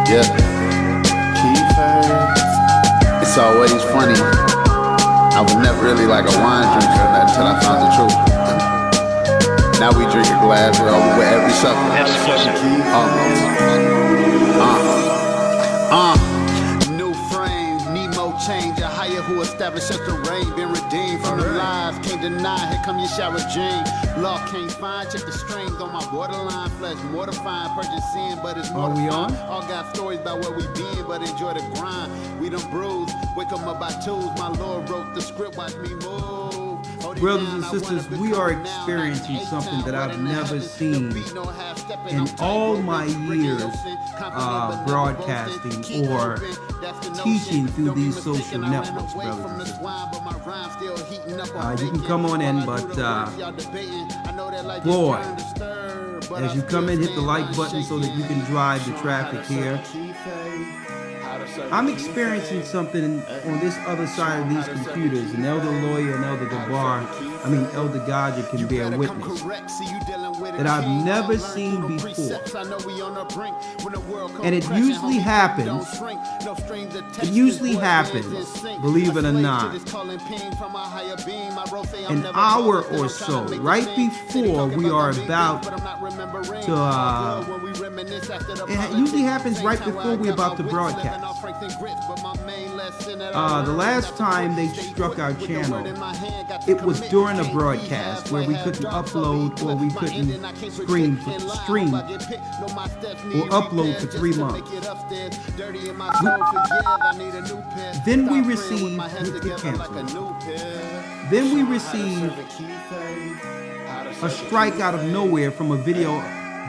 Yeah. Kiefer. It's always funny. I was never really like a wine drinker or nothing until I found the truth. Now we drink a glass with every supper. New frame, Nemo change, a higher who established us the reign. Been redeemed from the lies, can't deny. Here come your shower dream. Law can't find, check the strings on my borderline. Flesh mortifying, purging sin, but it's more. Are we on? All got stories about where we been, but enjoy the grind. We done bruised, wake 'em up by twos. My Lord wrote the script, watch me move. Brothers and sisters, we are experiencing something that I've never seen in all my years broadcasting or teaching through these social networks, brothers and sisters. You can come on in, but boy, as you come in, hit the like button so that you can drive the traffic here. I'm experiencing something on this other side of these computers, and Elder Lawyer and Elder Elder Gocc can bear witness, that I've never seen before. And it usually happens, believe it or not, an hour or so, right before we are about to, it usually happens right before we're about to broadcast. The last time they struck our channel, it was during a broadcast where we couldn't upload or we couldn't stream or upload for 3 months. Then we received a strike out of nowhere from a video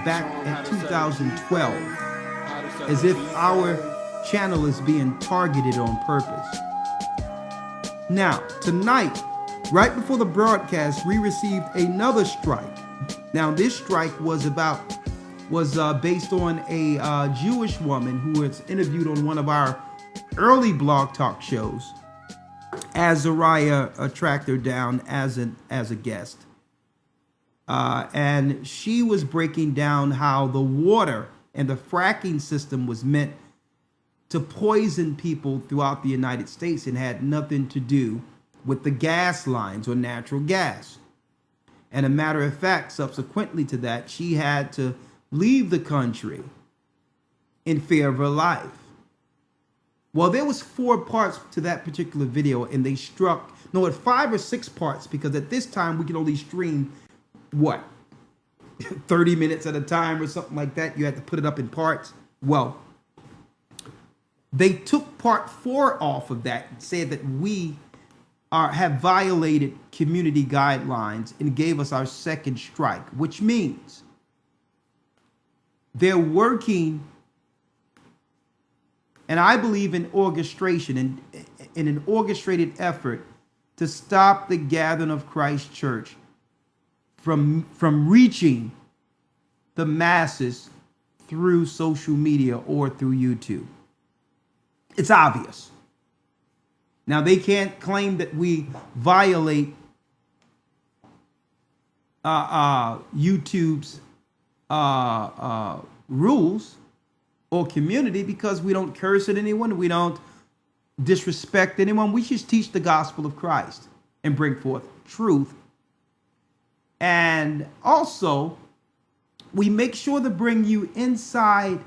back in 2012, as if our channel is being targeted on purpose. Now, tonight, right before the broadcast, we received another strike. Now, this strike was based on a Jewish woman who was interviewed on one of our early blog talk shows. Azariah tracked her down as a guest. And she was breaking down how the water and the fracking system was meant to poison people throughout the United States and had nothing to do with the gas lines or natural gas. And a matter of fact, subsequently to that, she had to leave the country in fear of her life. Well, there was 4 parts to that particular video, and they struck, no, at 5 or 6 parts, because at this time we could only stream, 30 minutes at a time or something like that. You had to put it up in parts. Well, they took part 4 off of that and said that we have violated community guidelines and gave us our second strike, which means they're working, and I believe in orchestration and in an orchestrated effort to stop the gathering of Christ Church from reaching the masses through social media or through YouTube. It's obvious. Now, they can't claim that we violate YouTube's rules or community, because we don't curse at anyone, we don't disrespect anyone. We just teach the gospel of Christ and bring forth truth. And also, we make sure to bring you inside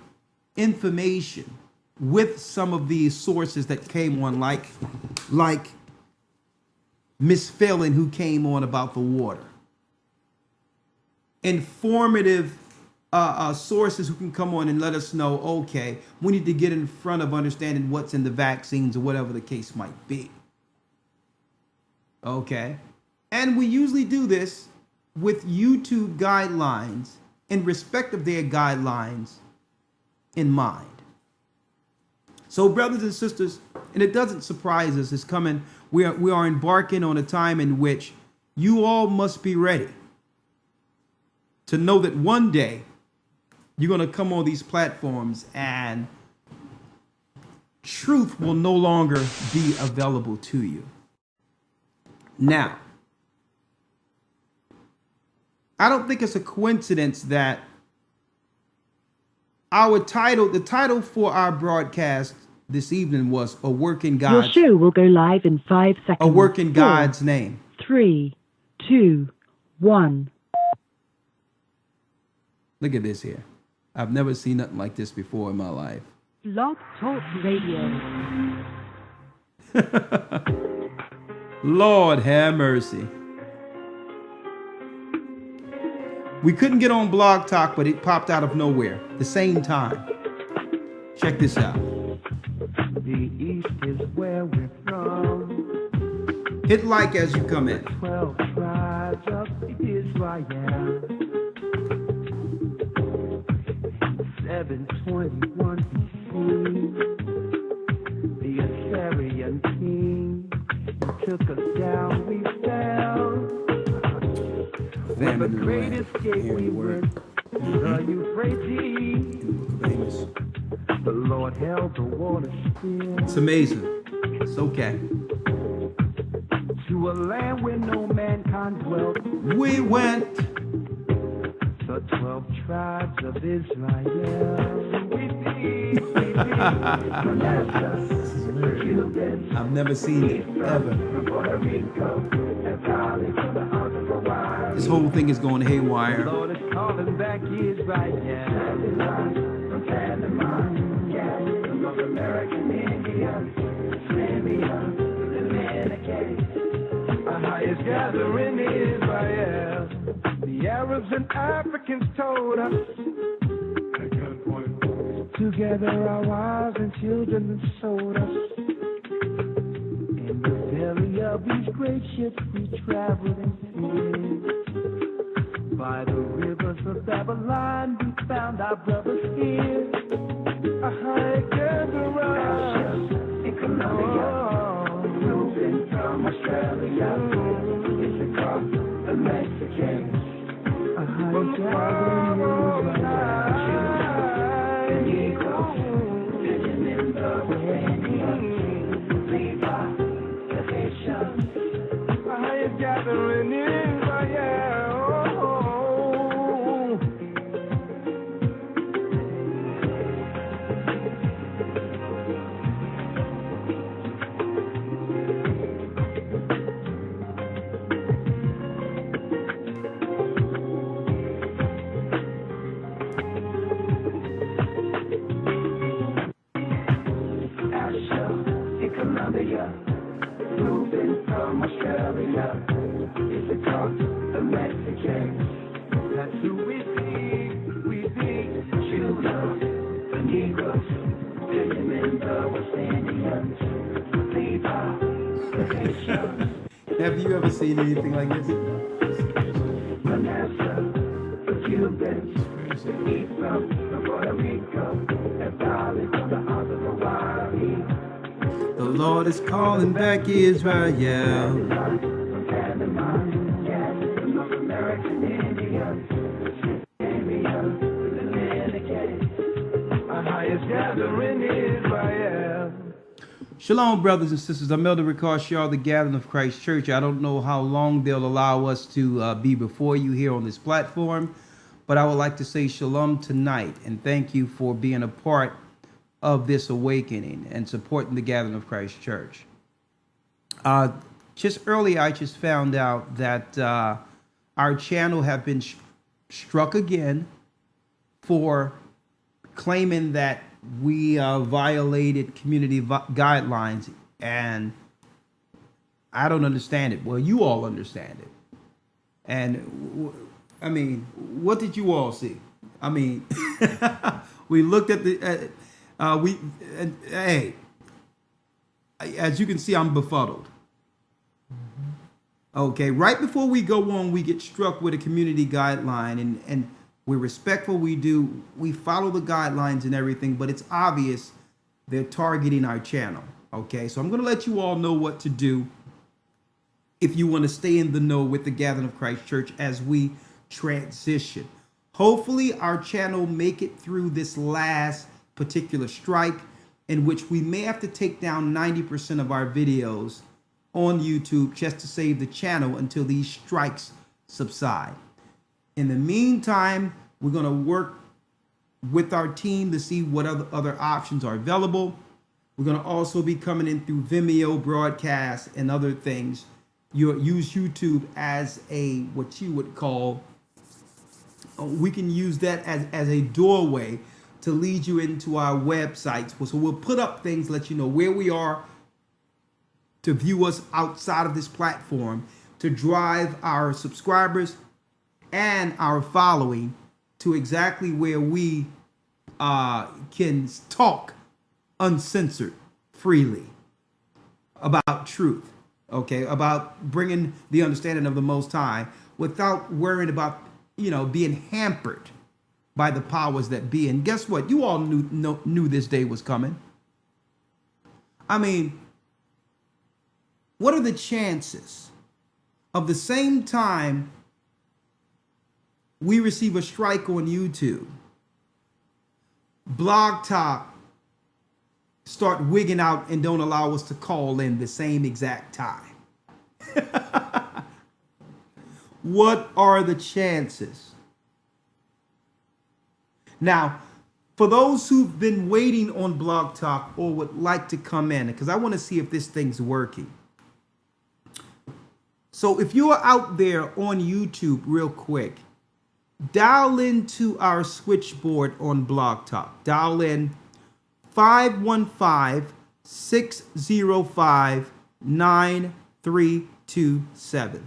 information with some of these sources that came on, like Miss Phelan, who came on about the water. Informative sources who can come on and let us know, okay, we need to get in front of understanding what's in the vaccines or whatever the case might be. Okay. And we usually do this with YouTube guidelines, in respect of their guidelines in mind. So, brothers and sisters, and it doesn't surprise us, it's coming. We are embarking on a time in which you all must be ready to know that one day you're going to come on these platforms and truth will no longer be available to you. Now, I don't think it's a coincidence that The title for our broadcast this evening was A Work in Your God's show will go live in 5 seconds. A Work in 4, God's Name. 3, 2, 1. Look at this here. I've never seen nothing like this before in my life. Blog Talk Radio. Lord have mercy. We couldn't get on Blog Talk, but it popped out of nowhere the same time. Check this out. The East is where we're from. Hit like as you come in. 12 tribes of Israel. 721 BC. The Assyrian king took us down, we fell. When the great escape we went to the Euphrates. The Lord held the water still. It's amazing. It's okay. To a land where no mankind dwelt. We went. The 12 tribes of Israel. I've never seen it ever. This whole thing is going haywire. Lord is calling back Israel. From Panama, North American Indians, Simeon, Dominican, our highest gathering Israel. The Arabs and Africans told us to gather our wives and children and sold us. In the belly of these great ships we traveled in tears. By the rivers of Babylon we found our brothers here. A high gatherer in Colombia, moving from Australia. It's across the Mexicans. A high gathering in Negroes, vision in the Romanians, Levi, the Haitians. A high gathering in Israel. Moving from Australia, it's across the Mexicans. That's who we see, Judah, the Negroes, living in the West Indians, Levi, the Haitians. Have you ever seen anything like this? Manasseh, the Cubans, Ephraim, from Puerto Rico, and Valley from the Isles of Hawaii. The Lord is calling back Israel. From Panama, North American Indians, Simeon, Dominican, our highest gathering Israel. Shalom, brothers and sisters. I'm Elder Ricard Shaw, the Gathering of Christ Church. I don't know how long they'll allow us to be before you here on this platform, but I would like to say shalom tonight and thank you for being a part of this awakening and supporting the Gathering of Christ Church. Just early, I just found out that our channel have been struck again for claiming that we violated community guidelines, and I don't understand it. Well, you all understand it. And I mean, what did you all see? I mean, we looked at the hey, as you can see, I'm befuddled. Okay, right before we go on, we get struck with a community guideline, and we're respectful. We follow the guidelines and everything, but it's obvious they're targeting our channel. Okay, so I'm going to let you all know what to do if you want to stay in the know with the Gathering of Christ Church as we transition. Hopefully, our channel make it through this last particular strike, in which we may have to take down 90% of our videos on YouTube just to save the channel until these strikes subside. In the meantime, we're going to work with our team to see what other options are available. We're going to also be coming in through Vimeo broadcasts and other things. You use YouTube as a, what you would call, we can use that as a doorway to lead you into our websites. So we'll put up things, let you know where we are, to view us outside of this platform, to drive our subscribers and our following to exactly where we can talk uncensored, freely about truth, okay, about bringing the understanding of the Most High without worrying about, being hampered by the powers that be. And guess what? You all knew this day was coming. I mean, what are the chances of the same time we receive a strike on YouTube, Blog Talk start wigging out and don't allow us to call in the same exact time? What are the chances? Now, for those who've been waiting on Blog Talk or would like to come in, because I want to see if this thing's working. So if you are out there on YouTube real quick, dial into our switchboard on Blog Talk. Dial in 515-605-9327.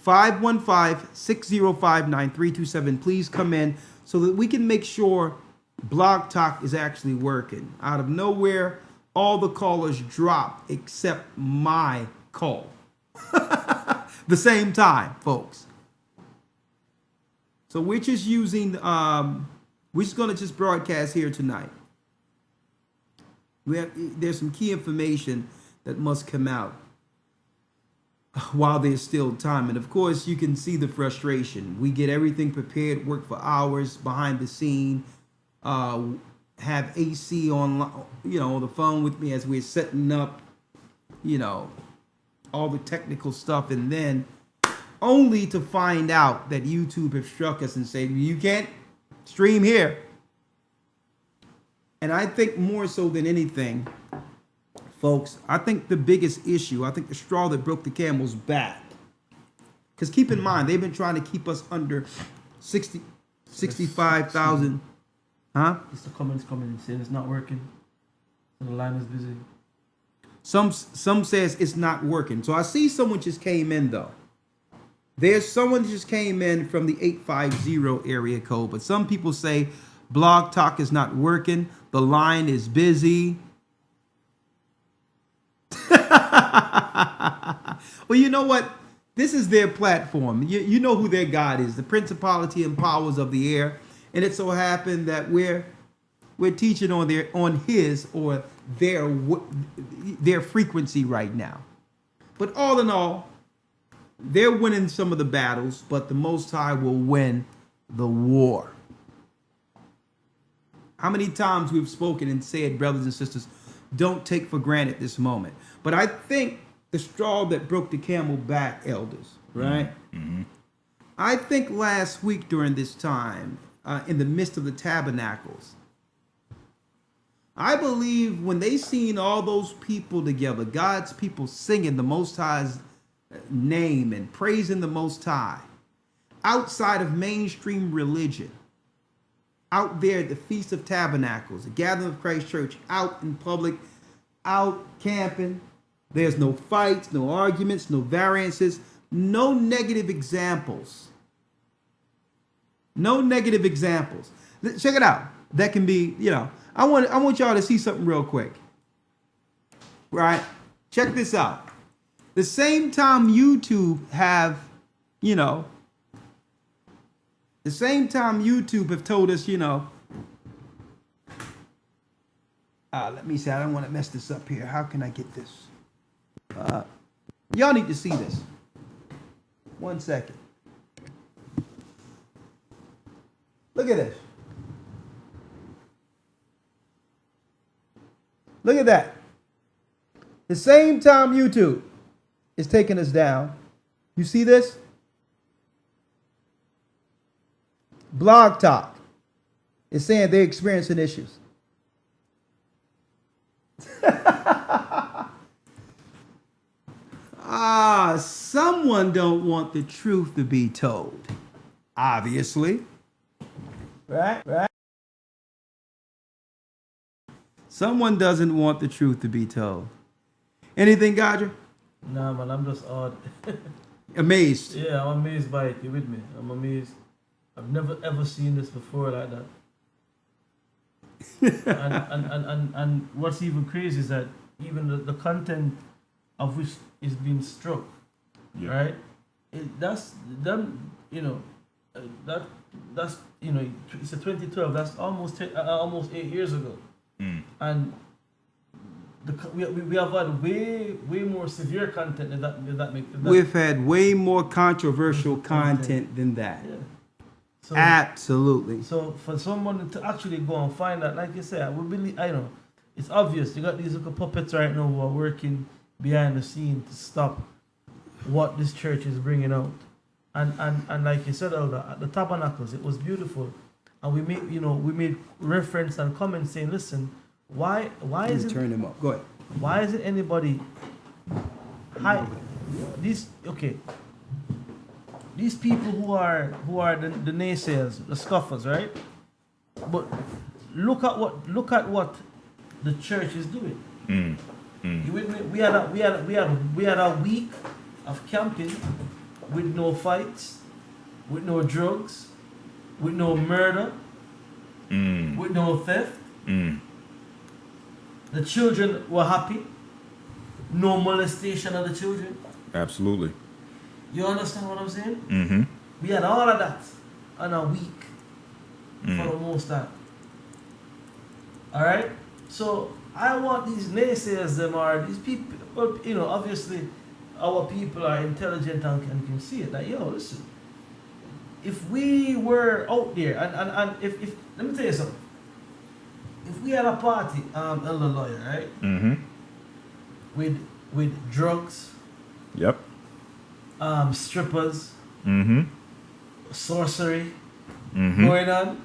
515-605-9327. Please come in so that we can make sure Blog Talk is actually working. Out of nowhere, all the callers drop except my call. The same time, folks. So we're just using, we're just going to just broadcast here tonight. There's some key information that must come out while there's still time. And of course, you can see the frustration. We get everything prepared, work for hours behind the scene, have AC on, on the phone with me as we're setting up, all the technical stuff, and then only to find out that YouTube have struck us and say, you can't stream here. And I think more so than anything, folks, I think the biggest issue, I think the straw that broke the camel's back, because keep in mind, they've been trying to keep us under 65,000. Huh? It's the comments coming and saying it's not working. The line is busy. Some says it's not working. So I see someone just came in though. There's someone just came in from the 850 area code, but some people say Blog Talk is not working. The line is busy. Well, you know what? This is their platform. You know who their God is, the principality and powers of the air. And it so happened that we're teaching on his or their frequency right now. But all in all, they're winning some of the battles, but the Most High will win the war. How many times we've spoken and said, brothers and sisters, don't take for granted this moment. But I think the straw that broke the camel back, elders, right? Mm-hmm. I think last week during this time, in the midst of the tabernacles, I believe when they seen all those people together, God's people singing the Most High's name and praising the Most High, outside of mainstream religion, out there at the Feast of Tabernacles, the Gathering of Christ Church, out in public, out camping. There's no fights, no arguments, no variances, no negative examples. No negative examples. Check it out. That can be, I want y'all to see something real quick. Right? Check this out. The same time YouTube have, the same time YouTube have told us, let me see, I don't want to mess this up here. How can I get this? Y'all need to see this. 1 second. Look at this. Look at that. The same time YouTube is taking us down. You see this? Blog Talk is saying they're experiencing issues. Someone don't want the truth to be told. Obviously. Right? Someone doesn't want the truth to be told. Anything, Godra? Nah, man, I'm just odd. Amazed. Yeah, I'm amazed by it. You with me? I'm amazed. I've never ever seen this before like that. and what's even crazy is that even the content of which is being struck, right? That's them, that's it's a 2012. That's almost 8 years ago, and we have had way more severe content than that. We've had way more controversial content than that. Yeah. So, absolutely. So for someone to actually go and find that, like you said, I know it's obvious. You got these little puppets right now who are working behind the scene to stop what this church is bringing out. And like you said, Elder, at the Tabernacles, it was beautiful, and we made reference and comments saying, listen, why is it turn them up? Go ahead. Why isn't anybody these people who are the naysayers, the scoffers, right? But look at what the church is doing. You with me? We had a week of camping with no fights, with no drugs, with no murder, with no theft. The children were happy. No molestation of the children. Absolutely. You understand what I'm saying? Mm-hmm. We had all of that in a week for the most time. Alright? So I want these naysayers, these people, well, obviously our people are intelligent and can see it. Like, listen, if we were out there and if let me tell you something. If we had a party, Elder Lawyer, right? Mm-hmm. With drugs, yep. Strippers, sorcery going on,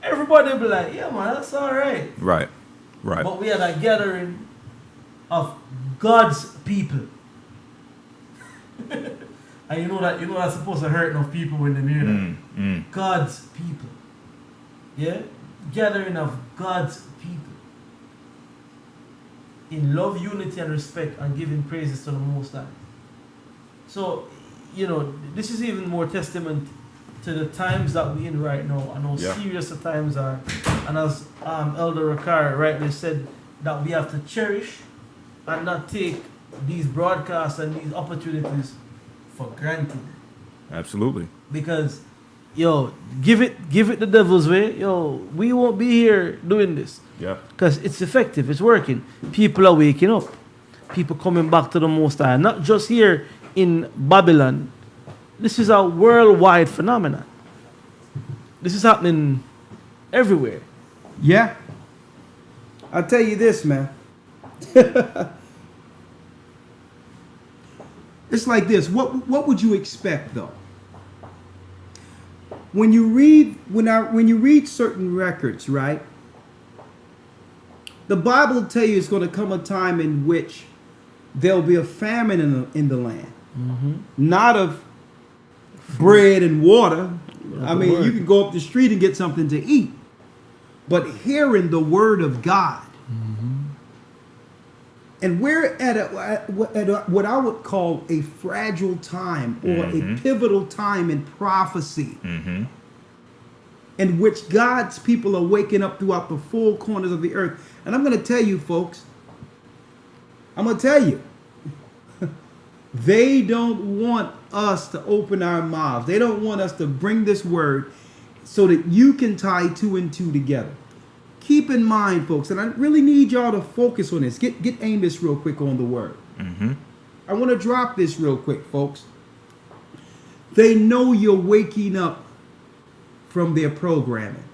everybody be like, yeah man, that's alright. Right. But we had a gathering of God's people. And you know that's supposed to hurt enough people when they hear that. God's people. Yeah? Gathering of God's people in love, unity, and respect, and giving praises to the Most High. So, this is even more testament to the times that we're in right now and how serious the times are. And as Elder Ricard rightly said, that we have to cherish and not take these broadcasts and these opportunities for granted. Absolutely. Because give it the devil's way. We won't be here doing this. Yeah. Because it's effective. It's working. People are waking up. People coming back to the Most High. Not just here in Babylon. This is a worldwide phenomenon. This is happening everywhere. Yeah. I'll tell you this, man. It's like this. What would you expect though? When you read certain records, right? The Bible will tell you it's going to come a time in which there'll be a famine in the land. Not of bread and water. I mean, you can go up the street and get something to eat. But hearing the word of God. And we're at what I would call a fragile time or a pivotal time in prophecy in which God's people are waking up throughout the four corners of the earth. And I'm going to tell you, folks, they don't want us to open our mouths. They don't want us to bring this word so that you can tie two and two together. Keep in mind, folks, and I really need y'all to focus on this. Get Amos real quick on the word. I want to drop this real quick, folks. They know you're waking up from their programming.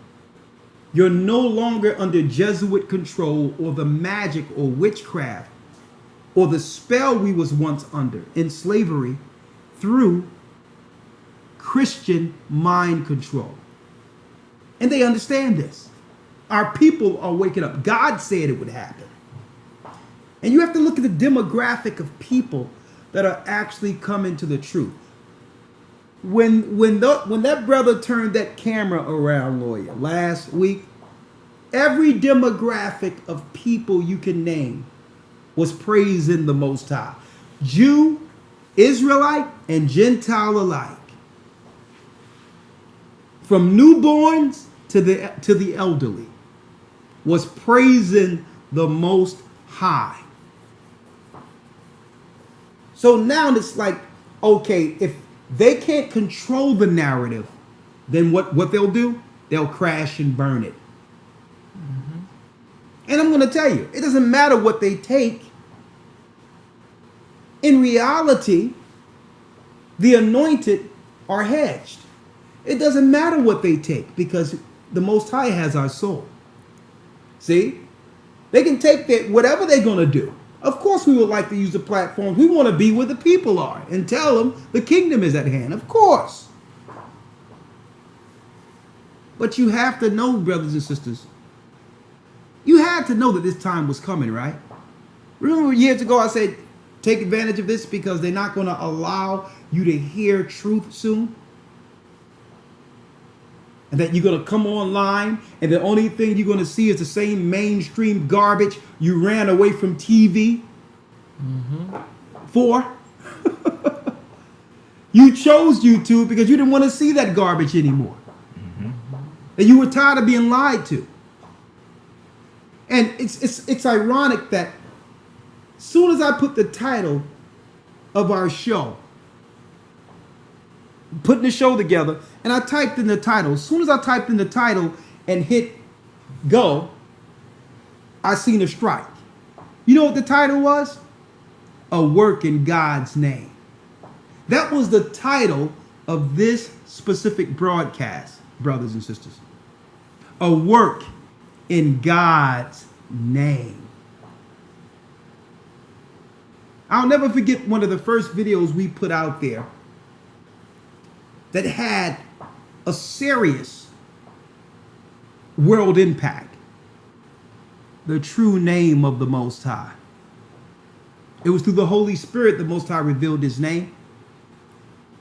You're no longer under Jesuit control or the magic or witchcraft or the spell we was once under in slavery through Christian mind control. And they understand this. Our people are waking up. God said it would happen. And you have to look at the demographic of people that are actually coming to the truth. When that brother turned that camera around, lawyer, last week, every demographic of people you can name was praising the Most High. Jew, Israelite, and Gentile alike. From newborns to the elderly was praising the Most High. So now it's like, okay, if they can't control the narrative, then what they'll do? They'll crash and burn it. Mm-hmm. And I'm going to tell you, it doesn't matter what they take. In reality, the anointed are hedged. It doesn't matter what they take because the Most High has our soul. See? They can take that, whatever they're going to do. Of course, we would like to use the platforms. We want to be where the people are and tell them the kingdom is at hand. Of course. But you have to know, brothers and sisters, you had to know that this time was coming, right? Remember years ago I said, take advantage of this because they're not going to allow you to hear truth soon? And that you're going to come online and the only thing you're going to see is the same mainstream garbage you ran away from TV for. You chose YouTube because you didn't want to see that garbage anymore. And you were tired of being lied to. And it's ironic that as soon as I put the title of our show, putting the show together, and I typed in the title. As soon as I typed in the title and hit go, I seen a strike. You know what the title was? A Work in God's Name. That was the title of this specific broadcast, brothers and sisters. A work in God's name. I'll never forget one of the first videos we put out there that had a serious world impact. The true name of the Most High. It was through the Holy Spirit the Most High revealed his name.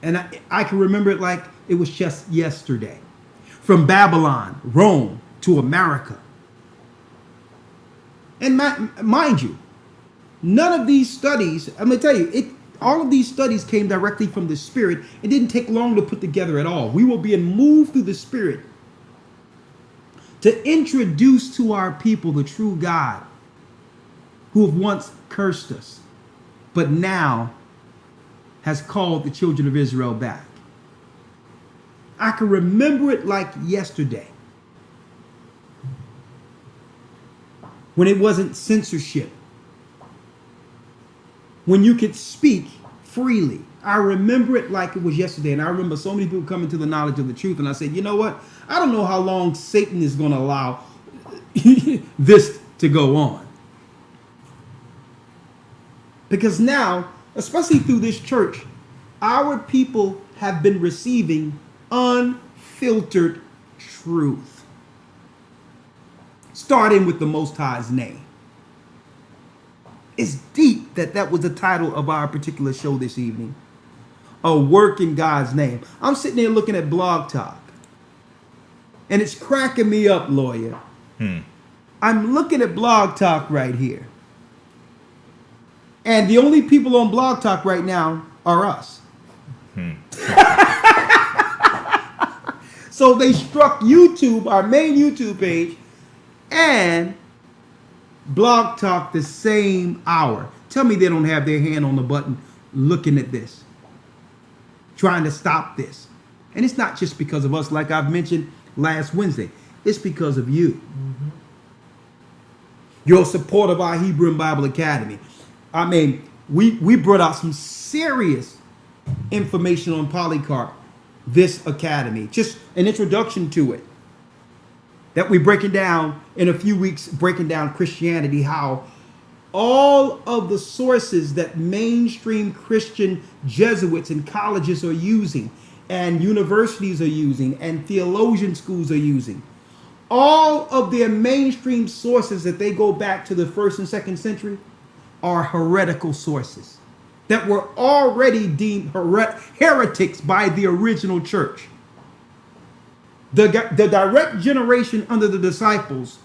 And I can remember it like it was just yesterday. From Babylon, Rome, to America. And mind you, none of these studies, I'm going to tell you, all of these studies came directly from the Spirit. It didn't take long to put together at all. We were being moved through the Spirit to introduce to our people the true God who have once cursed us, but now has called the children of Israel back. I can remember it like yesterday, when it wasn't censorship, when you could speak freely. I remember it like it was yesterday, and I remember so many people coming to the knowledge of the truth, and I said, you know what? I don't know how long Satan is going to allow this to go on. Because now, especially through this church, our people have been receiving unfiltered truth. Starting with the Most High's name. It's deep that was the title of our particular show this evening. A Work in God's Name. I'm sitting there looking at Blog Talk. And it's cracking me up, lawyer. I'm looking at Blog Talk right here. And the only people on Blog Talk right now are us. So they struck YouTube, our main YouTube page, and Blog Talk the same hour. Tell me they don't have their hand on the button looking at this, trying to stop this. And it's not just because of us, like I've mentioned last Wednesday. It's because of you. Your support of our Hebrew and Bible Academy. I mean, we brought out some serious information on Polycarp, this academy. Just an introduction to it. That we're breaking down in a few weeks, breaking down Christianity, how all of the sources that mainstream Christian Jesuits and colleges are using and universities are using and theologian schools are using, all of their mainstream sources that they go back to the 1st and 2nd century are heretical sources that were already deemed heretics by the original church. The direct generation under the disciples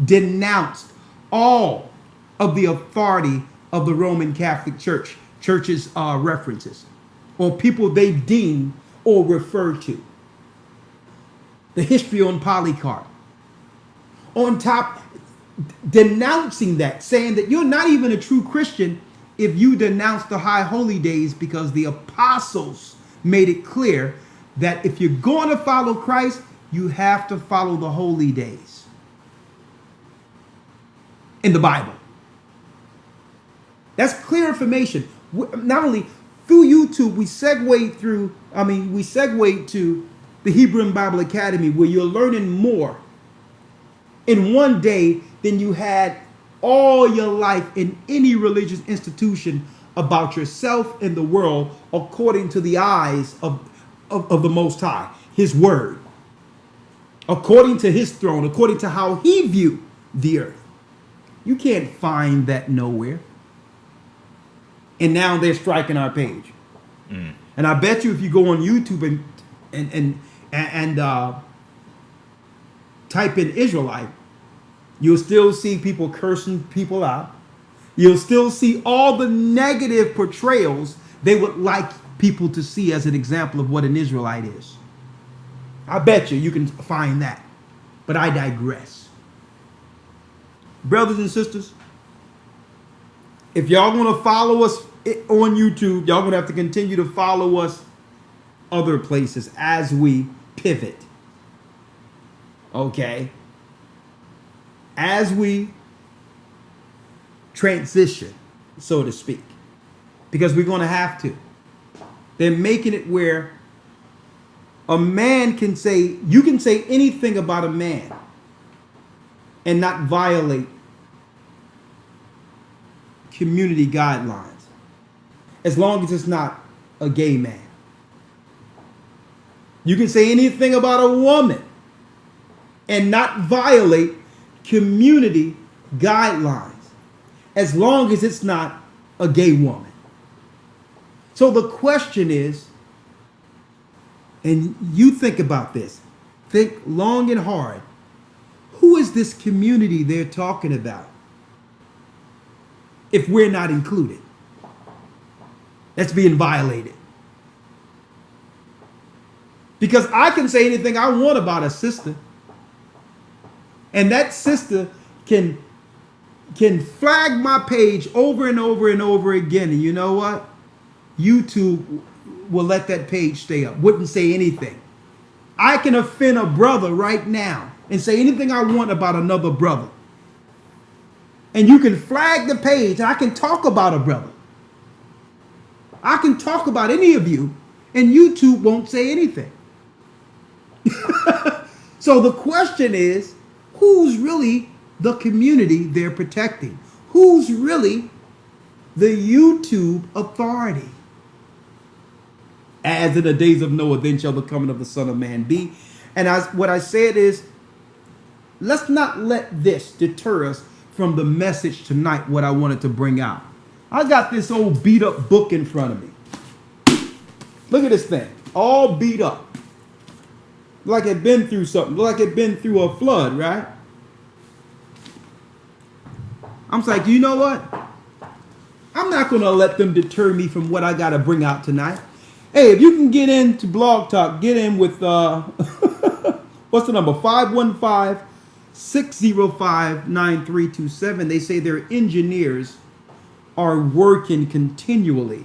denounced all of the authority of the Roman Catholic Church's references, or people they deem or refer to. The history on Polycarp. On top, denouncing that, saying that you're not even a true Christian if you denounce the high holy days, because the apostles made it clear that if you're going to follow Christ, you have to follow the holy days in the Bible. That's clear information. Not only through YouTube, we segue to the Hebrew and Bible Academy, where you're learning more in one day than you had all your life in any religious institution about yourself and the world, according to the eyes of the Most High, His Word, according to His throne, according to how He viewed the earth. You can't find that nowhere. And now they're striking our page. And I bet you if you go on YouTube and type in Israelite, you'll still see people cursing people out. You'll still see all the negative portrayals they would like people to see as an example of what an Israelite is. I bet you can find that. But I digress. Brothers and sisters, if y'all want to follow us on YouTube, y'all going to have to continue to follow us other places as we pivot. Okay? As we transition, so to speak. Because we're going to have to. They're making it where a man can say, you can say anything about a man and not violate community guidelines, as long as it's not a gay man. You can say anything about a woman and not violate community guidelines, as long as it's not a gay woman. So the question is, and you think about this, think long and hard, who is this community they're talking about if we're not included? That's being violated. Because I can say anything I want about a sister, and that sister can flag my page over and over and over again, and you know what? YouTube will let that page stay up, wouldn't say anything. I can offend a brother right now and say anything I want about another brother. And you can flag the page, and I can talk about a brother. I can talk about any of you, and YouTube won't say anything. So the question is, who's really the community they're protecting? Who's really the YouTube authority? As in the days of Noah, then shall the coming of the Son of Man be. And what I said is, let's not let this deter us from the message tonight, what I wanted to bring out. I got this old beat up book in front of me. Look at this thing, all beat up. Like it been through something, like it been through a flood, right? I'm like, you know what? I'm not going to let them deter me from what I got to bring out tonight. Hey, if you can get into Blog Talk, get in with, what's the number? 515-605-9327. They say their engineers are working continually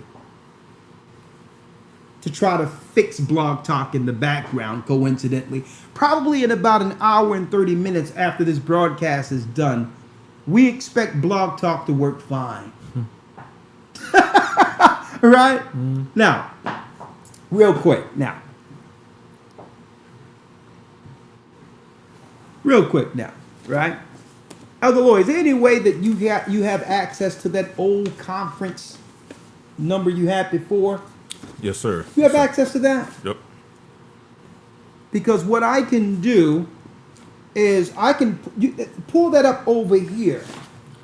to try to fix Blog Talk in the background, coincidentally. Probably in about an hour and 30 minutes after this broadcast is done, we expect Blog Talk to work fine. Right? Now, real quick, right? Elder Lloyd, is there any way that you have access to that old conference number you had before? Yes, sir. You have access to that? Yep. Because what I can do is I can pull that up over here.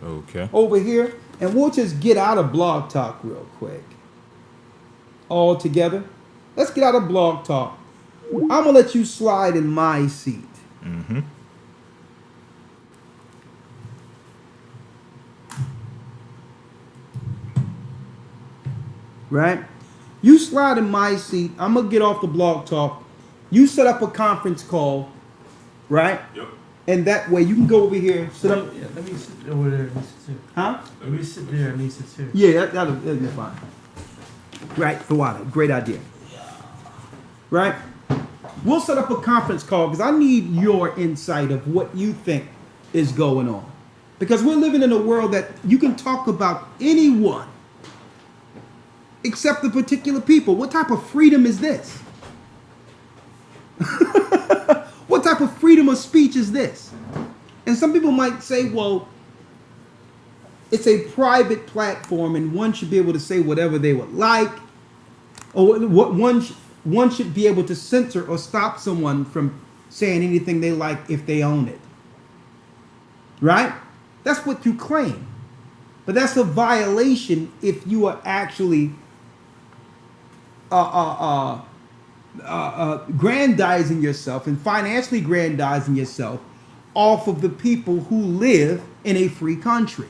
Okay. Over here. And we'll just get out of Blog Talk real quick. All together. Let's get out of Blog Talk. I'm going to let you slide in my seat. Mm-hmm. Right? You slide in my seat. I'm going to get off the Blog Talk. You set up a conference call. Right? Yep. And that way you can go over here, sit up. Yeah, let me sit over there and sit here. Huh? Let me sit there and he sits here. Yeah, that'll be fine. Right, for water. Great idea. Right? We'll set up a conference call because I need your insight of what you think is going on. Because we're living in a world that you can talk about anyone except the particular people. What type of freedom is this? What type of freedom of speech is this? And some people might say, well, it's a private platform and one should be able to say whatever they would like. Or what one should be able to censor or stop someone from saying anything they like if they own it. Right? That's what you claim. But that's a violation if you are actually grandizing yourself and financially grandizing yourself off of the people who live in a free country.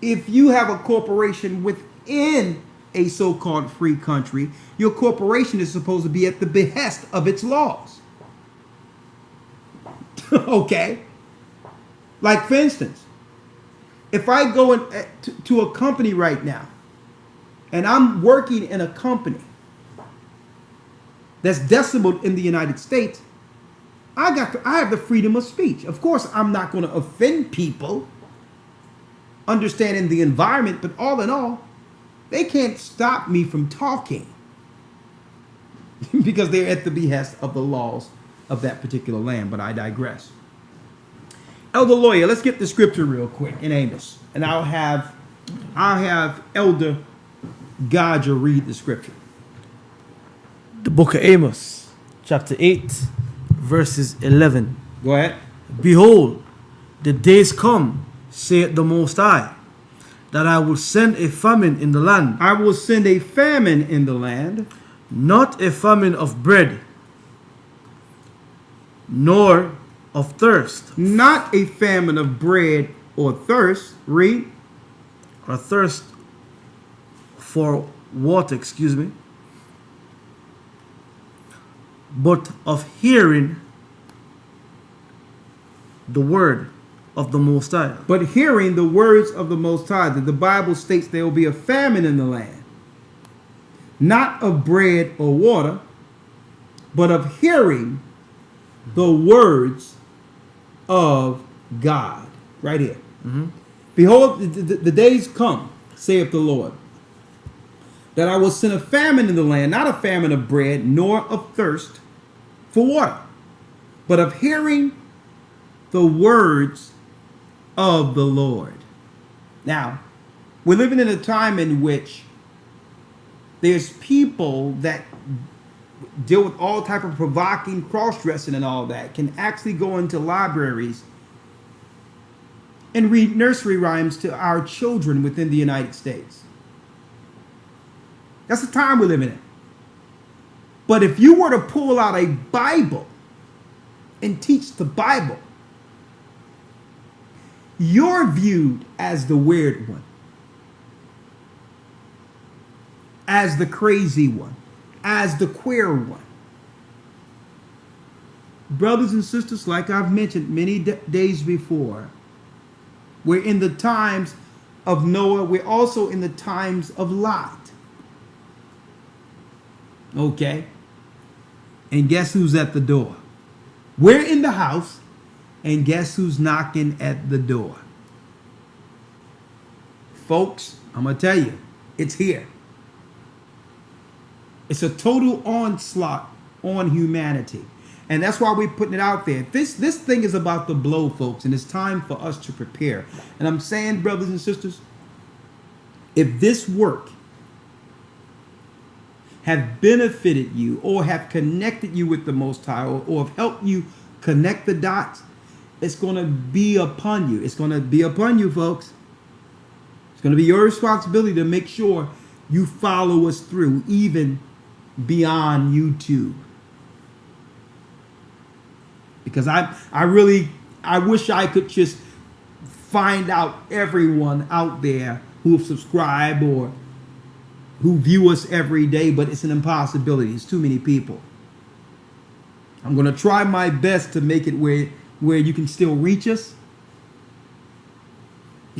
If you have a corporation within a so-called free country, your corporation is supposed to be at the behest of its laws. Okay? Like, for instance, if I go to a company right now and I'm working in a company that's decimaled in the United States, I have the freedom of speech. Of course, I'm not going to offend people, understanding the environment, but all in all, they can't stop me from talking because they're at the behest of the laws of that particular land. But I digress. Elder Lawyer, let's get the scripture real quick in Amos, and I'll have Elder Gocc read the scripture. The book of Amos, chapter 8, verses 11. Go ahead. Behold, the days come, saith the Most High, that I will send a famine in the land. I will send a famine in the land. Not a famine of bread, nor of thirst. Not a famine of bread or thirst. Read. Or thirst for water, excuse me. But of hearing the word of the Most High. But hearing the words of the Most High. The Bible states there will be a famine in the land. Not of bread or water, but of hearing the words of God. Right here. Mm-hmm. Behold, the days come, saith the Lord, that I will send a famine in the land, not a famine of bread, nor of thirst for water, but of hearing the words of the Lord. Now, we're living in a time in which there's people that deal with all type of provoking cross-dressing and all that, can actually go into libraries and read nursery rhymes to our children within the United States. That's the time we're living in. But if you were to pull out a Bible and teach the Bible, you're viewed as the weird one, as the crazy one, as the queer one. Brothers and sisters, like I've mentioned many days before, we're in the times of Noah. We're also in the times of Lot. Okay? And guess who's at the door? We're in the house, and guess who's knocking at the door? Folks, I'm going to tell you, it's here. It's a total onslaught on humanity. And that's why we're putting it out there. This thing is about to blow, folks, and it's time for us to prepare. And I'm saying, brothers and sisters, if this work have benefited you or have connected you with the Most High or have helped you connect the dots, it's going to be upon you. It's going to be upon you, folks. It's going to be your responsibility to make sure you follow us through, even beyond YouTube. Because I wish I could just find out everyone out there who subscribe or who view us every day, but it's an impossibility. It's too many people. I'm going to try my best to make it where you can still reach us.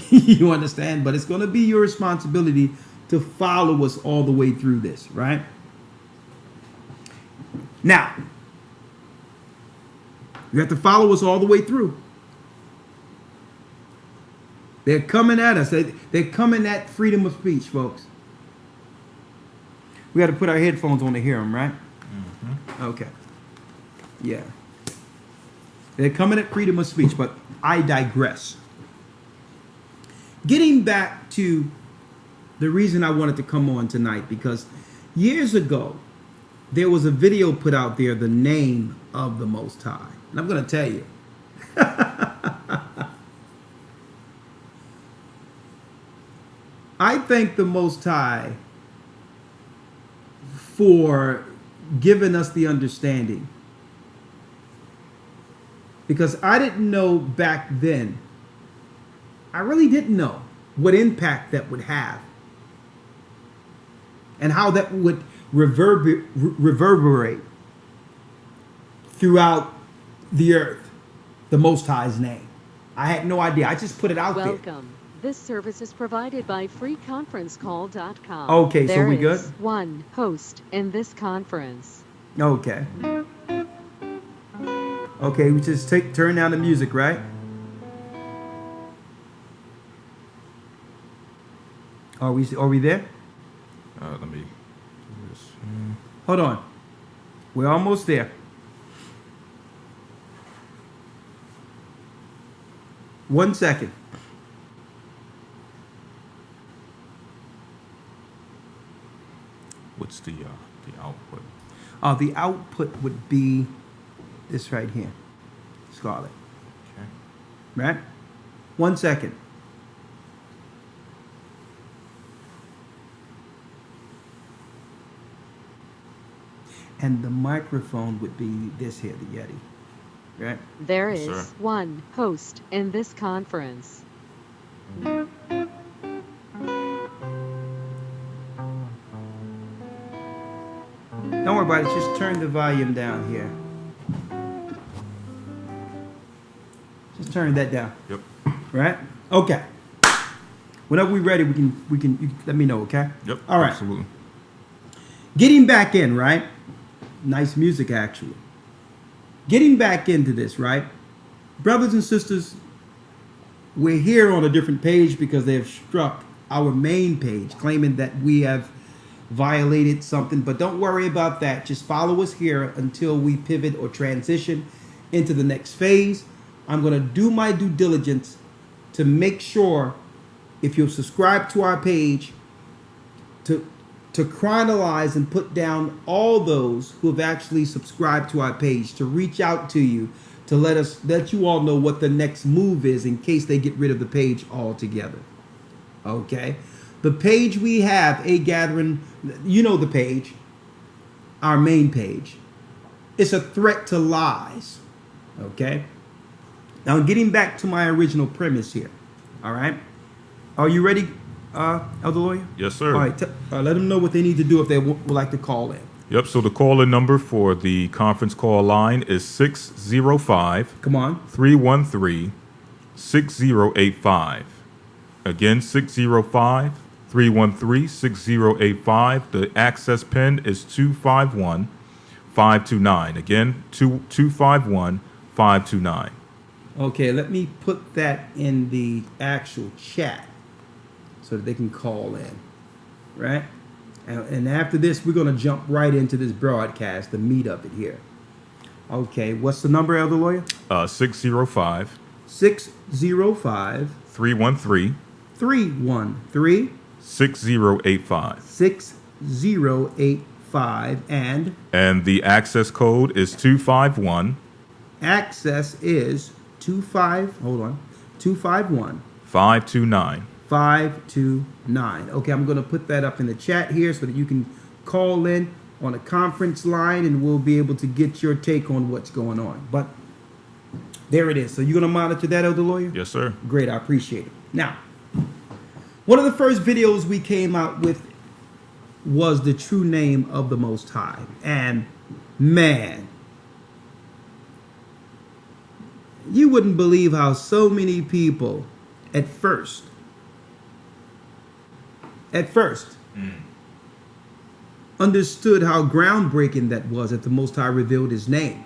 You understand? But it's going to be your responsibility to follow us all the way through this, right? Now, you have to follow us all the way through. They're coming at us. They're coming at freedom of speech, folks. We got to put our headphones on to hear them, right? Mm-hmm. Okay. Yeah. They're coming at freedom of speech, but I digress. Getting back to the reason I wanted to come on tonight, because years ago, there was a video put out there, The Name of the Most High. And I'm going to tell you. I thank the Most High for giving us the understanding. Because I didn't know back then, I really didn't know what impact that would have. And how that would reverberate throughout the earth, the Most High's name. I had no idea. I just put it out there. Welcome. This service is provided by freeconferencecall.com. Okay, so we good? There is one host in this conference. Okay. Okay, we just turn down the music, right? Are we there? Let me do this. Hold on. We're almost there. One second. What's the output? The output would be this right here, Scarlet. Okay. Right? 1 second. And the microphone would be this here, the Yeti. Right? There Yes, is sir. one host in this conference. Don't worry about it. Just turn the volume down here. Just turn that down. Yep. Right? Okay. Whenever we're ready, you can let me know, okay? Yep. All right. Absolutely. Getting back in, right? Nice music, actually. Getting back into this, right? Brothers and sisters, we're here on a different page because they have struck our main page, claiming that we have violated something. But don't worry about that. Just follow us here until we pivot or transition into the next phase. I'm going to do my due diligence to make sure, if you'll subscribe to our page, to chronologize and put down all those who have actually subscribed to our page, to reach out to you, to let you all know what the next move is in case they get rid of the page altogether. Okay? The page we have, A Gathering, you know the page, our main page. It's a threat to lies. Okay? Now, getting back to my original premise here. All right? Are you ready, Elder Lawyer? Yes, sir. All right. Let them know what they need to do if they would like to call in. Yep. So the call-in number for the conference call line is 605. Come on. 313-6085. Again, 605-313-6085. The access pin is 251-529. Again, 251-529. Okay, let me put that in the actual chat so that they can call in, right? And after this, we're going to jump right into this broadcast, the meat of it here. Okay, what's the number, Elder Lawyer? 605 605 313 313 6085. 6085. And the access code is 251. Access is 251 529. 529. Okay, I'm going to put that up in the chat here so that you can call in on a conference line and we'll be able to get your take on what's going on. But there it is. So you're going to monitor that, Elder Lawyer? Yes, sir. Great, I appreciate it. Now, one of the first videos we came out with was the true name of the Most High. And man, you wouldn't believe how so many people at first, understood how groundbreaking that was that the Most High revealed his name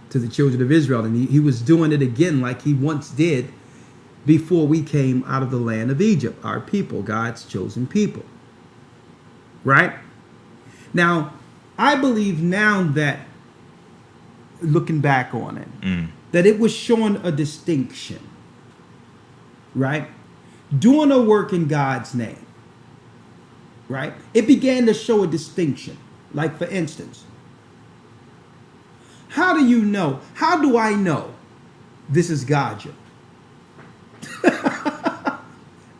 to the children of Israel. And he was doing it again like he once did before we came out of the land of Egypt, our people, God's chosen people. Right? Now, I believe now that, looking back on it, that it was showing a distinction. Right? Doing a work in God's name. Right? It began to show a distinction. Like, for instance, how do you know? How do I know this is Gocc?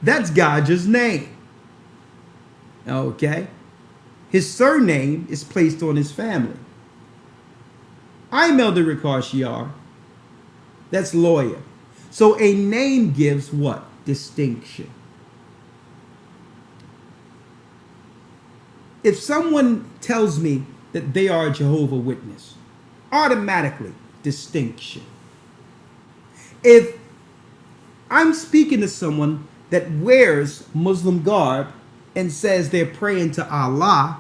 That's Gocc's name. Okay? His surname is placed on his family. I'm Elder Ricard. That's lawyer. So a name gives what? Distinction. If someone tells me that they are a Jehovah's Witness, automatically distinction. If I'm speaking to someone that wears Muslim garb and says they're praying to Allah,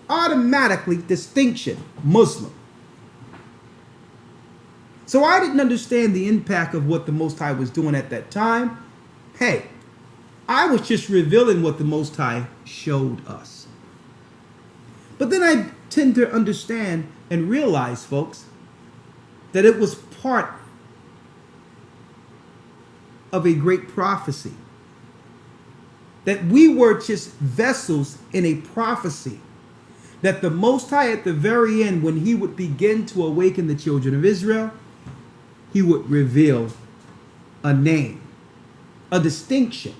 automatically distinction, Muslim. So I didn't understand the impact of what the Most High was doing at that time. Hey, I was just revealing what the Most High showed us. But then I tend to understand and realize, folks, that it was part of a great prophecy. That we were just vessels in a prophecy. That the Most High at the very end, when he would begin to awaken the children of Israel, he would reveal a name, a distinction.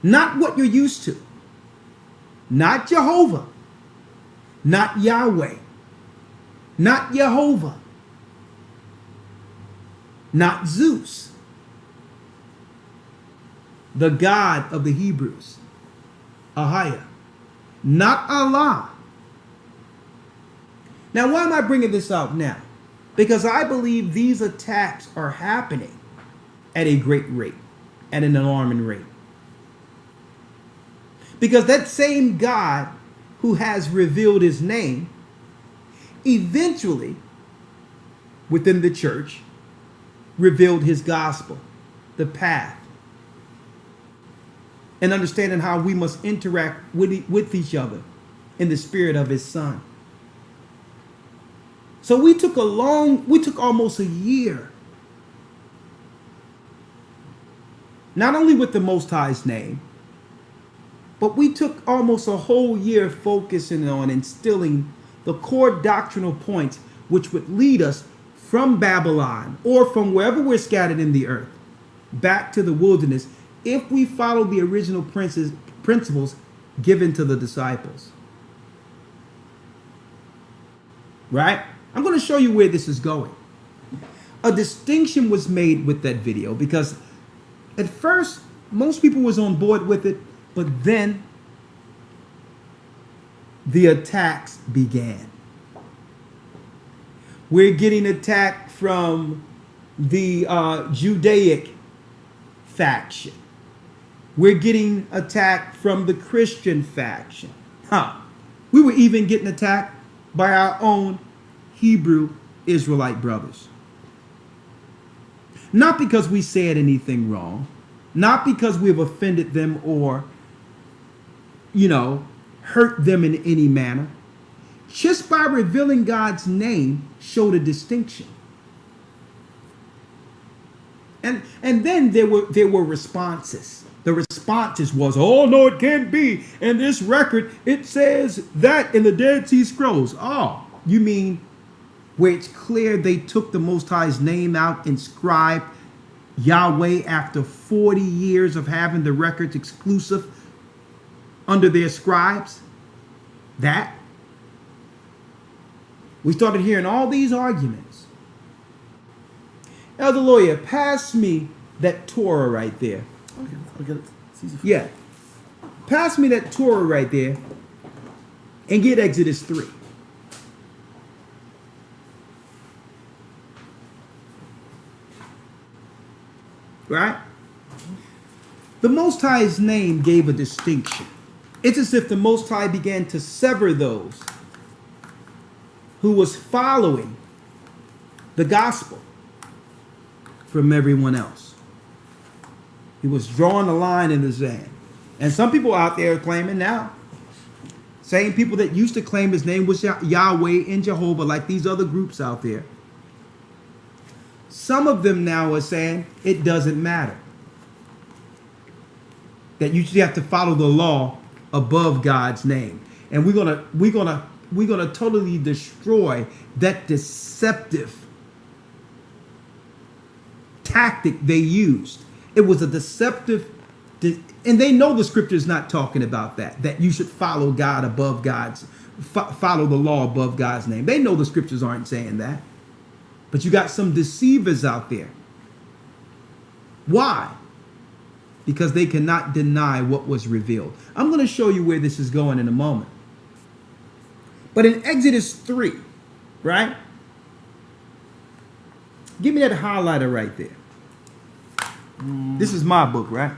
Not what you're used to. Not Jehovah. Not Yahweh. Not Jehovah. Not Zeus. The God of the Hebrews. Ahia. Not Allah. Now, why am I bringing this out now? Because I believe these attacks are happening at a great rate, at an alarming rate. Because that same God who has revealed his name, eventually, within the church, revealed his gospel, the path, and understanding how we must interact with each other in the spirit of his son. So we took almost a year, not only with the Most High's name, but we took almost a whole year focusing on instilling the core doctrinal points which would lead us from Babylon or from wherever we're scattered in the earth back to the wilderness if we follow the original principles given to the disciples. Right? I'm going to show you where this is going. A distinction was made with that video because at first most people was on board with it, but then the attacks began. We're getting attacked from the Judaic faction. We're getting attacked from the Christian faction. We were even getting attacked by our own Hebrew Israelite brothers. Not because we said anything wrong, not because we've offended them or, hurt them in any manner. Just by revealing God's name showed a distinction. And then there were responses. The responses was, oh, no, it can't be. In this record, it says that in the Dead Sea Scrolls. Oh, you mean where it's clear they took the Most High's name out, inscribed Yahweh after 40 years of having the records exclusive under their scribes? That? We started hearing all these arguments. Elder Lawyer, pass me that Torah right there. I'll get it. It's easy for Yeah. Pass me that Torah right there and get Exodus 3. Right? The Most High's name gave a distinction. It's as if the Most High began to sever those who was following the gospel from everyone else. He was drawing a line in the sand. And some people out there are claiming now, same people that used to claim his name was Yahweh and Jehovah, like these other groups out there, some of them now are saying it doesn't matter. That you just have to follow the law above God's name. And we're gonna totally destroy that deceptive tactic they used. It was a deceptive, and they know the scripture is not talking about that you should follow God above follow the law above God's name. They know the scriptures aren't saying that. But you got some deceivers out there. Why? Because they cannot deny what was revealed. I'm going to show you where this is going in a moment. But in Exodus 3, right? Give me that highlighter right there. This is my book, right?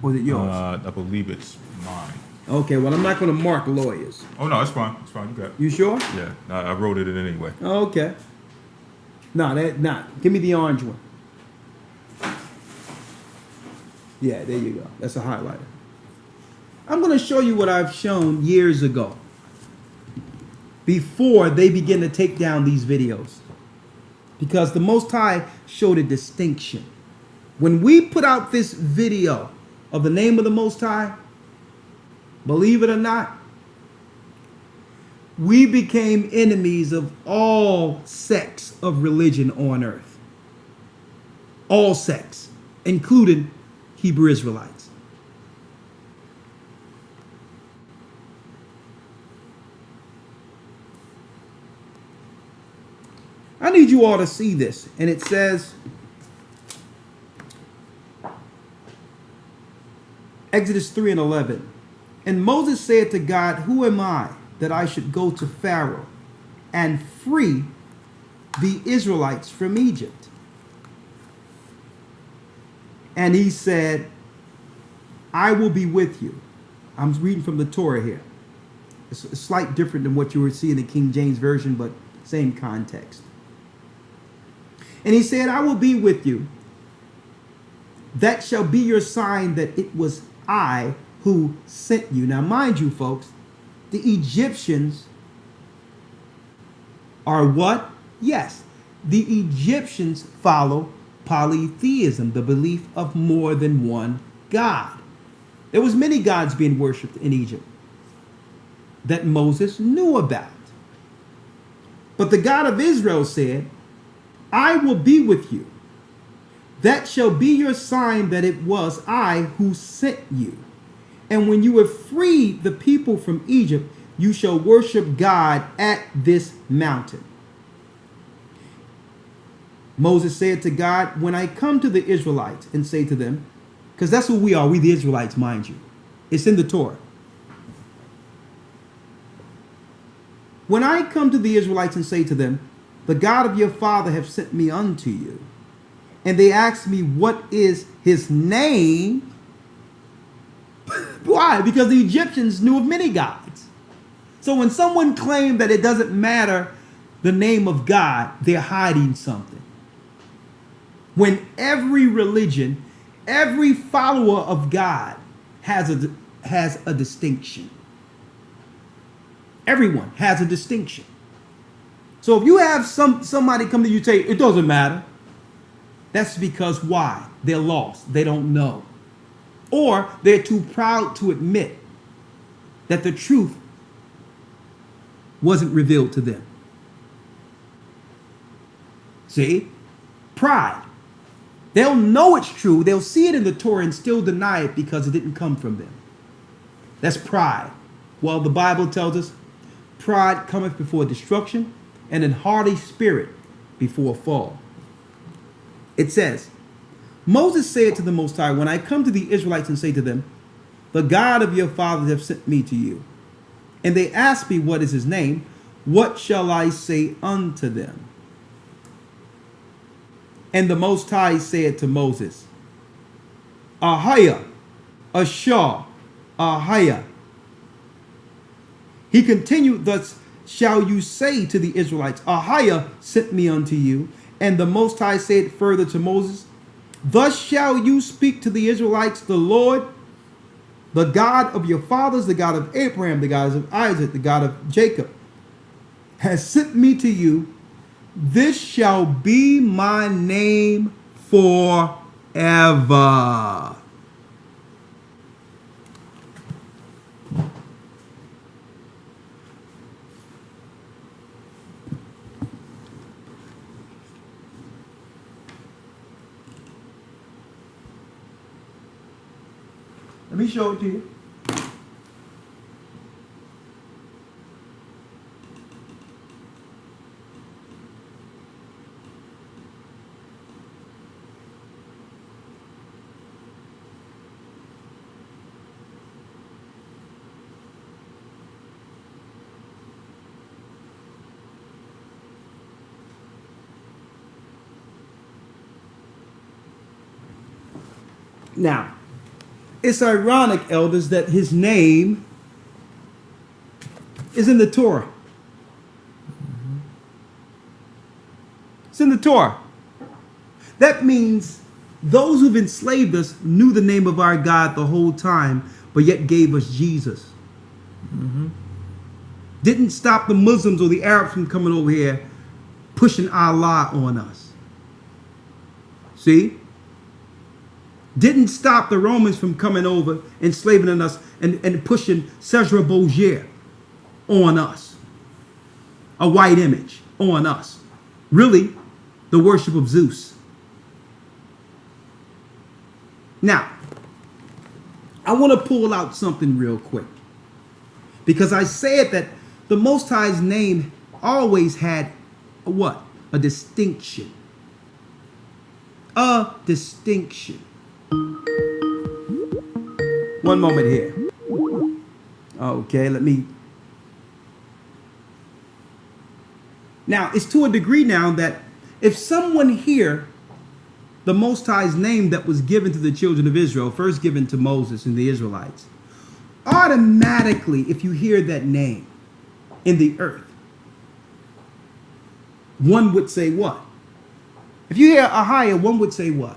Or is it yours? I believe it's mine. Okay, well, I'm not going to mark lawyers. Oh, no, it's fine. It's fine. You got it. You sure? Yeah, I wrote it in anyway. Okay. No, that not. Give me the orange one. Yeah, there you go. That's a highlighter. I'm going to show you what I've shown years ago, before they begin to take down these videos. Because the Most High showed a distinction. When we put out this video of the name of the Most High, believe it or not, we became enemies of all sects of religion on earth. All sects, including Hebrew Israelites. I need you all to see this. And it says, Exodus 3:11. And Moses said to God, who am I that I should go to Pharaoh and free the Israelites from Egypt? And he said, I will be with you. I'm reading from the Torah here. It's a slight different than what you were seeing in the King James Version, but same context. And he said, I will be with you. That shall be your sign that it was I who sent you. Now, mind you, folks, the Egyptians are what? Yes, the Egyptians follow polytheism, the belief of more than one God. There was many gods being worshipped in Egypt that Moses knew about. But the God of Israel said, I will be with you. That shall be your sign that it was I who sent you. And when you have freed the people from Egypt, you shall worship God at this mountain. Moses said to God, when I come to the Israelites and say to them, because that's who we are, we the Israelites, mind you. It's in the Torah. When I come to the Israelites and say to them, the God of your father have sent me unto you, and they ask me, what is his name? Why? Because the Egyptians knew of many gods. So when someone claimed that it doesn't matter the name of God, they're hiding something. When every religion, every follower of God has a distinction. Everyone has a distinction. So if you have somebody come to you and say, it doesn't matter, that's because why? They're lost. They don't know. or they're too proud to admit that the truth wasn't revealed to them. See? Pride. They'll know it's true. They'll see it in the Torah and still deny it because it didn't come from them. That's pride. Well, the Bible tells us, pride cometh before destruction, and an haughty spirit before fall. It says, Moses said to the Most High, when I come to the Israelites and say to them, the God of your fathers have sent me to you, and they ask me what is his name, what shall I say unto them? And the Most High said to Moses, Ahia, Ashar, Ahia. He continued, thus shall you say to the Israelites, Ahia sent me unto you. And the Most High said further to Moses, thus shall you speak to the Israelites, the Lord, the God of your fathers, the God of Abraham, the God of Isaac, the God of Jacob, has sent me to you. This shall be my name forever. Let me show it to you. Now, it's ironic, elders, that his name is in the Torah. It's in the Torah. That means those who've enslaved us knew the name of our God the whole time, but yet gave us Jesus. Didn't stop the Muslims or the Arabs from coming over here pushing Allah on us. See? Didn't stop the Romans from coming over, enslaving us, and pushing Cesar Borgia on us. A white image on us. Really, the worship of Zeus. Now, I want to pull out something real quick. Because I said that the Most High's name always had a what? A distinction. A distinction. One moment here. Okay, let me. Now, it's to a degree now that if someone here, the Most High's name that was given to the children of Israel, first given to Moses and the Israelites, automatically, if you hear that name in the earth, one would say what? If you hear Ahia, one would say what?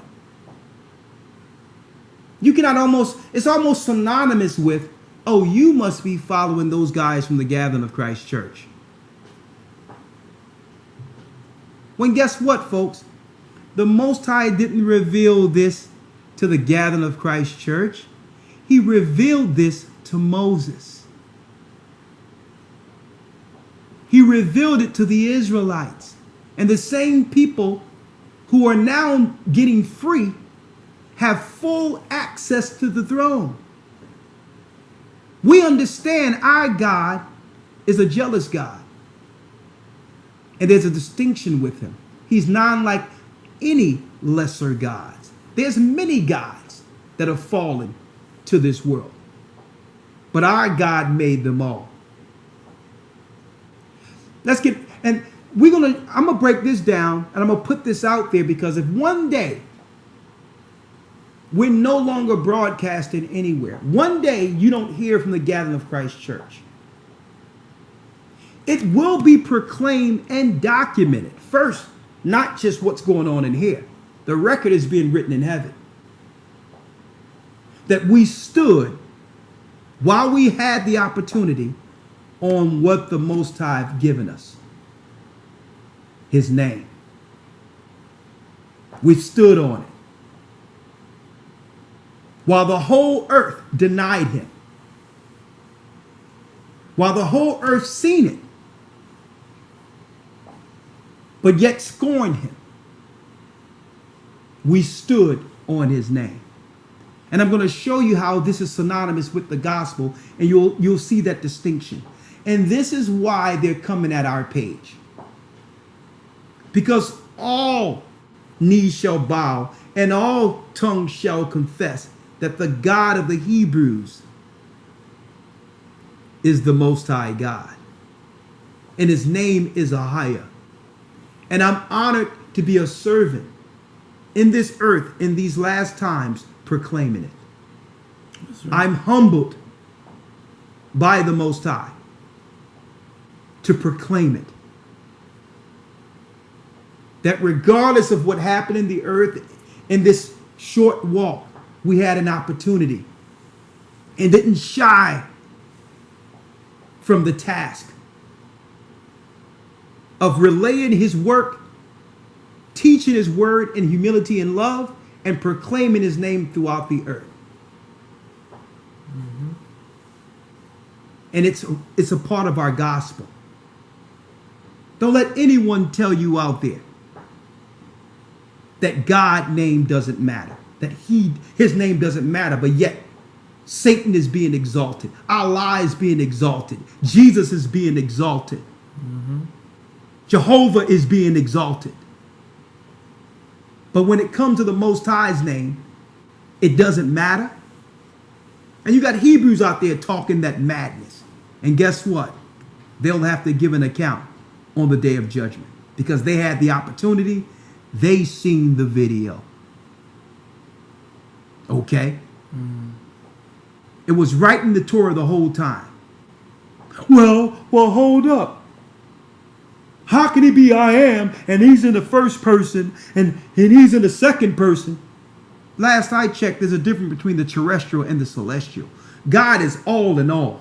You cannot it's almost synonymous with, oh, you must be following those guys from the Gathering of Christ Church. When guess what, folks? The Most High didn't reveal this to the Gathering of Christ Church. He revealed this to Moses. He revealed it to the Israelites. And the same people who are now getting free have full access to the throne. We understand our God is a jealous God. And there's a distinction with him. He's not like any lesser gods. There's many gods that have fallen to this world. But our God made them all. I'm gonna break this down and I'm gonna put this out there, because if one day we're no longer broadcasting anywhere, one day you don't hear from the Gathering of Christ Church, it will be proclaimed and documented. First, not just what's going on in here. The record is being written in heaven. That we stood while we had the opportunity on what the Most High have given us. His name. We stood on it. while the whole earth denied him, while the whole earth seen it, but yet scorned him, we stood on his name. And I'm going to show you how this is synonymous with the gospel, and you'll see that distinction. And this is why they're coming at our page. Because all knees shall bow and all tongues shall confess that the God of the Hebrews is the Most High God. And his name is Ahiah. And I'm honored to be a servant in this earth in these last times, proclaiming it. Right. I'm humbled by the Most High to proclaim it. That regardless of what happened in the earth in this short walk, we had an opportunity and didn't shy from the task of relaying his work, teaching his word in humility and love, and proclaiming his name throughout the earth. Mm-hmm. And it's a part of our gospel. Don't let anyone tell you out there that God's name doesn't matter, that his name doesn't matter, but yet Satan is being exalted, Allah is being exalted, Jesus is being exalted, Jehovah is being exalted. But when it comes to the Most High's name, it doesn't matter. And you got Hebrews out there talking that madness. And guess what? They'll have to give an account on the day of judgment because they had the opportunity. They seen the video. Okay? It was right in the Torah the whole time. Well, hold up. How can he be I am and he's in the first person and he's in the second person? Last I checked, there's a difference between the terrestrial and the celestial. God is all in all.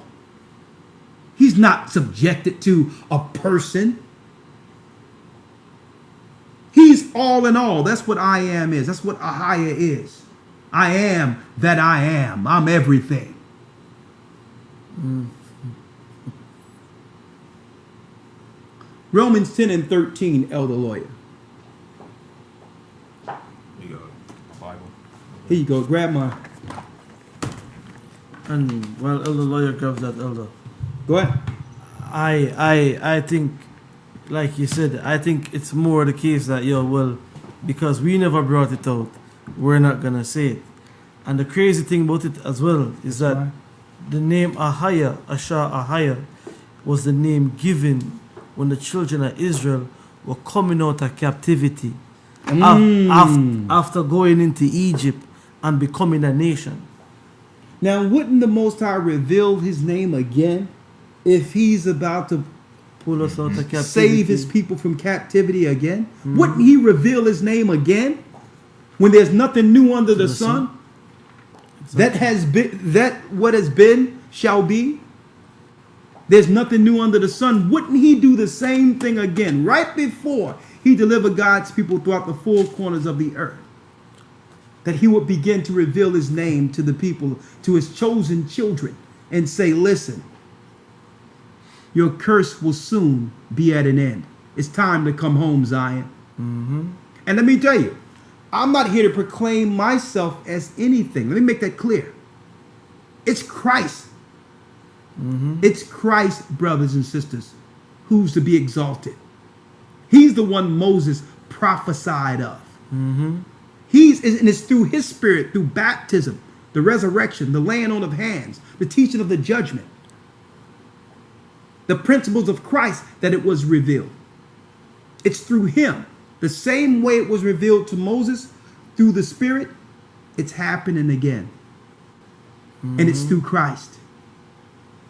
He's not subjected to a person. He's all in all. That's what I am is. That's what Ahiah is. I am that I am. I'm everything. Romans 10 and 13, Elder Lawyer. Here you go. Bible. Here you go. Grab mine. And while Elder Lawyer grabs that, Elder, Go ahead. I think, like you said, I think it's more the case that, because we never brought it out, we're not going to say it. And the crazy thing about it as well is that the name Ahiah, Ahiah, was the name given when the children of Israel were coming out of captivity after going into Egypt and becoming a nation. Now, wouldn't the Most High reveal his name again if he's about to pull us out of captivity, save his people from captivity again? Wouldn't he reveal his name again when there's nothing new under the sun? Exactly. That has been, that what has been shall be. There's nothing new under the sun. Wouldn't he do the same thing again right before he delivered God's people throughout the four corners of the earth? That he would begin to reveal his name to the people, to his chosen children, and say, listen, your curse will soon be at an end. It's time to come home, Zion. And let me tell you, I'm not here to proclaim myself as anything. Let me make that clear. It's Christ. It's Christ, brothers and sisters, who's to be exalted. He's the one Moses prophesied of. And it's through his spirit, through baptism, the resurrection, the laying on of hands, the teaching of the judgment, the principles of Christ that it was revealed. It's through him. The same way it was revealed to Moses through the Spirit, it's happening again. And it's through Christ.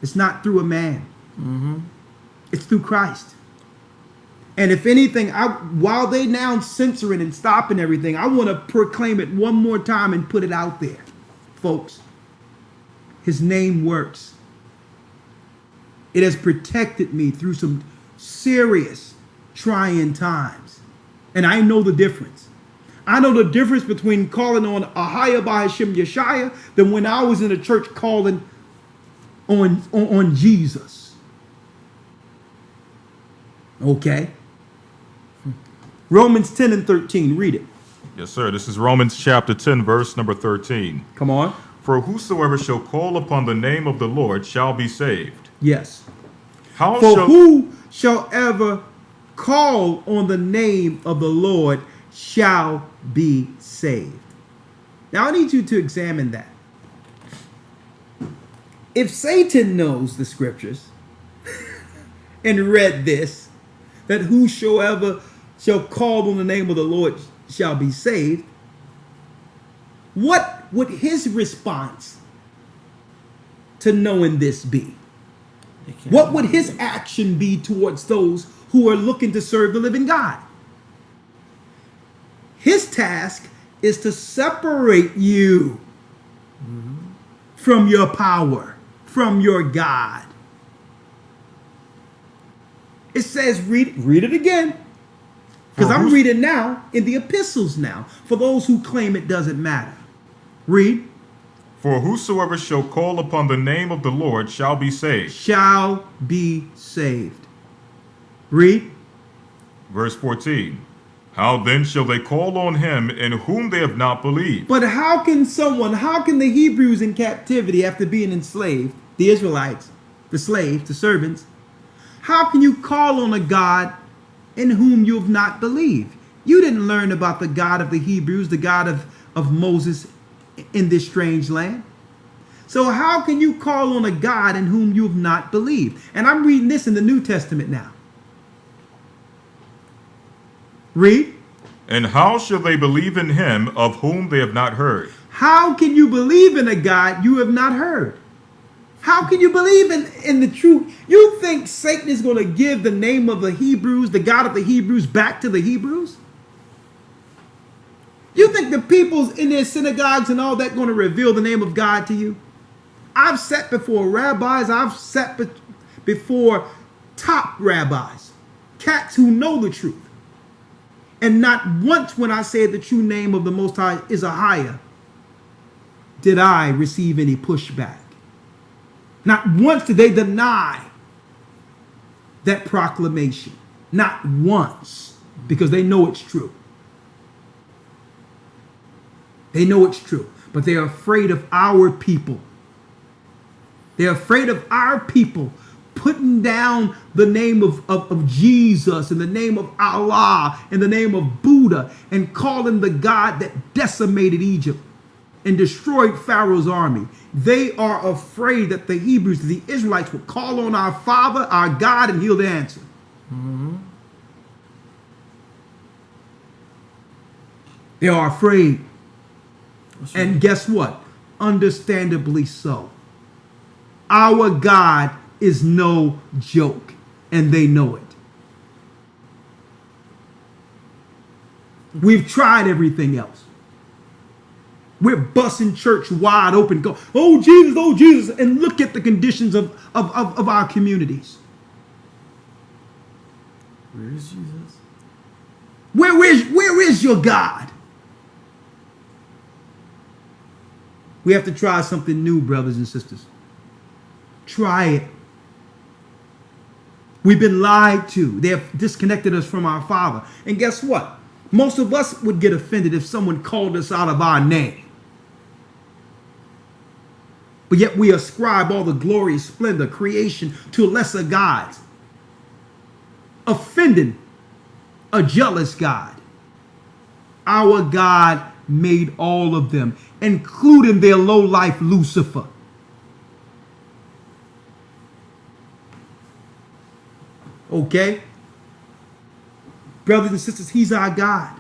It's not through a man. It's through Christ. And if anything, while they now censoring and stopping everything, I want to proclaim it one more time and put it out there. Folks, his name works. It has protected me through some serious, trying times. And I know the difference. I know the difference between calling on Ahia by Hashem Yeshaya than when I was in a church calling on Jesus. Okay. Romans 10 and 13. Read it. Yes, sir. This is Romans chapter 10, verse number 13. Come on. For whosoever shall call upon the name of the Lord shall be saved. Yes. How For shall who shall ever call on the name of the Lord shall be saved. Now I need you to examine that. If Satan knows the scriptures and read this, that whosoever shall call on the name of the Lord shall be saved, what would his response to knowing this be? What would his action be towards those who are looking to serve the living God? His task is to separate you from your power, from your God. It says, read it again. Because I'm reading now in the epistles now, for those who claim it doesn't matter. Read. For whosoever shall call upon the name of the Lord shall be saved. Shall be saved. Read. Verse 14. How then shall they call on him in whom they have not believed? But how can the Hebrews in captivity after being enslaved, the Israelites, the slaves, the servants, how can you call on a God in whom you have not believed? You didn't learn about the God of the Hebrews, the God of Moses in this strange land. So how can you call on a God in whom you have not believed? And I'm reading this in the New Testament now. Read. And how shall they believe in him of whom they have not heard? How can you believe in a God you have not heard? How can you believe in the truth? You think Satan is going to give the name of the Hebrews, the God of the Hebrews, back to the Hebrews? You think the people's in their synagogues and all that going to reveal the name of God to you? I've sat before rabbis. I've sat before top rabbis, cats who know the truth. And not once when I said the true name of the Most High is Ahia did I receive any pushback. Not once did they deny that proclamation. Not once. Because they know it's true. They know it's true. But they're afraid of our people. They're afraid of our people putting down the name of Jesus, in the name of Allah, in the name of Buddha, and calling the God that decimated Egypt and destroyed Pharaoh's army. They are afraid that the Hebrews, the Israelites, will call on our Father, our God, and he'll answer. They are afraid. And guess what? Understandably so. Our God is no joke, and they know it. We've tried everything else. We're busting church wide open. Go, oh Jesus, and look at the conditions of our communities. Where is Jesus? Where is your God? We have to try something new, brothers and sisters. Try it. We've been lied to. They have disconnected us from our Father. And guess what? Most of us would get offended if someone called us out of our name. But yet we ascribe all the glory, splendor, creation to lesser gods. Offending a jealous God. Our God made all of them, including their low-life Lucifer. Okay? Brothers and sisters, he's our God.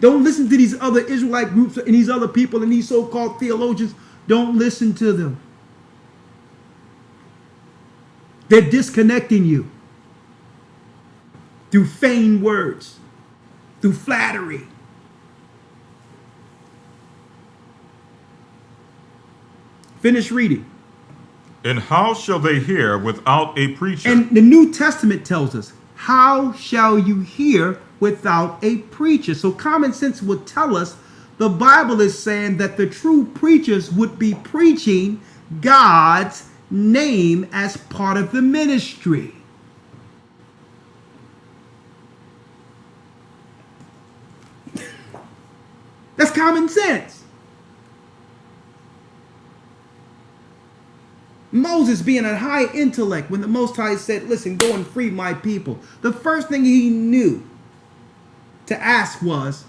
Don't listen to these other Israelite groups and these other people and these so-called theologians. Don't listen to them. They're disconnecting you through feigned words, through flattery. Finish reading. And how shall they hear without a preacher? And the New Testament tells us, how shall you hear without a preacher. So common sense would tell us the Bible is saying that the true preachers would be preaching God's name as part of the ministry. That's common sense. Moses being a high intellect, when the Most High said, listen, go and free my people, the first thing he knew to ask was,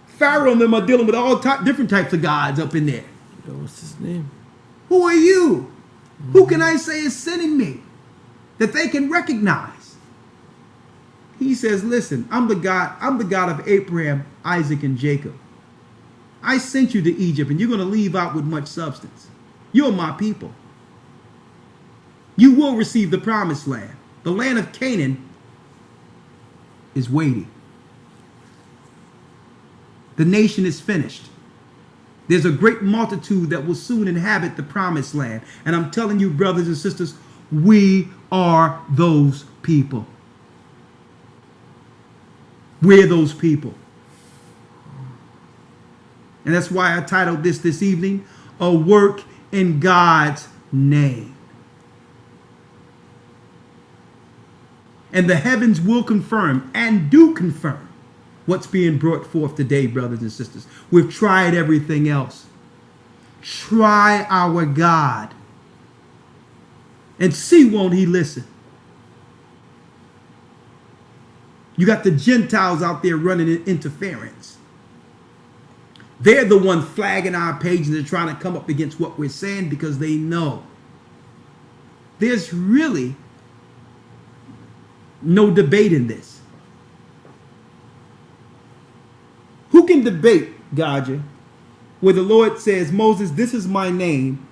Pharaoh and them are dealing with all different types of gods up in there. What's his name? Who are you? Who can I say is sending me that they can recognize? He says, listen, I'm the God of Abraham, Isaac, and Jacob. I sent you to Egypt, and you're going to leave out with much substance. You're my people. You will receive the promised land. The land of Canaan is waiting. The nation is finished. There's a great multitude that will soon inhabit the promised land. And I'm telling you, brothers and sisters, we are those people. We're those people. And that's why I titled this evening, A Work in God's Name. And the heavens will confirm and do confirm what's being brought forth today, brothers and sisters. We've tried everything else. Try our God and see, won't he listen? You got the Gentiles out there running interference. They're the one flagging our page, and they're trying to come up against what we're saying because they know there's really no debate in this. Who can debate, Gocc, where the Lord says, Moses, this is my name,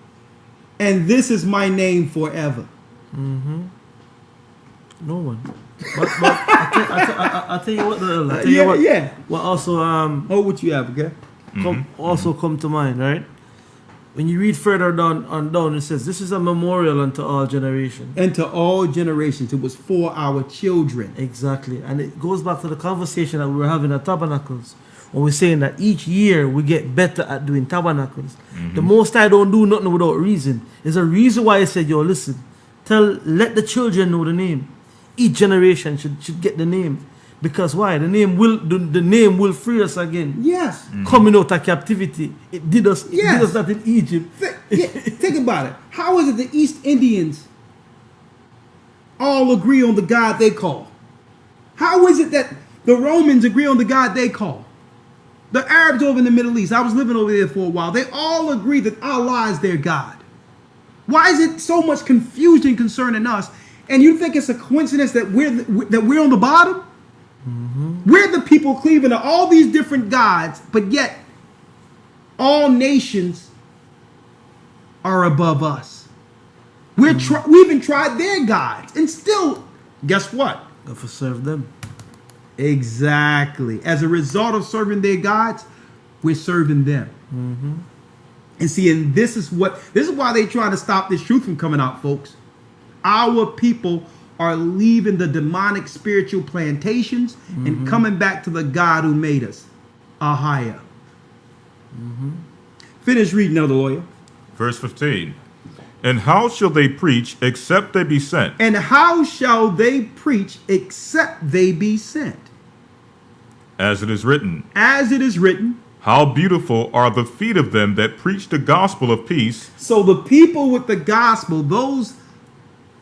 and this is my name forever? Mm-hmm. No one. But I tell you what, I tell you what. Yeah. What also what you have, okay? Come to mind, right? When you read further down, it says, "This is a memorial unto all generations." And to all generations, it was for our children. Exactly, and it goes back to the conversation that we were having at Tabernacles, when we're saying that each year we get better at doing tabernacles. The Most High don't do nothing without reason. There's a reason why He said, "Yo, listen, let the children know the name. Each generation should get the name, because why? The name will free us again." Yes. Coming out of captivity, it did us that in Egypt. Think about it. How is it the East Indians all agree on the God they call? How is it that the Romans agree on the God they call? The Arabs over in the Middle East, I was living over there for a while, they all agree that Allah is their God. Why is it so much confusion concerning us? And you think it's a coincidence that we're on the bottom? We're the people cleaving to all these different gods, but yet all nations are above us. We even tried their gods, and still, guess what? Have to serve them. Exactly. As a result of serving their gods, we're serving them. And see, and this is why they try to stop this truth from coming out, folks. Our people are leaving the demonic spiritual plantations and coming back to the God who made us, Ahia. Finish reading, Elder Lawyer. Verse 15. And how shall they preach except they be sent? And how shall they preach except they be sent? As it is written. As it is written. How beautiful are the feet of them that preach the gospel of peace. So the people with the gospel, those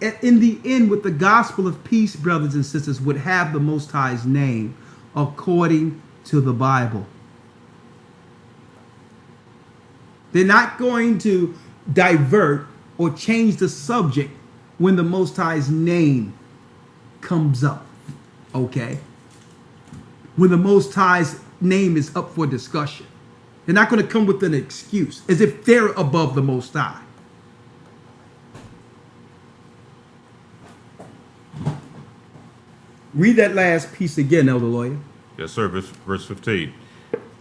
in the end with the gospel of peace, brothers and sisters, would have the Most High's name according to the Bible. They're not going to divert or change the subject when the Most High's name comes up. Okay? When the Most High's name is up for discussion. They're not going to come with an excuse as if they're above the Most High. Read that last piece again, Elder Lawyer. Yes, sir. Verse 15.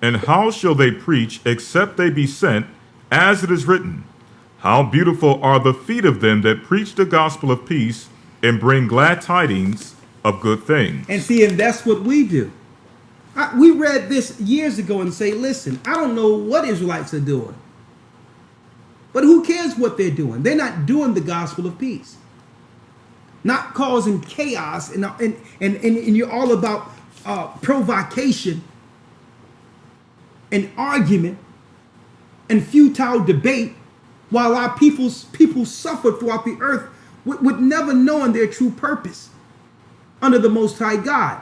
And how shall they preach except they be sent, as it is written? How beautiful are the feet of them that preach the gospel of peace and bring glad tidings of good things. And see, and that's what we do. We read this years ago and say, listen, I don't know what Israelites are doing. But who cares what they're doing? They're not doing the gospel of peace. Not causing chaos, and you're all about provocation and argument and futile debate, while our people suffer throughout the earth with never knowing their true purpose under the Most High God.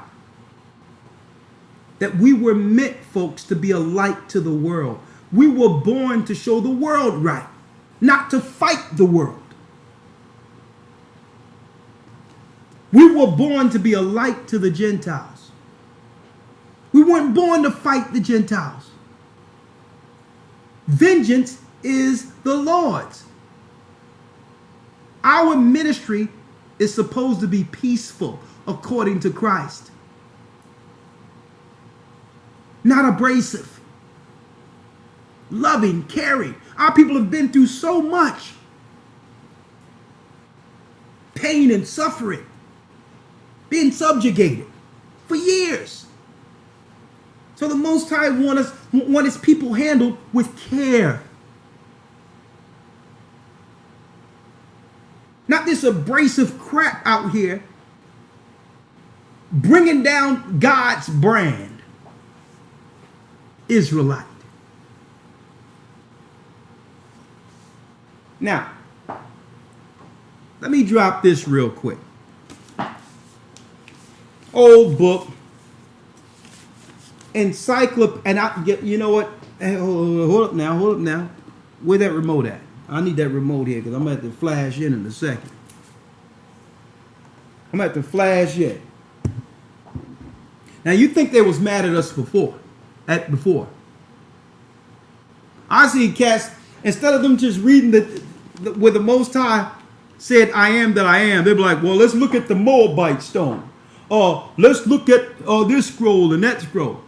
That we were meant, folks, to be a light to the world. We were born to show the world right, not to fight the world. We were born to be a light to the Gentiles. We weren't born to fight the Gentiles. Vengeance is the Lord's. Our ministry is supposed to be peaceful according to Christ. Not abrasive. Loving, caring. Our people have been through so much pain and suffering, being subjugated for years. So the Most High want his people handled with care. Not this abrasive crap out here bringing down God's brand. Israelite. Now, let me drop this real quick. Old book. Encyclopedia. And I get, you know what? Hey, hold up now. Where that remote at? I need that remote here because I'm going to have to flash in a second. I'm going to have to flash in. Now, you think they was mad at us before. I see cats, instead of them just reading where the Most High said, I am that I am, they'd be like, well, let's look at the Moabite stone. Let's look at this scroll and that scroll.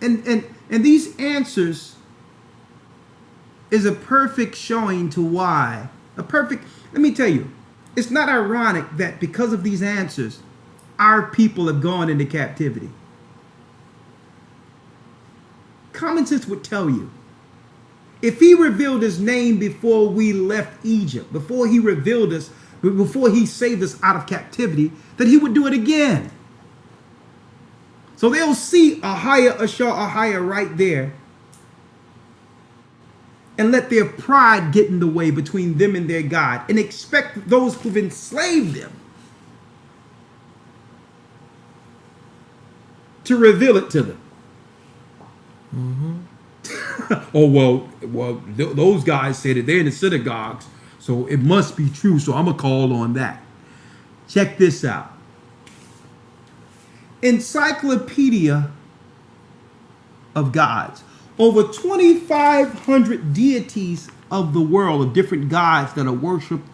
And these answers is a perfect showing to why. Let me tell you, it's not ironic that because of these answers, our people have gone into captivity. Common sense would tell you, if he revealed his name before we left Egypt, before he revealed us, before he saved us out of captivity, that he would do it again. So they'll see a higher right there and let their pride get in the way between them and their God and expect those who've enslaved them to reveal it to them. Those guys say that they're in the synagogues, so it must be true, so I'm going to call on that. Check this out. Encyclopedia of Gods. Over 2,500 deities of the world, of different gods that are worshipped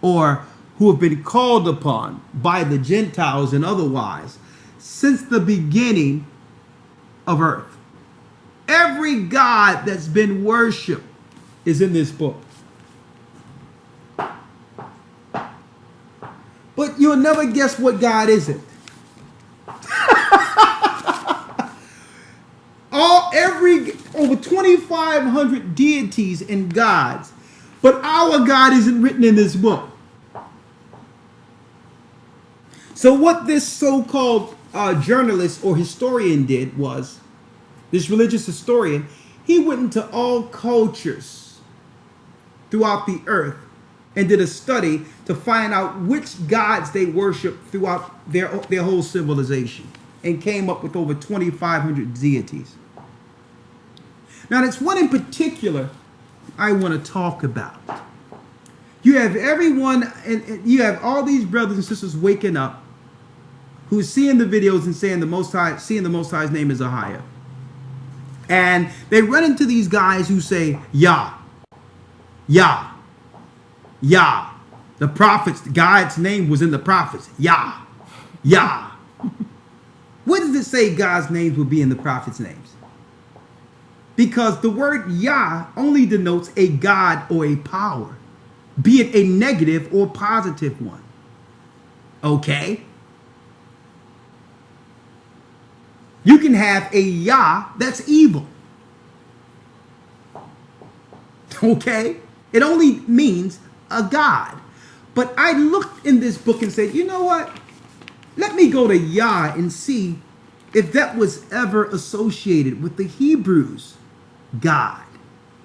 or who have been called upon by the Gentiles and otherwise since the beginning of earth. Every god that's been worshipped is in this book. But you'll never guess what God isn't. Over 2,500 deities and gods, but our God isn't written in this book. So what this so-called journalist or historian did was, this religious historian, he went into all cultures throughout the earth and did a study to find out which gods they worship throughout their whole civilization and came up with over 2,500 deities. Now, there's one in particular I want to talk about. You have everyone, and you have all these brothers and sisters waking up who's seeing the videos and saying seeing the Most High's name is Ahia. And they run into these guys who say, Yah, Yah, Yah. The prophets, God's name was in the prophets. Yah, Yah. What does it say God's names will be in the prophets' names? Because the word Yah only denotes a God or a power, be it a negative or positive one. Okay? You can have a Yah that's evil. Okay? It only means a God. But I looked in this book and said, you know what? Let me go to Yah and see if that was ever associated with the Hebrews' God,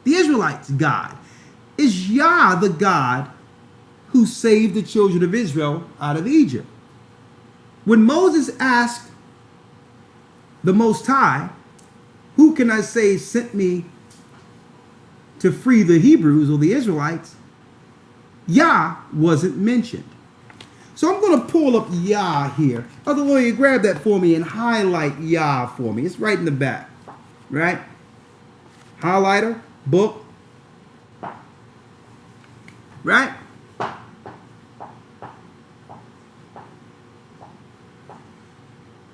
the Israelites' God. Is Yah the God who saved the children of Israel out of Egypt? When Moses asked the Most High, who can I say sent me to free the Hebrews or the Israelites? Yah wasn't mentioned. So I'm going to pull up Yah here. Other lawyer, grab that for me and highlight Yah for me. It's right in the back, right? Highlighter, book, right?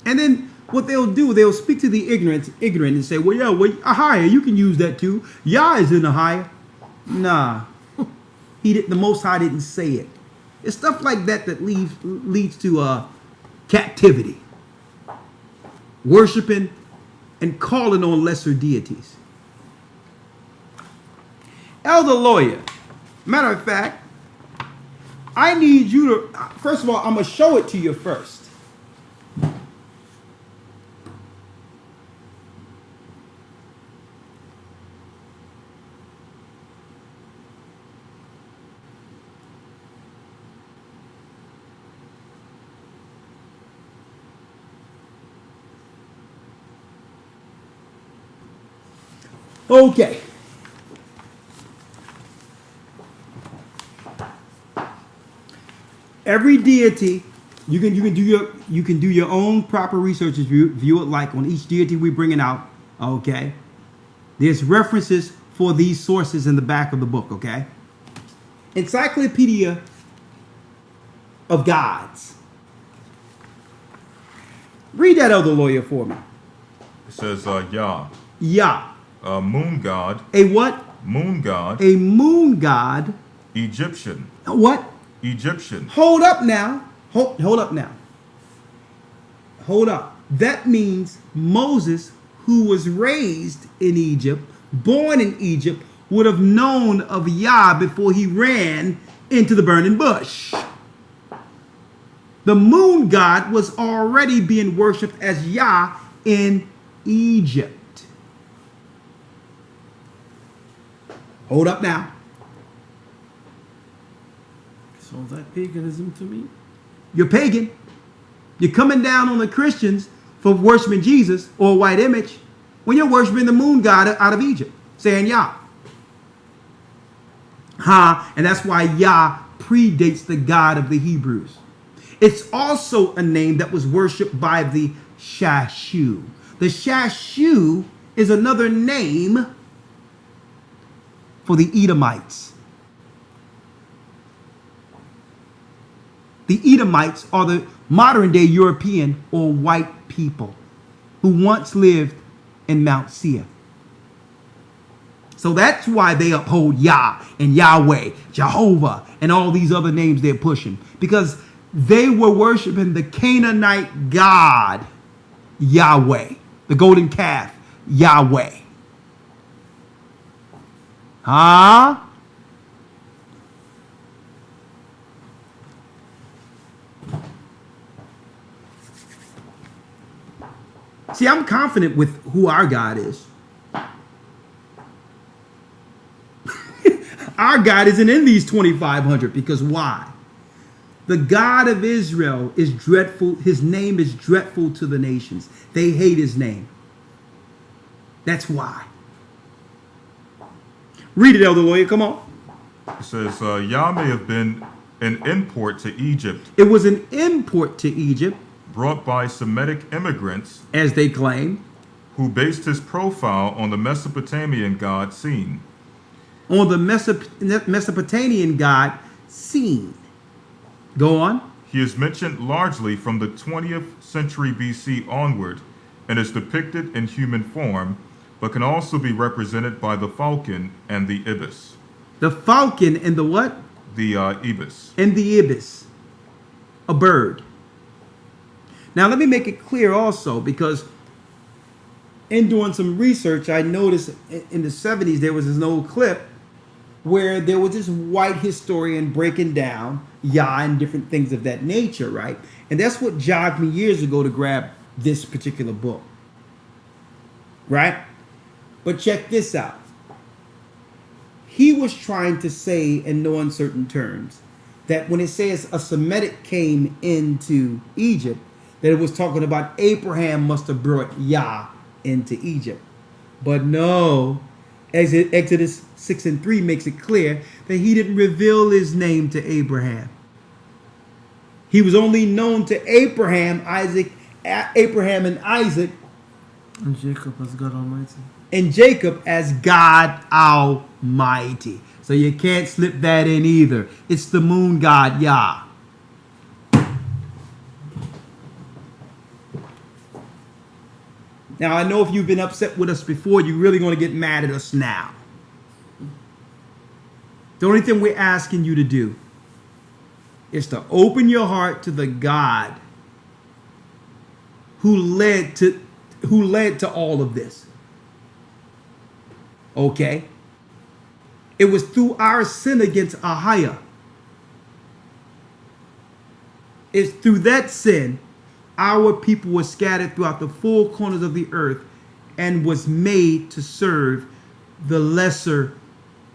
And then what they'll do, they'll speak to the ignorant and say, well, yeah, well, a higher, you can use that too. Yah is in a higher. Nah, the Most High didn't say it. It's stuff like that that leads to captivity, worshiping and calling on lesser deities. Elder lawyer, matter of fact, I need you to, first of all, I'm going to show it to you first. Okay. Every deity, you can do your own proper research if you view it like on each deity we bring it out. Okay. There's references for these sources in the back of the book. Okay. Encyclopedia of Gods. Read that, other lawyer, for me. It says Yah. Yah. Moon god. A what? Moon god. A moon god. Egyptian. What? Egyptian. Hold up now. Hold up now. Hold up. That means Moses, who was raised in Egypt, born in Egypt, would have known of Yah before he ran into the burning bush. The moon god was already being worshipped as Yah in Egypt. Hold up now. So is that paganism to me? You're pagan. You're coming down on the Christians for worshiping Jesus or a white image when you're worshiping the moon god out of Egypt, saying Yah. And that's why Yah predates the God of the Hebrews. It's also a name that was worshipped by the Shashu. The Shashu is another name for the Edomites. The Edomites are the modern day European or white people who once lived in Mount Seir. So that's why they uphold Yah and Yahweh, Jehovah, and all these other names they're pushing. Because they were worshiping the Canaanite god, Yahweh. The golden calf, Yahweh. See, I'm confident with who our God is. Our God isn't in these 2,500 because why? The God of Israel is dreadful. His name is dreadful to the nations. They hate his name. That's why. Read it, elder lawyer. Come on. It says, Yah may have been an import to Egypt. It was an import to Egypt. Brought by Semitic immigrants. As they claim. Who based his profile on the Mesopotamian god Sin. On the Mesopotamian god Sin. Go on. He is mentioned largely from the 20th century BC onward and is depicted in human form, but can also be represented by the falcon and the ibis. The falcon and the what? The ibis. And the ibis. a bird. Now, let me make it clear also, because in doing some research, I noticed in the 70s there was this old clip where there was this white historian breaking down Yah and different things of that nature, right? And that's what jogged me years ago to grab this particular book, right? But check this out. He was trying to say in no uncertain terms that when it says a Semitic came into Egypt, that it was talking about Abraham must have brought Yah into Egypt. But no, Exodus 6:3 makes it clear that he didn't reveal his name to Abraham. He was only known to Abraham and Isaac, And Jacob as God Almighty. and Jacob as God Almighty. So you can't slip that in either. It's the moon god Yah. Now, I know if you've been upset with us before, you're really going to get mad at us now. The only thing we're asking you to do is to open your heart to the God who led to all of this. Okay? It was through our sin against Ahiah. It's through that sin our people were scattered throughout the four corners of the earth and was made to serve the lesser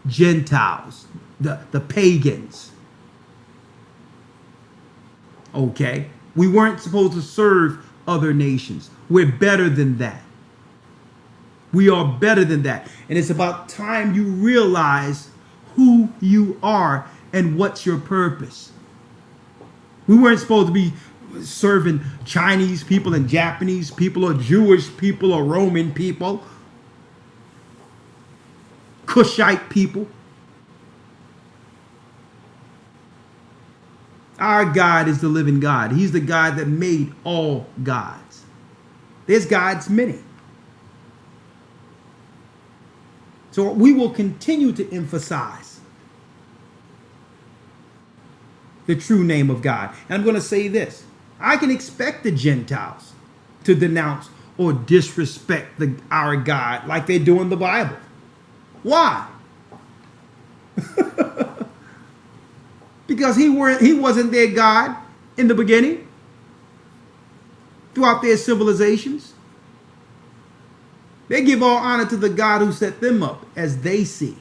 Gentiles, the pagans. Okay? We weren't supposed to serve other nations. We're better than that. We are better than that. And it's about time you realize who you are and what's your purpose. We weren't supposed to be serving Chinese people and Japanese people or Jewish people or Roman people, Cushite people. Our God is the living God. He's the God that made all gods. There's gods many. So we will continue to emphasize the true name of God. And I'm going to say this. I can expect the Gentiles to denounce or disrespect our God like they do in the Bible. Why? Because he wasn't their God in the beginning, throughout their civilizations. They give all honor to the God who set them up as they see.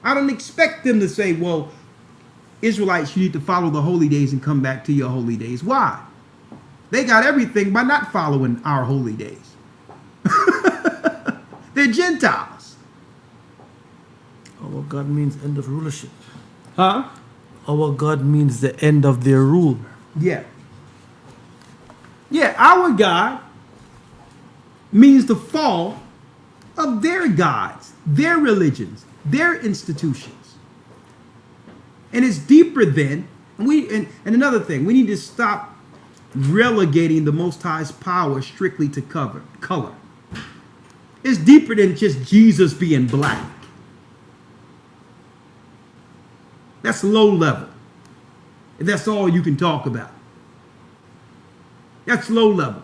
I don't expect them to say, well, Israelites, you need to follow the holy days and come back to your holy days. Why? They got everything by not following our holy days. They're Gentiles. Our God means end of rulership. Huh? Our God means the end of their rule. Yeah. Yeah, our God means the fall of their gods, their religions, their institutions. And it's deeper than, and another thing, we need to stop relegating the Most High's power strictly to color. It's deeper than just Jesus being black. That's low level. If that's all you can talk about. That's low level.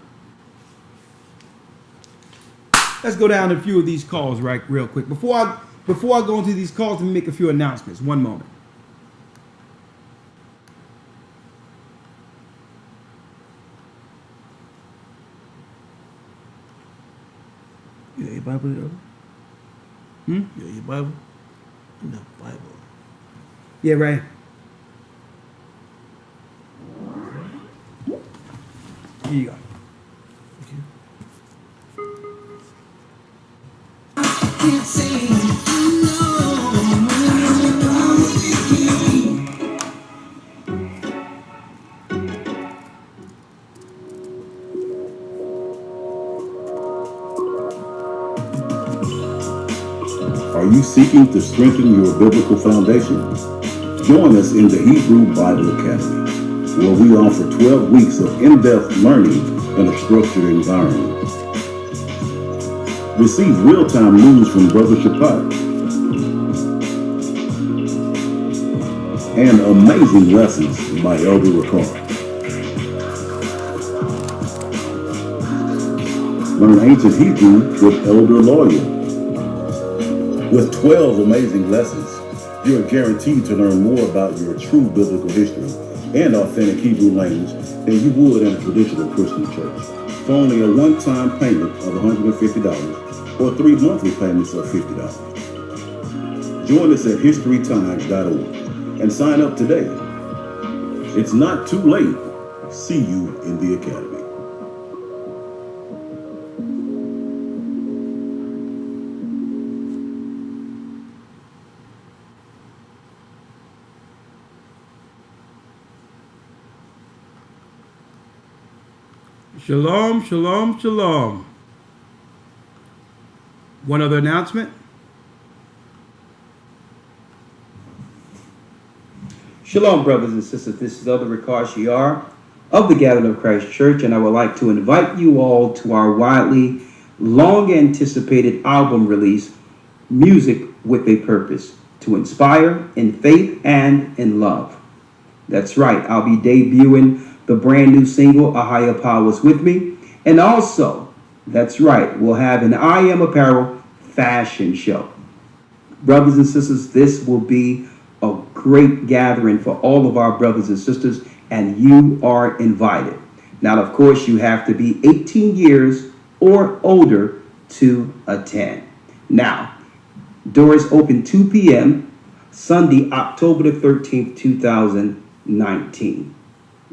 Let's go down a few of these calls real quick. Before I go into these calls, let me make a few announcements. One moment. You got your Bible there? Hmm? You got your Bible? No, Bible. Yeah, right. Here you go. Are you seeking to strengthen your biblical foundation? Join us in the Hebrew Bible Academy, where we offer 12 weeks of in-depth learning in a structured environment. Receive real-time news from Brother Shapat. and amazing lessons by Elder Ricard. Learn ancient Hebrew with Elder Lawyer. With 12 amazing lessons, you're guaranteed to learn more about your true biblical history and authentic Hebrew language than you would in a traditional Christian church for only a one-time payment of $150 or 3 monthly payments of $50. Join us at historytimes.org and sign up today. It's not too late. See you in the academy. Shalom, shalom, shalom. One other announcement. Shalom, brothers and sisters. This is Elder Ricard Shiar of the Gathering of Christ Church, and I would like to invite you all to our widely long-anticipated album release, Music with a Purpose, to inspire in faith and in love. That's right, I'll be debuting the brand new single, A Higher Power is With Me. And also, that's right, we'll have an I Am Apparel fashion show. Brothers and sisters, this will be a great gathering for all of our brothers and sisters, and you are invited. Now, of course, you have to be 18 years or older to attend. Now, doors open 2 p.m. Sunday, October the 13th, 2019.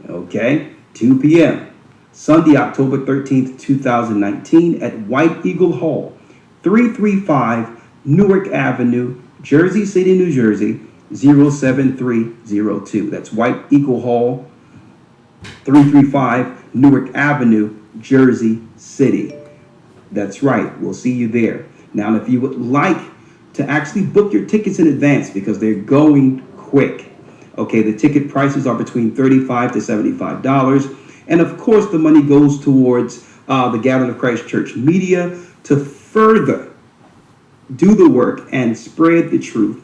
Okay, 2 p.m. Sunday, October 13th, 2019 at White Eagle Hall, 335 Newark Avenue, Jersey City, New Jersey, 07302. That's White Eagle Hall, 335 Newark Avenue, Jersey City. That's right, we'll see you there. Now, if you would like to actually book your tickets in advance because they're going quick. Okay, the ticket prices are between $35 to $75. And of course, the money goes towards the Gathering of Christ Church Media to further do the work and spread the truth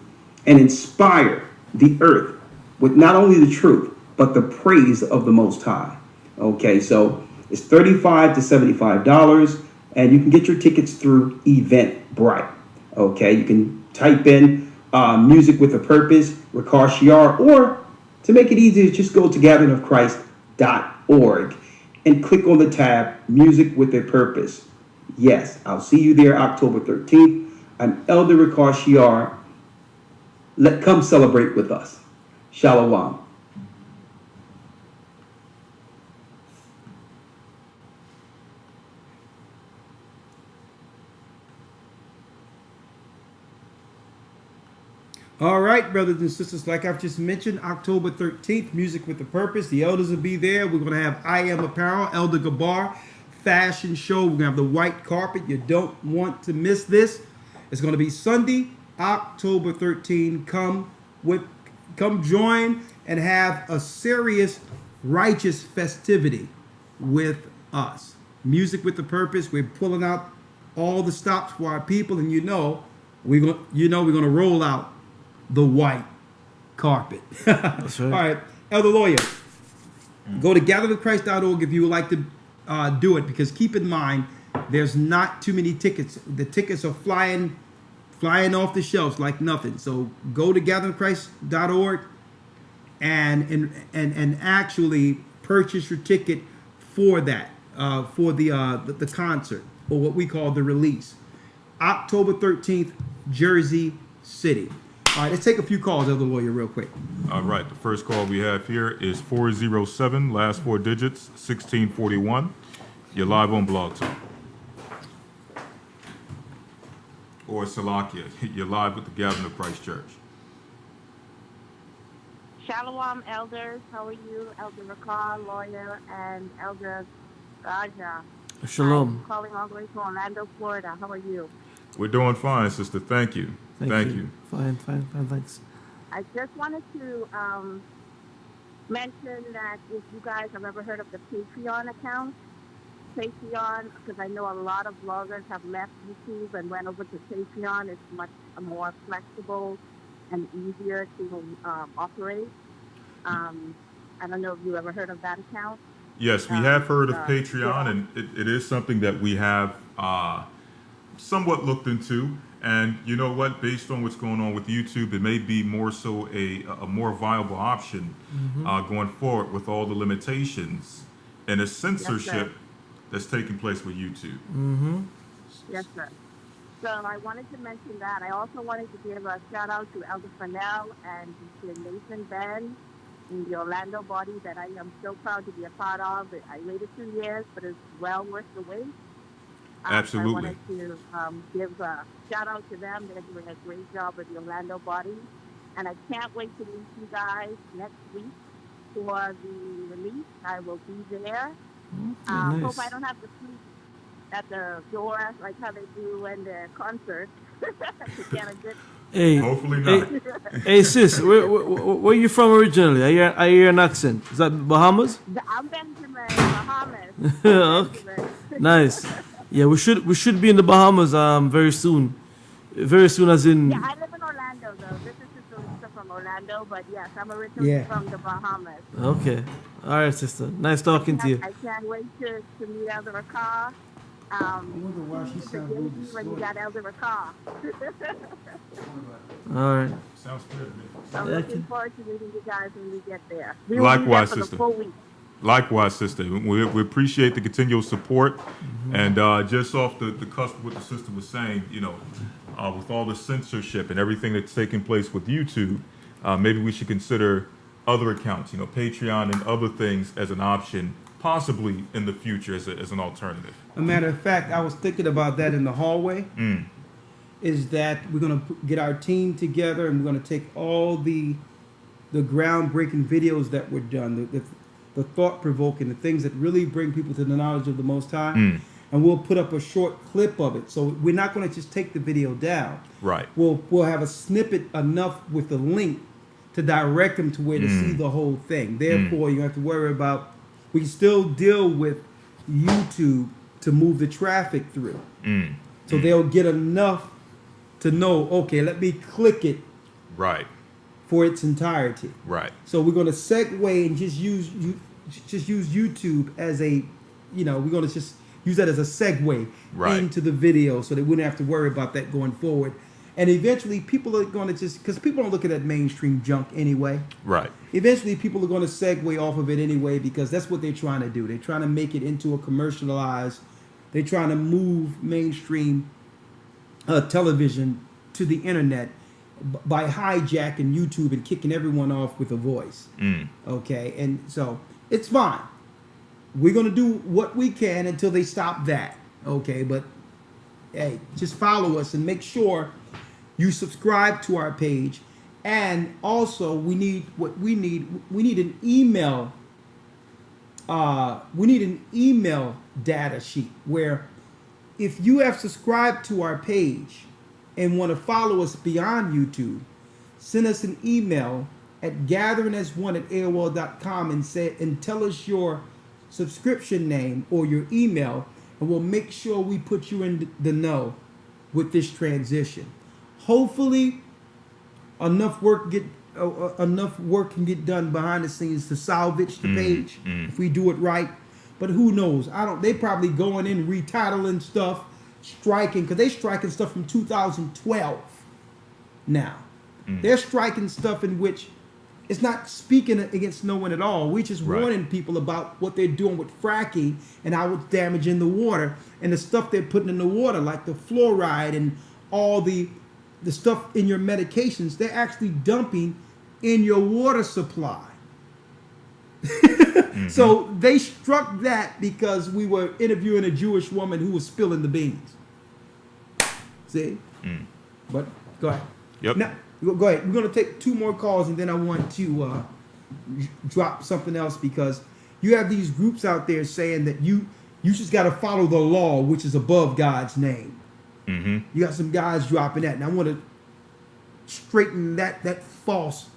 and inspire the earth with not only the truth, but the praise of the Most High. Okay, so it's $35 to $75, and you can get your tickets through Eventbrite. Okay, you can type in Music with a Purpose, Ricard Shiar, or to make it easier, just go to gatheringofchrist.org and click on the tab Music with a Purpose. Yes, I'll see you there October 13th. I'm Elder Ricard Shiar. Come celebrate with us. Shalom. All right, brothers and sisters, like I've just mentioned, October 13th, Music with a Purpose. The elders will be there. We're going to have I Am Apparel, Elder Gabar, fashion show. We're going to have the white carpet. You don't want to miss this. It's going to be Sunday, October 13th. Come join and have a serious, righteous festivity with us. Music with a Purpose. We're pulling out all the stops for our people, and we're going to roll out the white carpet. That's right. All right, Elder Lawyer, go to gatheringofchrist.org if you would like to do it, because keep in mind, there's not too many tickets. The tickets are flying off the shelves like nothing. So go to gatheringofchrist.org and actually purchase your ticket for that, for the concert, or what we call the release. October 13th, Jersey City. All right, let's take a few calls, Elder Lawyer, real quick. All right, the first call we have here is 407, last four digits, 1641. You're live on Blog Talk. Or Salakia, you're live with the Gathering of Christ Church. Shalom, elders. How are you? Elder Ricard, Lawyer, and Elder Gaja. Shalom. I'm calling all the way from Orlando, Florida. How are you? We're doing fine, sister. Thank you. Thank you. Fine, thanks. I just wanted to mention that if you guys have ever heard of the Patreon account, because I know a lot of bloggers have left YouTube and went over to Patreon. It's much more flexible and easier to operate. I don't know if you ever heard of that account. Yes, we have heard of Patreon, Yeah. and it is something that we have somewhat looked into. And you know what? Based on what's going on with YouTube, it may be more so a more viable option going forward with all the limitations and the censorship that's taking place with YouTube. Yes, sir. So I wanted to mention that. I also wanted to give a shout out to Elder Fennell and to Nathan Ben in the Orlando body that I am so proud to be a part of. I waited 2 years, but it's well worth the wait. Absolutely. I wanted to give a shout out to them. They're doing a great job with the Orlando body. And I can't wait to meet you guys next week for the release. I will be there. Nice. Hope I don't have to sleep at the door like how they do in the concert. To get a good. Hey, Hopefully not. hey sis, where you from originally? I hear an accent. Is that Bahamas? I'm Benjamin, Bahamas. Okay. Nice. Yeah, we should be in the Bahamas very soon. Very soon, as in. Yeah, I live in Orlando though. This is Sister Lisa from Orlando, but yes, I'm originally from the Bahamas. Okay. All right, sister. Nice talking to you. I can't wait to meet Elder Rakar. I wonder why she sounds really when you got Elder Rakar. All right. Sounds good. I'm looking forward to meeting you guys when we get there. We will Likewise, be there for sister. the full week. Likewise, sister. We appreciate the continual support. And just off the cusp of what the sister was saying, you know, with all the censorship and everything that's taking place with YouTube, maybe we should consider other accounts, you know, Patreon and other things as an option, possibly in the future as an alternative. A matter of fact, I was thinking about that in the hallway. Is that we're going to get our team together and we're going to take all the groundbreaking videos that were done, the thought-provoking, the things that really bring people to the knowledge of the Most High, and we'll put up a short clip of it. So we're not going to just take the video down. Right. We'll have a snippet enough with the link to direct them to where to see the whole thing. Therefore, you don't have to worry about. We still deal with YouTube to move the traffic through. So they'll get enough to know, okay, let me click it Right. for its entirety. Right. So we're going to segue and just use YouTube as a, we're going to just use that as a segue into the video so they wouldn't have to worry about that going forward. And eventually people are going to because people don't look at that mainstream junk anyway. Right. Eventually people are going to segue off of it anyway because that's what they're trying to do. They're trying to make it into a commercialized, they're trying to move mainstream television to the internet by hijacking YouTube and kicking everyone off with a voice. Okay, and so it's fine. We're gonna do what we can until they stop that. Okay, but hey, just follow us and make sure you subscribe to our page. And also, we need an email. We need an email data sheet where if you have subscribed to our page and want to follow us beyond YouTube, send us an email at gatheringas1@aol.com and tell us your subscription name or your email, and we'll make sure we put you in the know with this transition. Hopefully, enough work can get done behind the scenes to salvage the page if we do it right. But who knows? They probably going in retitling stuff, striking, because they striking stuff from 2012 now. They're striking stuff in which it's not speaking against no one at all. We're just warning people about what they're doing with fracking and how it's damaging the water and the stuff they're putting in the water, like the fluoride and all the stuff in your medications. They're actually dumping in your water supply. So they struck that because we were interviewing a Jewish woman who was spilling the beans. See? But go ahead. Yep. Now, go ahead. We're going to take 2 more calls, and then I want to drop something else because you have these groups out there saying that you just got to follow the law, which is above God's name. You got some guys dropping that, and I want to straighten that false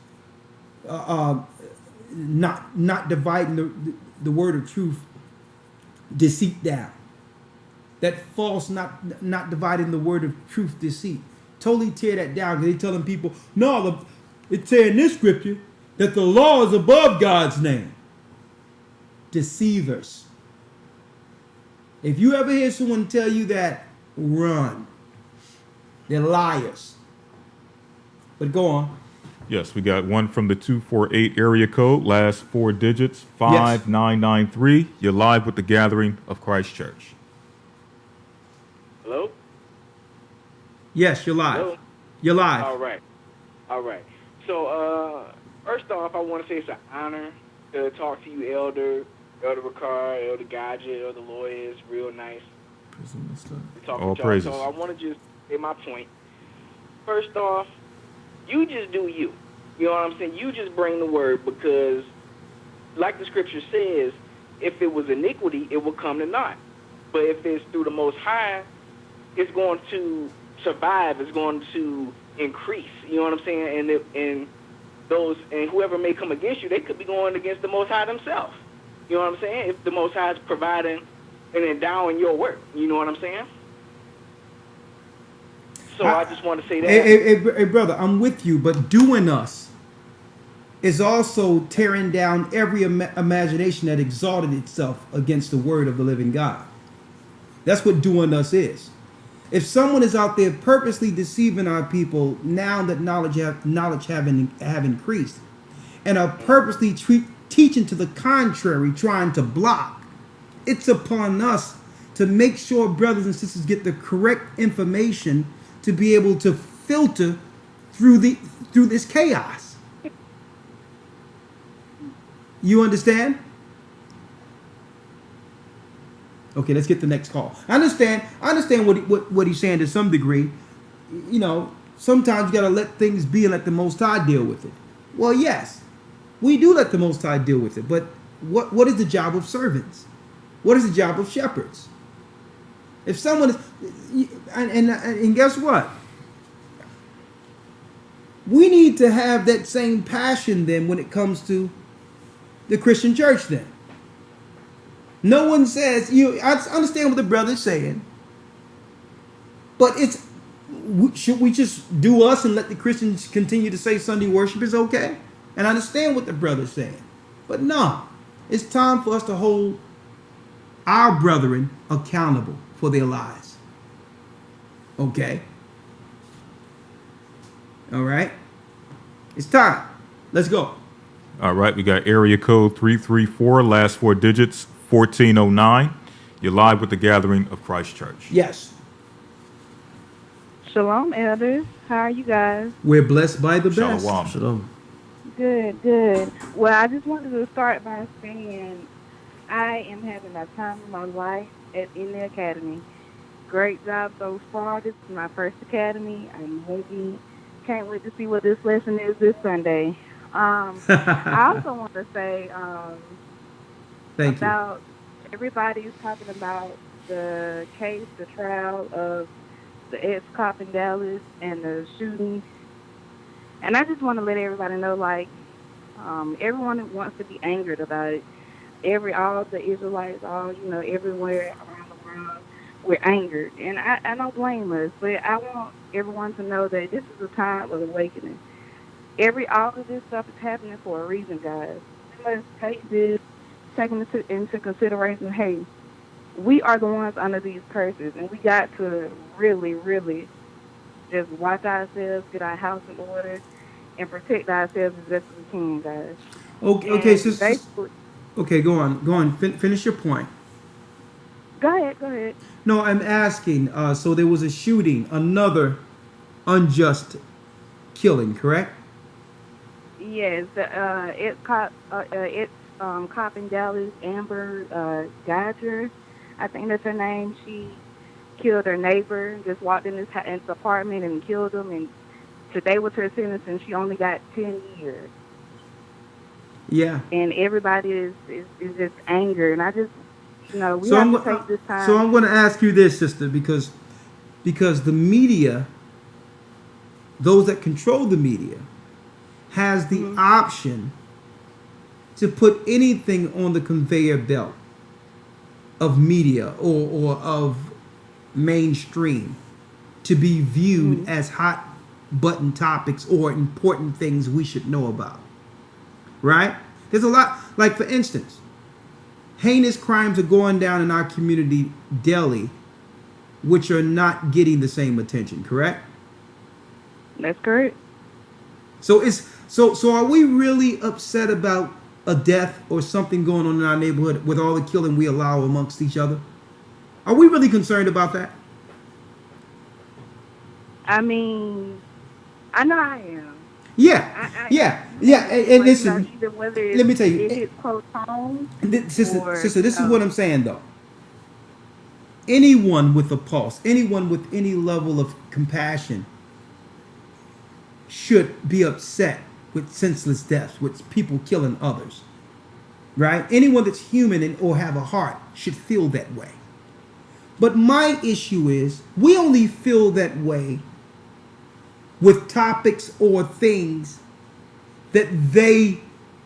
not dividing the word of truth, deceit down. That false not dividing the word of truth, deceit. totally tear that down because they're telling people, no, it's saying in this scripture that the law is above God's name. Deceivers. If you ever hear someone tell you that, run. They're liars. But go on. Yes, we got one from the 248 area code, last 4 digits, 5993. You're live with the Gathering of Christ Church. Hello? Yes, you're live. Hello? You're live. All right. All right. So, first off, I want to say it's an honor to talk to you, Elder Ricard, Elder Gocc, Elder Lawyer. It's real nice. To talk All with y'all. praises. So I want to just say my point. First off, you just do you. You know what I'm saying? You just bring the word because, like the scripture says, if it was iniquity, it will come to naught. But if it's through the Most High, it's going to survive. It's going to increase. You know what I'm saying? And whoever may come against you, they could be going against the Most High themselves. You know what I'm saying? If the Most High is providing and endowing your work, you know what I'm saying? So I just want to say that. Hey, brother, I'm with you, but doing us is also tearing down every imagination that exalted itself against the word of the living God. That's what doing us is. If someone is out there purposely deceiving our people now that knowledge have increased, and are purposely teaching to the contrary, trying to block, it's upon us to make sure brothers and sisters get the correct information to be able to filter through this chaos. You understand? Okay, let's get the next call. I understand what he's saying to some degree. You know, sometimes you gotta let things be and let the Most High deal with it. Well, yes, we do let the Most High deal with it, but what is the job of servants? What is the job of shepherds? If someone is, and guess what? We need to have that same passion then when it comes to the Christian church then. No one says, I understand what the brother's saying, but should we just do us and let the Christians continue to say Sunday worship is okay? And I understand what the brother's saying, but no, it's time for us to hold our brethren accountable for their lies. Okay? All right? It's time. Let's go. All right, we got area code 334, last 4 digits, 1409. You're live with the Gathering of Christ Church. Yes. Shalom, elders. How are you guys? We're blessed by the best. Shalom. Shalom. Good, good. Well, I just wanted to start by saying I am having a time of my life in the academy. Great job so far. This is my first academy. I'm ready. Can't wait to see what this lesson is this Sunday. I also want to say about everybody's talking about the case, the trial of the ex-cop in Dallas and the shooting. And I just want to let everybody know, like, everyone wants to be angered about it. All the Israelites, everywhere around the world, we're angered. And I don't blame us, but I want everyone to know that this is a time of awakening. All of this stuff is happening for a reason, guys. We must take into consideration, hey, we are the ones under these curses, and we got to really, really just watch ourselves, get our house in order, and protect ourselves as best as we can, guys. Okay, sister. Okay, go on. Finish your point. Go ahead. No, I'm asking. So there was a shooting, another unjust killing, correct? Yes, it's cop in Dallas, Amber Gocc, I think that's her name. She killed her neighbor, just walked in his apartment and killed him, and today was her sentence, and she only got 10 years. Yeah. And everybody is just angry, and I just, we have to take this time. So I'm going to ask you this, sister, because the media, those that control the media, has the option to put anything on the conveyor belt of media or of mainstream. to be viewed as hot button topics or important things we should know about. Right? There's a lot, like for instance, heinous crimes are going down in our community daily, which are not getting the same attention, correct? That's correct. So are we really upset about a death or something going on in our neighborhood with all the killing we allow amongst each other? Are we really concerned about that? I mean, I know I am. Yeah, yeah. And listen, Either whether let me tell you, it hits close home, sister, this is what I'm saying though. Anyone with a pulse, anyone with any level of compassion should be upset with senseless deaths, with people killing others, right? Anyone that's human or have a heart should feel that way. But my issue is we only feel that way with topics or things that they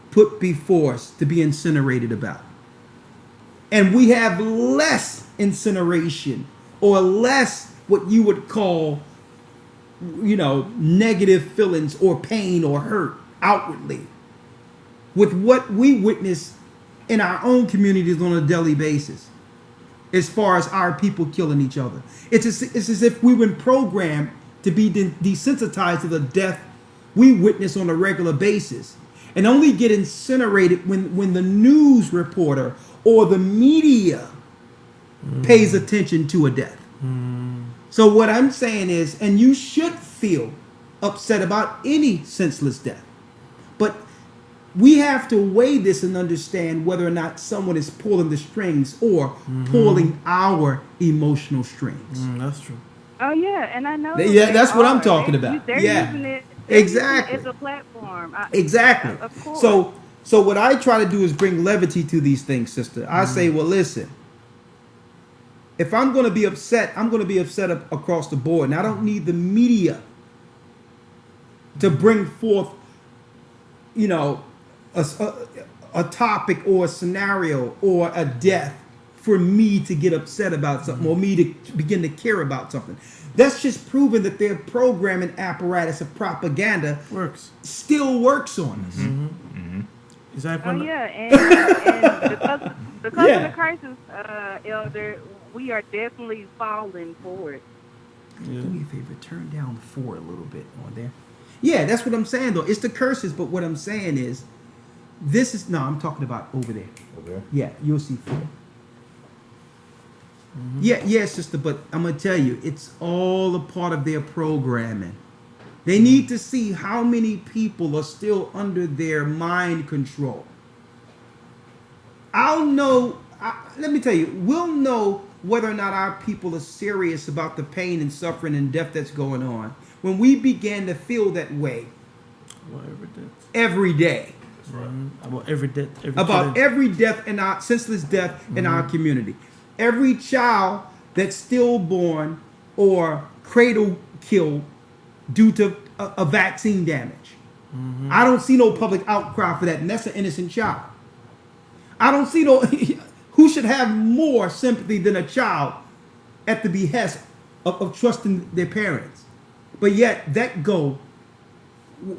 put before us to be incinerated about. And we have less incineration or less what you would call, negative feelings or pain or hurt outwardly with what we witness in our own communities on a daily basis as far as our people killing each other. It's as if we've been programmed to be desensitized to the death we witness on a regular basis and only get incinerated when the news reporter or the media pays attention to a death. So what I'm saying is, and you should feel upset about any senseless death, but we have to weigh this and understand whether or not someone is pulling the strings or pulling our emotional strings. That's true. Oh yeah, and I know. Yeah, that's what I'm talking about. They're Yeah, using it. exactly. It's a platform. Exactly. Of course. So what I try to do is bring levity to these things, sister. I say, well, listen. If I'm going to be upset, I'm going to be upset across the board, and I don't need the media to bring forth, a topic or a scenario or a death for me to get upset about something or me to begin to care about something. That's just proving that their programming apparatus of propaganda still works on us. Exactly. Oh yeah, and because of the crisis, Elder, we are definitely falling for it. Yeah. Do me a favor, turn down the 4 a little bit on there. Yeah, that's what I'm saying though. It's the curses, but what I'm saying is, I'm talking about over there. Over there? Yeah, you'll see 4. Yeah, sister, but I'm gonna tell you, it's all a part of their programming. They need to see how many people are still under their mind control. Let me tell you, we'll know whether or not our people are serious about the pain and suffering and death that's going on when we begin to feel that way every day. That's right. About every death. Every death in our senseless death in our community. Every child that's stillborn or cradle killed due to a vaccine damage. I don't see no public outcry for that, and that's an innocent child. I don't see who should have more sympathy than a child at the behest of trusting their parents. But yet that go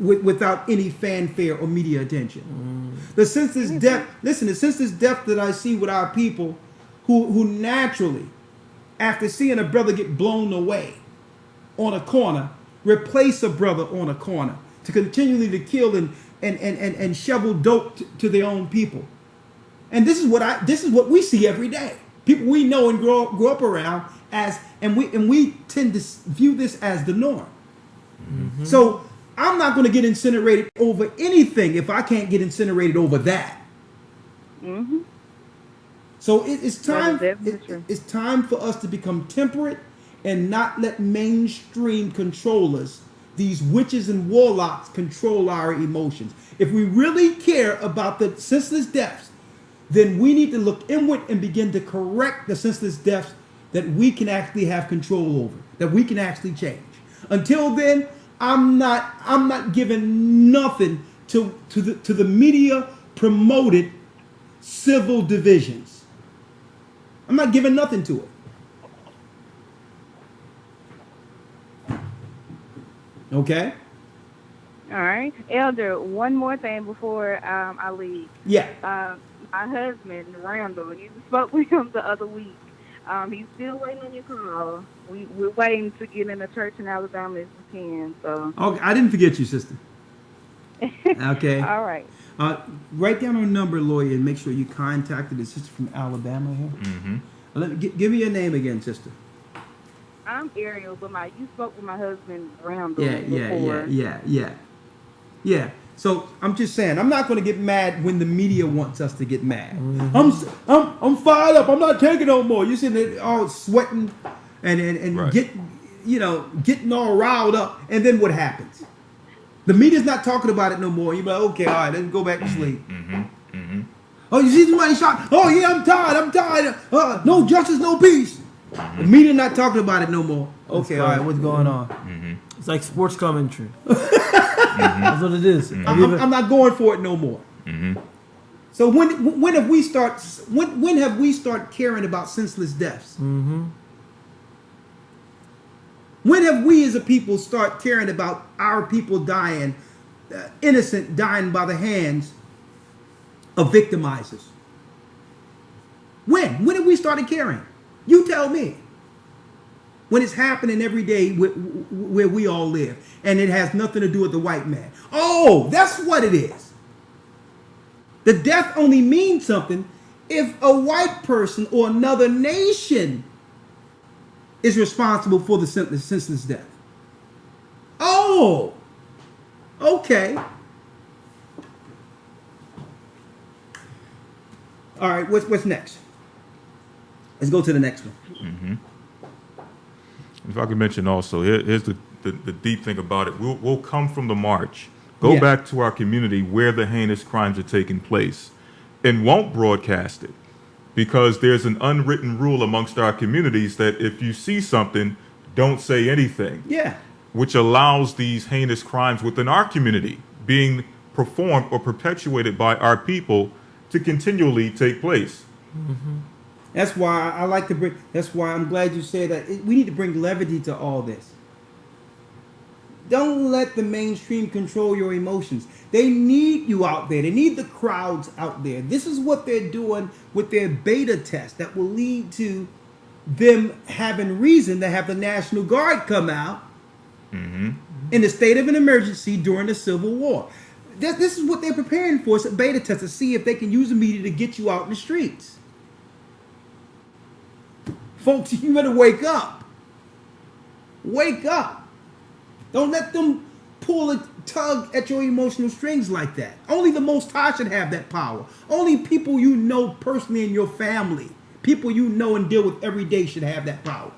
without any fanfare or media attention. The senseless death that I see with our people who naturally, after seeing a brother get blown away on a corner, replace a brother on a corner to continually to kill and shovel dope to their own people. And this is what we see every day. People we know and grow up around and we tend to view this as the norm. So I'm not going to get incinerated over anything if I can't get incinerated over that. So it's time. It's time for us to become temperate and not let mainstream controllers, these witches and warlocks, control our emotions. If we really care about the senseless deaths, then we need to look inward and begin to correct the senseless deaths that we can actually have control over, that we can actually change. Until then, I'm not giving nothing to the media promoted civil divisions. I'm not giving nothing to it. Okay? All right. Elder, one more thing before I leave. Yeah. My husband, Randall, you spoke with him the other week. He's still waiting on your call. We're waiting to get in a church in Alabama if we can. So. Okay, I didn't forget you, sister. Okay. All right. Write down her number, lawyer, and make sure you contacted the sister from Alabama here. Mm-hmm. Give me your name again, sister. I'm Ariel, but you spoke with my husband, Randall. Yeah. So I'm just saying, I'm not going to get mad when the media wants us to get mad. I'm fired up. I'm not taking no more. You're sitting there all sweating and Right. getting all riled up, and then what happens? The media's not talking about it no more. You're like, okay, all right, let's go back to sleep. Oh, you see somebody shot? Oh yeah, I'm tired. No justice, no peace. The media not talking about it no more. Okay, all right, what's going on? It's like sports commentary. That's what it is. I'm not going for it no more. So when have we start caring about senseless deaths? When have we as a people start caring about our people dying, innocent dying by the hands of victimizers? When have we started caring? You tell me. When it's happening every day where we all live, and it has nothing to do with the white man. Oh, that's what it is. The death only means something if a white person or another nation is responsible for the senseless death. Oh, okay. All right, what's next? Let's go to the next one. If I could mention also, here's the deep thing about it. We'll come from the march, go back to our community where the heinous crimes are taking place, and won't broadcast it. Because there's an unwritten rule amongst our communities that if you see something, don't say anything. Yeah. Which allows these heinous crimes within our community being performed or perpetuated by our people to continually take place. That's why I like to bring. That's why I'm glad you said that. We need to bring levity to all this. Don't let the mainstream control your emotions. They need you out there. They need the crowds out there. This is what they're doing with their beta test that will lead to them having reason to have the National Guard come out in the state of an emergency during the Civil War. This is what they're preparing for. It's a beta test to see if they can use the media to get you out in the streets. Folks, you better wake up. Wake up. Don't let them pull a tug at your emotional strings like that. Only the Most High should have that power. Only people you know personally in your family, people you know and deal with every day should have that power.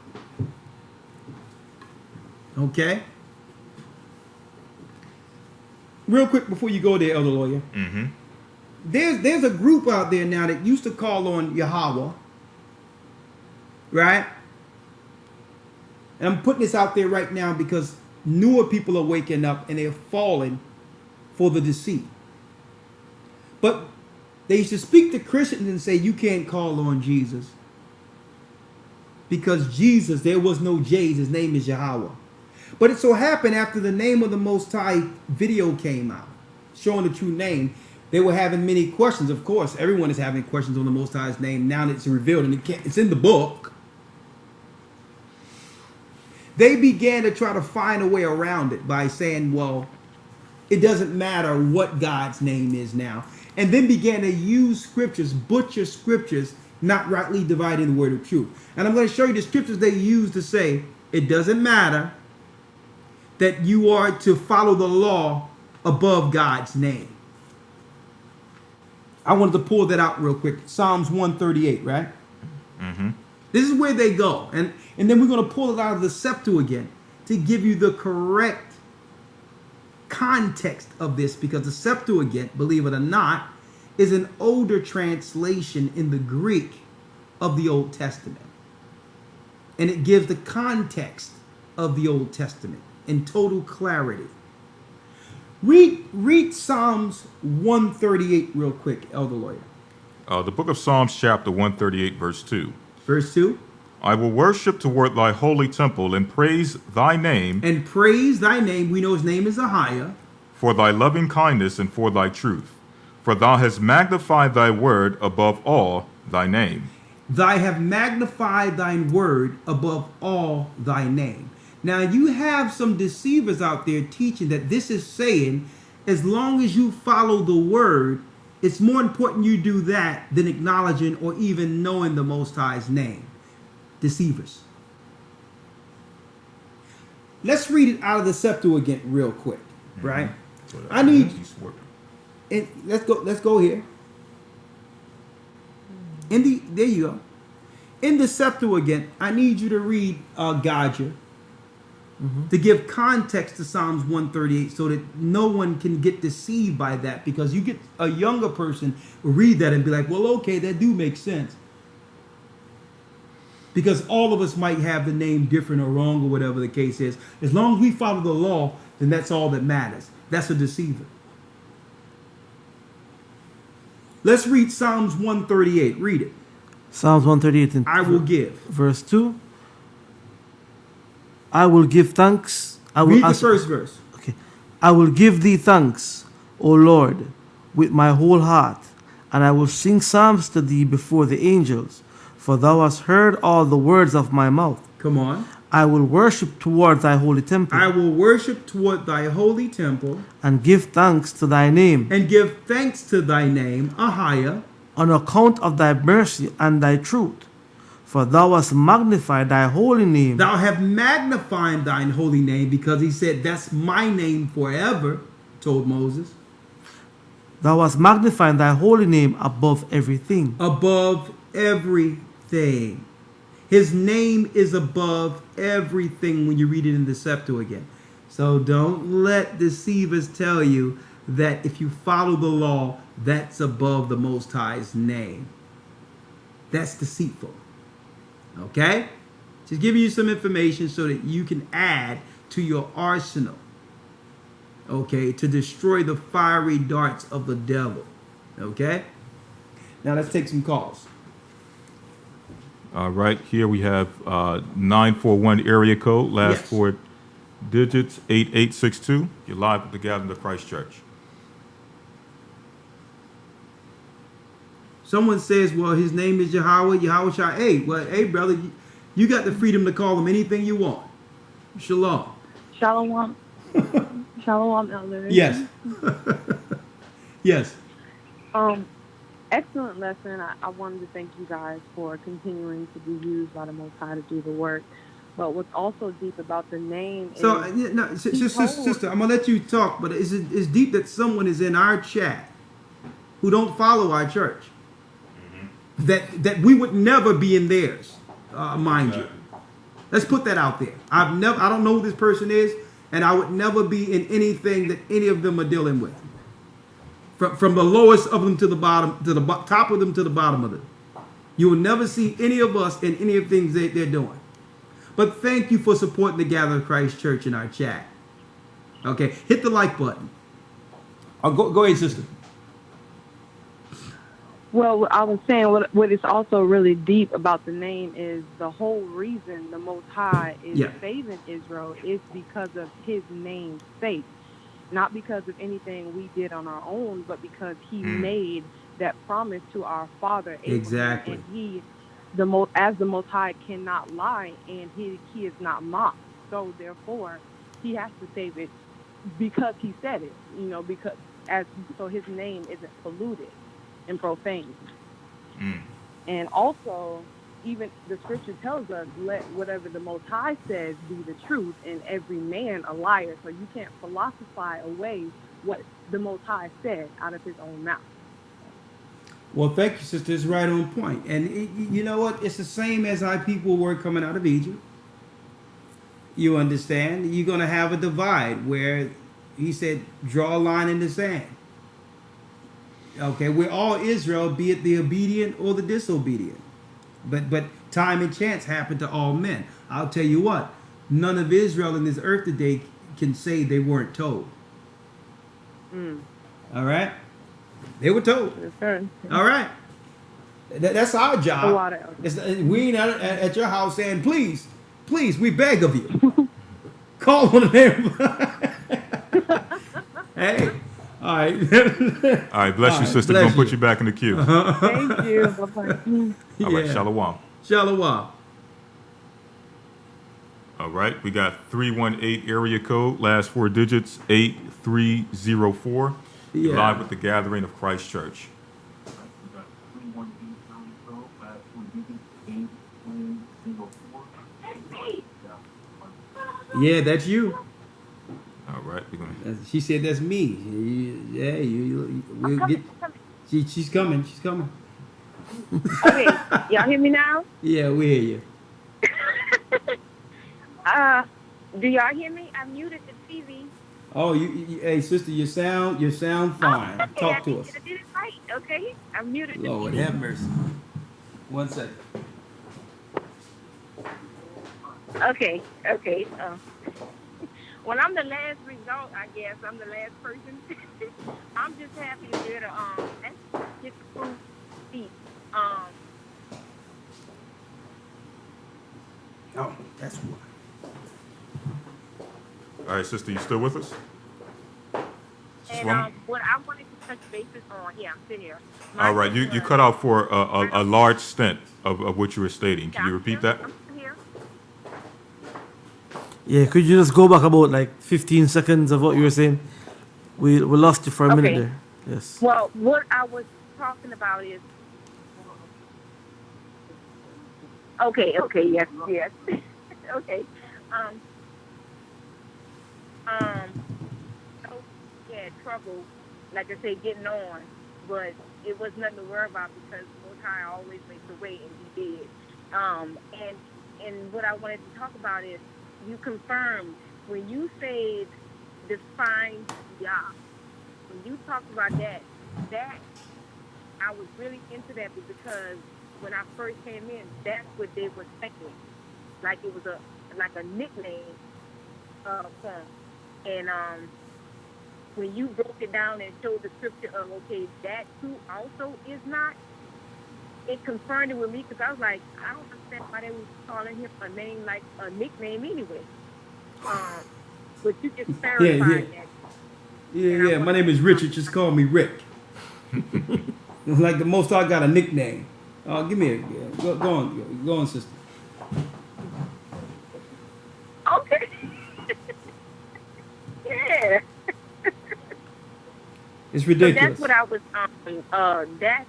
Okay? Real quick before you go there, Elder Lawyer. There's a group out there now that used to call on Yahweh. Right? And I'm putting this out there right now because newer people are waking up and they're falling for the deceit. But they used to speak to Christians and say, you can't call on Jesus. Because Jesus, there was no J's, his name is Yahweh. But it so happened after the Name of the Most High video came out, showing the true name, they were having many questions. Of course, everyone is having questions on the Most High's name now that it's revealed and it's in the book. They began to try to find a way around it by saying, well, it doesn't matter what God's name is now. And then began to use scriptures, butcher scriptures, not rightly dividing the word of truth. And I'm going to show you the scriptures they use to say it doesn't matter that you are to follow the law above God's name. I wanted to pull that out real quick. Psalms 138, right? This is where they go. And then we're going to pull it out of the Septuagint to give you the correct context of this, because the Septuagint, believe it or not, is an older translation in the Greek of the Old Testament. And it gives the context of the Old Testament in total clarity. Read Psalms 138 real quick, Elder Lawyer. The book of Psalms, chapter 138, verse 2. Verse 2? I will worship toward thy holy temple and praise thy name. And praise thy name. We know his name is Ahiah. For thy loving kindness and for thy truth. For thou hast magnified thy word above all thy name. Thy have magnified thine word above all thy name. Now you have some deceivers out there teaching that this is saying, as long as you follow the word, it's more important you do that than acknowledging or even knowing the Most High's name. Deceivers. Let's read it out of the Septuagint real quick, right? I need, and let's go here. There you go. In the Septuagint, I need you to read Gocc to give context to Psalms 138 so that no one can get deceived by that, because you get a younger person read that and be like, well, okay, that do make sense. Because all of us might have the name different or wrong or whatever the case is. As long as we follow the law, then that's all that matters. That's a deceiver. Let's read Psalms 138. Read it. Psalms 138 and I will give. Verse 2. I will give thanks. Read the first verse. Okay. I will give thee thanks, O Lord, with my whole heart, and I will sing psalms to thee before the angels, for thou hast heard all the words of my mouth. Come on. I will worship toward thy holy temple. I will worship toward thy holy temple. And give thanks to thy name. And give thanks to thy name, Ahiah. On account of thy mercy and thy truth. For thou hast magnified thy holy name. Thou have magnified thine holy name, because he said, that's my name forever, told Moses. Thou hast magnified thy holy name above everything. Above everything. His name is above everything when you read it in the Septuagint. So don't let deceivers tell you that if you follow the law, that's above the Most High's name. That's deceitful. Okay? Just giving you some information so that you can add to your arsenal. Okay? To destroy the fiery darts of the devil. Okay? Now let's take some calls. Right here we have 941 area code, last four digits 8862. You're live at the Gathering of Christ Church. Someone says, well, his name is Yahweh Shai. Hey, well, hey, brother, you got the freedom to call him anything you want. Shalom. Shalom. Shalom, Elder. Yes. Yes. Excellent lesson. I wanted to thank you guys for continuing to be used by the Most High to do the work. But what's also deep about the name is... So, no, sister, I'm going to let you talk, but it's deep that someone is in our chat who don't follow our church. That we would never be in theirs, mind you. Let's put that out there. I don't know who this person is, and I would never be in anything that any of them are dealing with. From the lowest of them to the bottom, to the top of them to the bottom of them. You will never see any of us in any of the things they're doing. But thank you for supporting the Gathering of Christ Church in our chat. Okay, hit the like button. Go ahead, sister. Well, I was saying what is also really deep about the name is the whole reason the Most High is saving Israel is because of his name's sake. Not because of anything we did on our own, but because he made that promise to our father Abraham. Exactly. And he, as the Most High cannot lie, and he is not mocked. So therefore, he has to save it because he said it. So his name isn't polluted and profane. And also, even the scripture tells us, let whatever the Most High says be the truth, and every man a liar. So you can't philosophize away what the Most High said out of his own mouth. Well, thank you, sister. It's right on point. And you know what? It's the same as how people were coming out of Egypt. You understand? You're going to have a divide where he said, draw a line in the sand. Okay, we're all Israel, be it the obedient or the disobedient. But time and chance happen to all men. I'll tell you what, none of Israel in this earth today can say they weren't told. All right? They were told. All right. That's our The job. water elder. We ain't at your house saying, please, we beg of you. Call one of them. Hey, all right. All right, bless you, sister. Bless Gonna put you back in the queue. Thank you. Bye-bye. All right, shalom. Shalom. All right, we got 318 area code, last four digits 8304. Yeah. Live with the Gathering of Christ Church. Yeah, that's you. All right, we're gonna. She said that's me. We'll get. She's coming. She's coming. Okay, y'all hear me now? Yeah, we hear you. Do y'all hear me? I muted the TV. Oh, hey sister, you sound fine. Okay, Talk to I us. did it right. Okay, I muted the Lord TV. have mercy. 1 second. Okay. Well, I'm the last result, I guess. I'm the last person. I'm just happy to get get the food seat. Oh, that's why. All right, sister, you still with us? And what I wanted to touch bases on, yeah, I'm sitting here. All right, you cut out for a large stint of what you were stating. Can you repeat that? I'm here. Yeah, could you just go back about like 15 seconds of what you were saying? We lost you for a minute there. Yes. Well, what I was talking about is. Okay, yes. Okay. So we had trouble, like I say, getting on, but it was nothing to worry about because Most High always makes a way, and He did. And what I wanted to talk about is you confirmed when you said define Yah. When you talked about that I was really into that because when I first came in, that's what they were saying. Like it was a nickname for him. And when you broke it down and showed the scripture of, okay, that too also is not, it confirmed it with me because I was like, I don't understand why they was calling him a name like a nickname anyway. But you just clarified that. Yeah. My name is Richard. Just call me Rick. Like the most I got a nickname. Give me a go on, sister. Okay. Yeah. It's ridiculous. So that's what I was. That's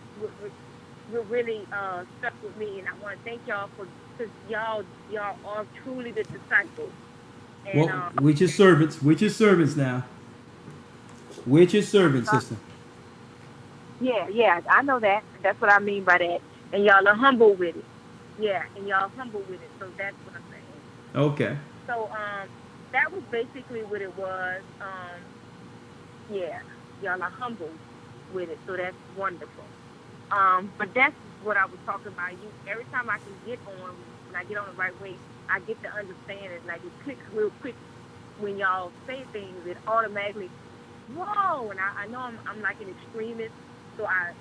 what really stuck with me, and I want to thank y'all because y'all are truly the disciples. And, well, we're your servants. We're your servants now. We're your servants, sister. Yeah, I know that. That's what I mean by that. And y'all are humble with it. Yeah, and y'all humble with it. So that's what I'm saying. Okay. So that was basically what it was. Yeah, y'all are humble with it. So that's wonderful. But that's what I was talking about. Every time I can get on, when I get on the right way, I get to understand it. Like it clicks real quick when y'all say things. It automatically, whoa! And I know I'm like an extremist. So I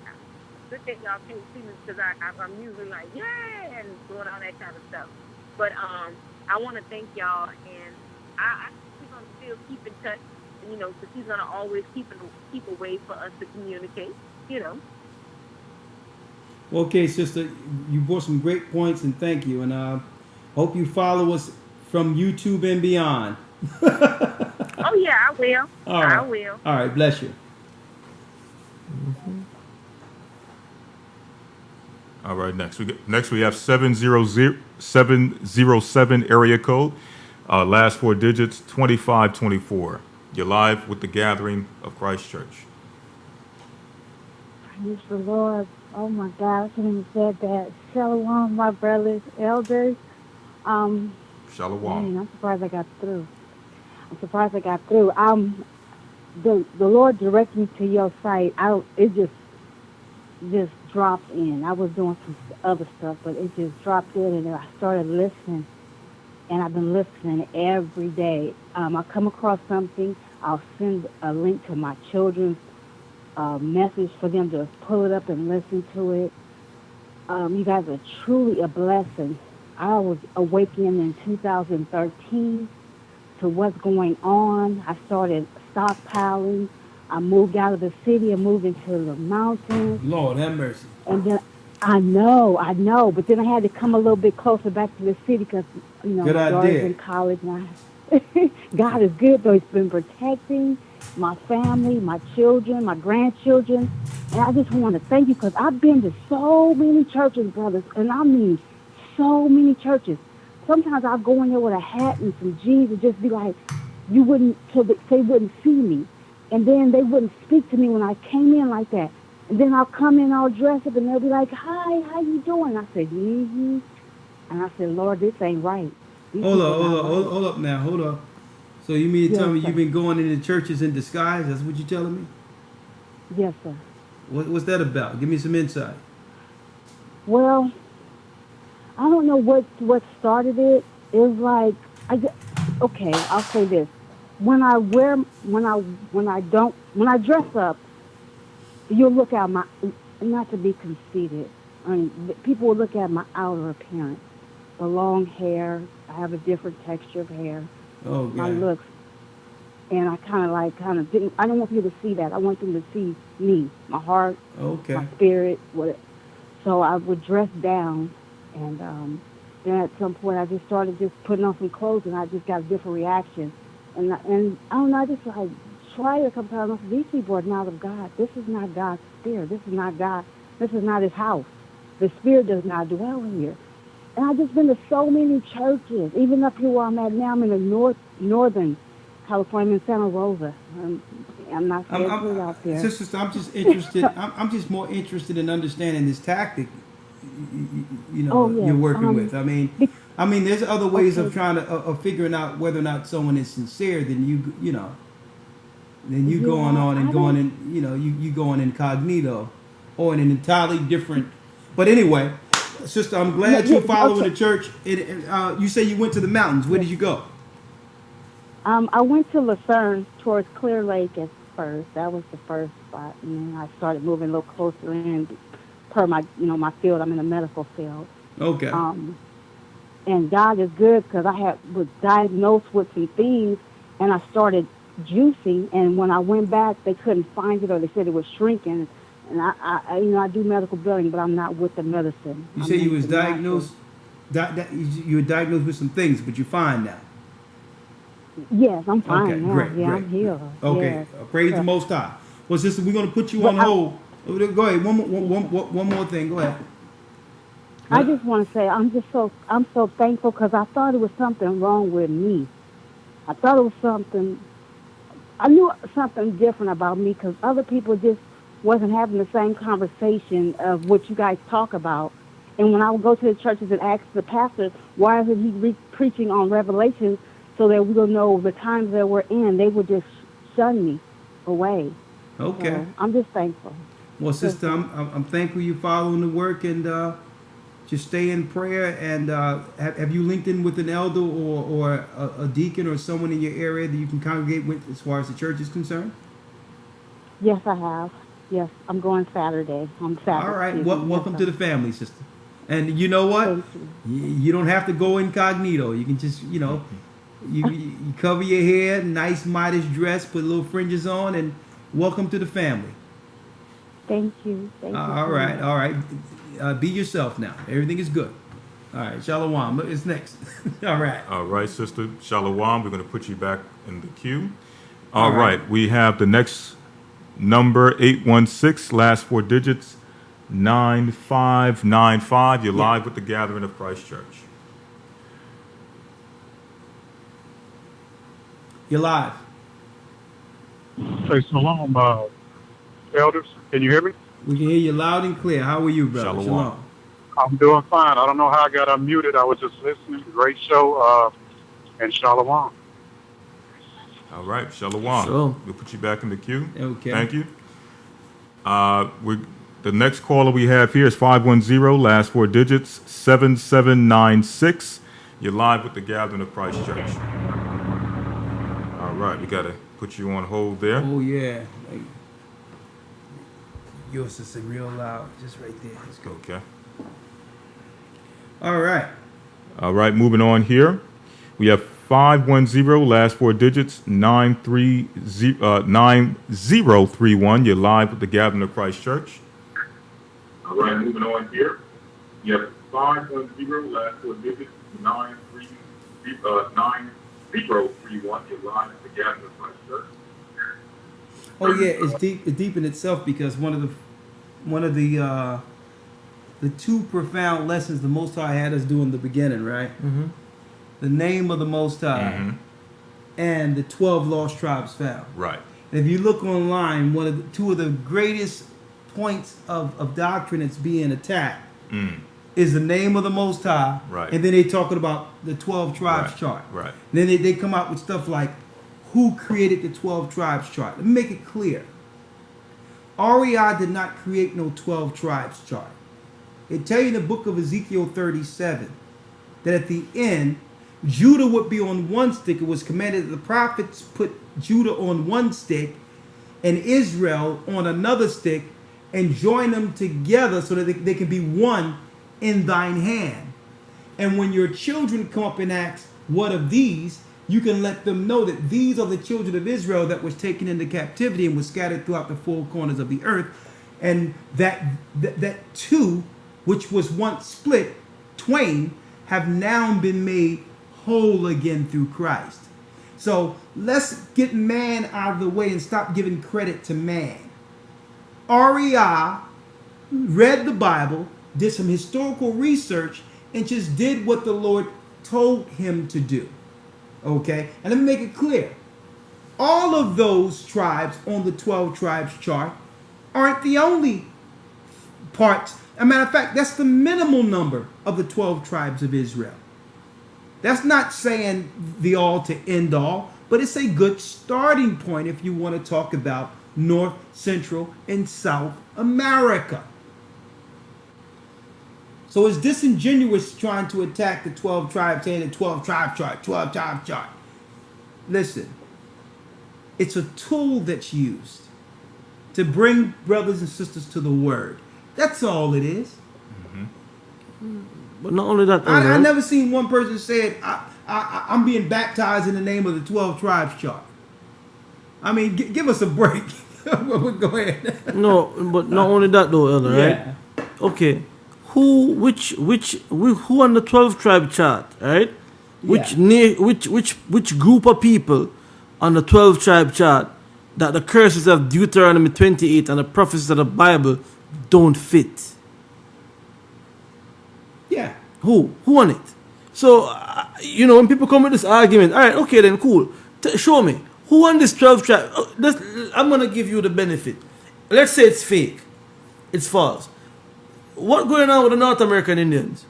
look at y'all can't see me because I'm usually like, yeah, and doing all that kind of stuff. But I want to thank y'all, and we're going to still keep in touch, because He's going to always keep a way for us to communicate, Okay, sister, you brought some great points, and thank you. And hope you follow us from YouTube and beyond. Oh, yeah, I will. All right. I will. All right, bless you. All right, next we have 707 area code, last four digits 2524. You're live with the Gathering of Christ Church. Praise the Lord. Oh my God, I couldn't even say that. Shalom, my brothers, elders. Shalom. Man, I'm surprised I got through. The Lord directed me to your site. It just dropped in. I was doing some other stuff, but it just dropped in, and I started listening, and I've been listening every day. I come across something, I'll send a link to my children's message for them to pull it up and listen to it. You guys are truly a blessing. I was awakened in 2013 to what's going on. I started stockpiling. I moved out of the city and moved into the mountains. Lord have mercy. And then I know, but then I had to come a little bit closer back to the city because, Good my daughter's idea. in college now. God is good, though. He's been protecting my family, my children, my grandchildren. And I just want to thank you because I've been to so many churches, brothers, and I mean so many churches. Sometimes I'll go in there with a hat and some jeans and just be like, you wouldn't, so that they wouldn't see me. And then they wouldn't speak to me when I came in like that. And then I'll come in all dressed up and they'll be like, hi, how you doing? I said, mm-hmm. And I said, Lord, this ain't right. Hold up now, hold up. So you mean to tell me you've been going into churches in disguise? That's what you're telling me? Yes, sir. What's that about? Give me some insight. Well, I don't know what started it. It was like, okay, I'll say this. When I dress up, you'll look at my, not to be conceited, I mean, people will look at my outer appearance. The long hair, I have a different texture of hair. Oh, God. My looks. And I I don't want people to see that. I want them to see me, my heart, my spirit. So I would dress down, and then at some point I just started just putting on some clothes, and I just got a different reaction. And I don't know, I just tried a couple times. These people are not of God. This is not God's spirit. This is not God. This is not His house. The spirit does not dwell here. And I've just been to so many churches, even up here where I'm at now. I'm in the northern California, in Santa Rosa. I'm not scared out there. Sister, I'm just interested. I'm just more interested in understanding this tactic. You're working with. I mean, there's other ways of trying to of figuring out whether or not someone is sincere than you going on and going in. You going incognito, or in an entirely different. But anyway, sister, I'm glad you're following the church. You say you went to the mountains. Where did you go? I went to Lucerne towards Clear Lake at first. That was the first spot, and then I started moving a little closer in per my my field. I'm in the medical field. Okay. And God is good because I was diagnosed with some things, and I started juicing. And when I went back, they couldn't find it, or they said it was shrinking. And I do medical billing, but I'm not with the medicine. You say you was diagnosed. You were diagnosed with some things, but you're fine now. Yes, I'm fine okay, now. Great, yeah, great. I'm healed. Okay, yes. Praise the Most High. Well, sister, we're going to put you on hold. Go ahead. One more thing. Go ahead. I just want to say I'm so thankful because I thought it was something wrong with me. I thought it was something. I knew something different about me because other people just wasn't having the same conversation of what you guys talk about. And when I would go to the churches and ask the pastor, why isn't he preaching on Revelation so that we will know the times that we're in, they would just shun me away. Okay. So I'm just thankful. Well, sister, I'm thankful you're following the work, and just stay in prayer. And have you linked in with an elder or a deacon or someone in your area that you can congregate with as far as the church is concerned? Yes, I have. Yes, I'm going Saturday. On Saturday. All right. Welcome to the family, sister. And you know what? You don't have to go incognito. You can just, you cover your hair, nice modest dress, put little fringes on, and welcome to the family. Thank you. Thank you. All right. Be yourself now. Everything is good. All right. Shalom. It's next. All right. All right, sister. Shalom. We're going to put you back in the queue. All right. We have the next number, 816, last four digits, 9595. You're live with the Gathering of Christ Church. You're live. Say shalom, elders. Can you hear me? We can hear you loud and clear. How are you, brother? Shalom. I'm doing fine. I don't know how I got unmuted. I was just listening. Great show. And shalom. All right, shalom. We'll put you back in the queue. Okay. Thank you. The next caller we have here is 510, last four digits, 7796. You're live with the Gathering of Christ Church. All right, we got to put you on hold there. Oh, yeah. Yours is real loud, just right there. Let's go. Okay. All right. All right, moving on here. We have 510, last four digits, 9031. You're live with the Gathering of Christ Church. All right, moving on here. You have 510, last four digits, 9031. You're live with the Gathering of Christ Church. Oh yeah, it's deep. It's deep in itself because one of the two profound lessons the Most High had us do in the beginning, right? Mm-hmm. The name of the Most High and the 12 lost tribes found. Right. And if you look online, two of the greatest points of doctrine that's being attacked is the name of the Most High, right? And then they talking about the 12 tribes chart, right? And then they come out with stuff like who created the 12 tribes chart. Let me make it clear. REI did not create no 12 tribes chart. It tell you in the book of Ezekiel 37 that at the end, Judah would be on one stick. It was commanded that the prophets put Judah on one stick and Israel on another stick and join them together so that they can be one in thine hand. And when your children come up and ask, what of these? You can let them know that these are the children of Israel that was taken into captivity and was scattered throughout the four corners of the earth. And that two, which was once split, twain, have now been made whole again through Christ. So let's get man out of the way and stop giving credit to man. REI read the Bible, did some historical research, and just did what the Lord told him to do. Okay? And let me make it clear. All of those tribes on the 12 tribes chart aren't the only parts. As a matter of fact, that's the minimal number of the 12 tribes of Israel. That's not saying the all to end all, but it's a good starting point if you want to talk about North, Central, and South America. So it's disingenuous trying to attack the 12 tribes, saying the 12 tribe chart, 12 tribe chart. Listen, it's a tool that's used to bring brothers and sisters to the word. That's all it is. But not only that, I never seen one person say I'm being baptized in the name of the 12 tribes chart. I mean, give us a break. Go ahead. No, but not only that though, Elder, right? Okay. Who on the 12 tribe chart, right? Which group of people on the 12 tribe chart that the curses of Deuteronomy 28 and the prophecies of the Bible don't fit? Yeah. Who on it? So, when people come with this argument, all right, okay, then cool. Show me. Who on this 12 tribe? I'm going to give you the benefit. Let's say it's fake. It's false. What going on with the North American Indians?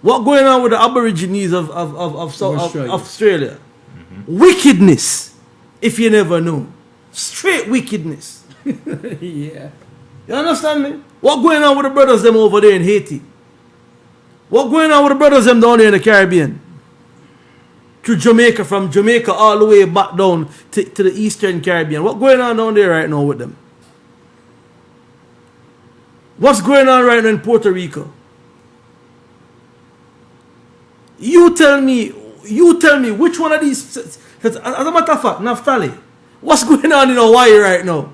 What going on with the Aborigines of Australia? Wickedness, if you never know. Straight wickedness. Yeah. You understand me? What going on with the brothers them over there in Haiti? What going on with the brothers them down there in the Caribbean? Through Jamaica, from Jamaica all the way back down to the Eastern Caribbean. What going on down there right now with them? What's going on right now in Puerto Rico? You tell me which one of these, as a matter of fact, Naphtali, what's going on in Hawaii right now?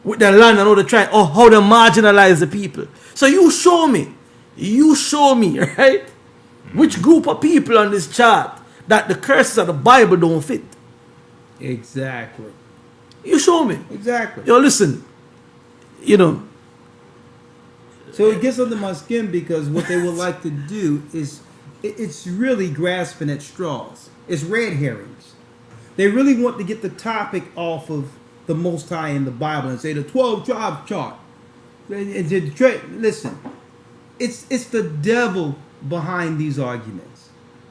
With the land and all the tribe, or how they marginalize the people. So you show me, right? Which group of people on this chart that the curses of the Bible don't fit? Exactly. You show me. Exactly. Yo, listen, So it gets under my skin because what they would like to do is, it's really grasping at straws. It's red herrings. They really want to get the topic off of the Most High in the Bible and say the 12 tribe chart. Listen, it's the devil behind these arguments.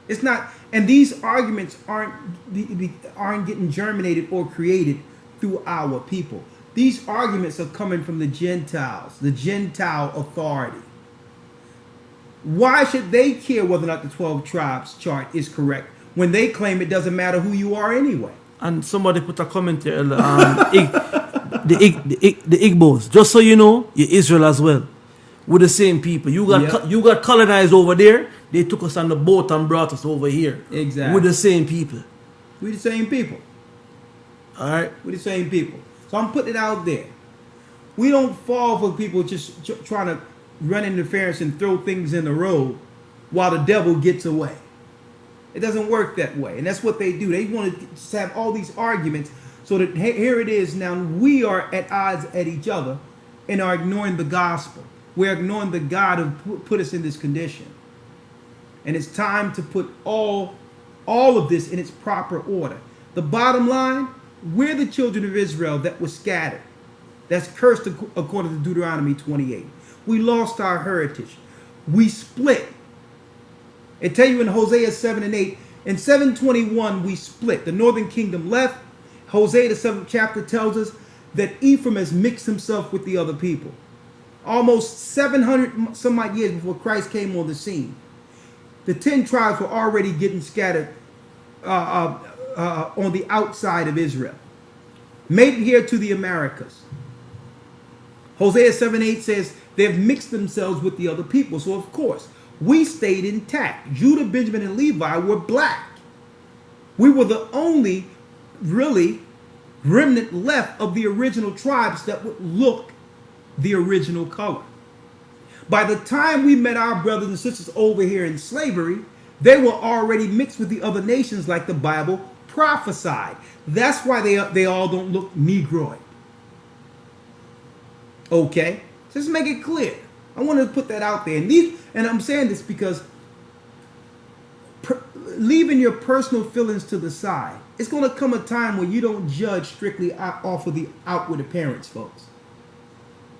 It's not, and these arguments aren't getting germinated or created through our people. These arguments are coming from the Gentiles, the Gentile authority. Why should they care whether or not the 12 tribes chart is correct when they claim it doesn't matter who you are anyway? And somebody put a comment here, the Igbos. Just so you know, you're Israel as well. We're the same people. You got colonized over there. They took us on the boat and brought us over here. Exactly. We're the same people. We're the same people. All right. We're the same people. So I'm putting it out there. We don't fall for people just trying to run interference and throw things in the road while the devil gets away. It doesn't work that way. And that's what they do. They want to just have all these arguments so that here it is now. We are at odds at each other and are ignoring the gospel. We're ignoring the God who put us in this condition. And it's time to put all of this in its proper order. The bottom line, we're the children of Israel that were scattered. That's cursed according to Deuteronomy 28. We lost our heritage. We split. It tell you in Hosea 7 and 8, in 721 we split. The northern kingdom left. Hosea the 7th chapter tells us that Ephraim has mixed himself with the other people. Almost 700 some odd years before Christ came on the scene. The 10 tribes were already getting scattered on the outside of Israel. Made here to the Americas. Hosea 7:8 says they've mixed themselves with the other people. So of course, we stayed intact. Judah, Benjamin, and Levi were black. We were the only really remnant left of the original tribes that would look the original color. By the time we met our brothers and sisters over here in slavery, they were already mixed with the other nations like the Bible prophesied. That's why they all don't look Negroid. Okay? Just make it clear. I want to put that out there. And I'm saying this because leaving your personal feelings to the side, it's going to come a time where you don't judge strictly off of the outward appearance, folks.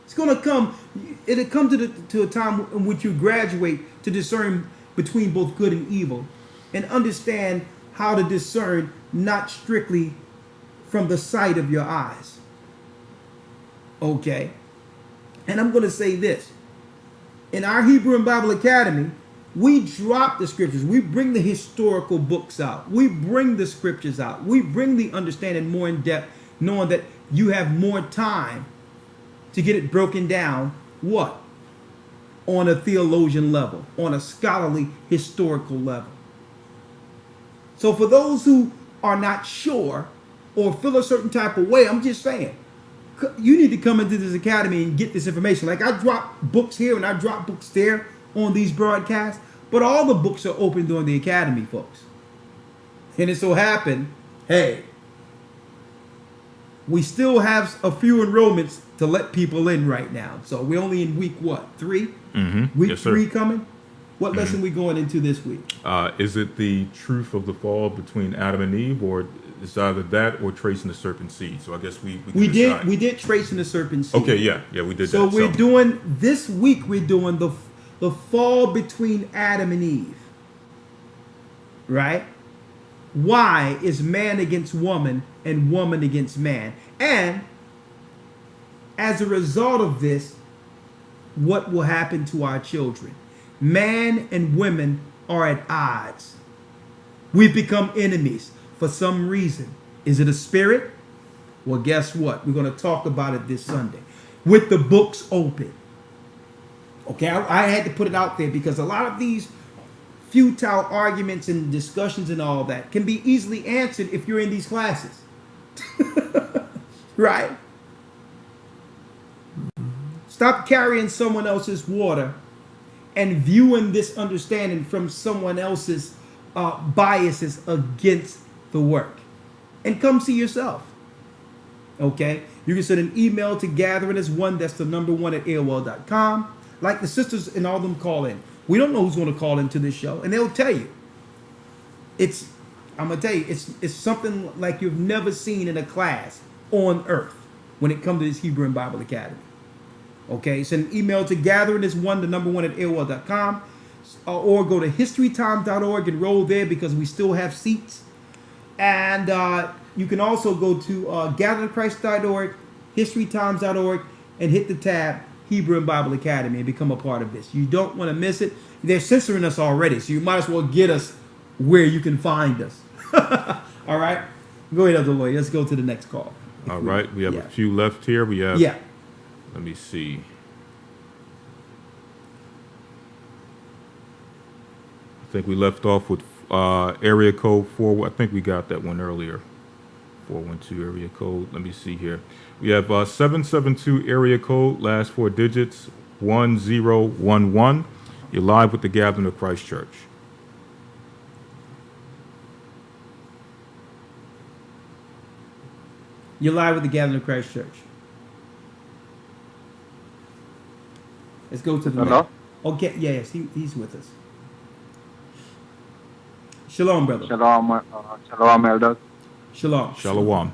It's going to come, it'll come to a time in which you graduate to discern between both good and evil and understand how to discern not strictly from the sight of your eyes. Okay? And I'm going to say this. In our Hebrew and Bible Academy, we drop the scriptures. We bring the historical books out. We bring the scriptures out. We bring the understanding more in depth, knowing that you have more time to get it broken down. What? On a theologian level, on a scholarly, historical level. So for those who are not sure or feel a certain type of way, I'm just saying, you need to come into this academy and get this information. Like I drop books here and I drop books there on these broadcasts, but all the books are open during the academy, folks. And it so happened, hey, we still have a few enrollments to let people in right now. So we're only in week what? 3? Mm-hmm. Week yes, sir. 3 coming? What lesson we going into this week? Is it the truth of the fall between Adam and Eve, or it's either that or tracing the serpent seed? So I guess we did tracing the serpent seed. Okay, yeah, we did so that. So we're doing this week. We're doing the fall between Adam and Eve. Right? Why is man against woman and woman against man? And as a result of this, what will happen to our children? Man and women are at odds. We've become enemies for some reason. Is it a spirit? Well, guess what? We're going to talk about it this Sunday with the books open. Okay, I had to put it out there because a lot of these futile arguments and discussions and all that can be easily answered if you're in these classes. Right? Stop carrying someone else's water and viewing this understanding from someone else's biases against the work. And come see yourself. Okay? You can send an email to gatheringas1, that's the number 1 at AOL.com. Like the sisters and all them call in. We don't know who's going to call into this show, and they'll tell you. I'm going to tell you, it's something like you've never seen in a class on earth when it comes to this Hebrew and Bible Academy. Okay, send an email to gatheringas1, the number 1 at AOL.com, or go to historytime.org and roll there because we still have seats. And you can also go to gatheringchrist.org, historytimes.org, and hit the tab Hebrew and Bible Academy and become a part of this. You don't want to miss it. They're censoring us already, so you might as well get us where you can find us. All right? Go ahead, Elder Lloyd. Let's go to the next call. All right. We have a few left here. We have... Yeah. Let me see. think we left off with area code 4. I think we got that one earlier. 412 area code. Let me see here. We have 772 area code, last 4 digits, 1011. You're live with the Gathering of Christ Church. You're live with the Gathering of Christ Church. Let's go to the Hello? man. Okay, yes, he's with us. Shalom, brother. Shalom, elders. Shalom. Shalom.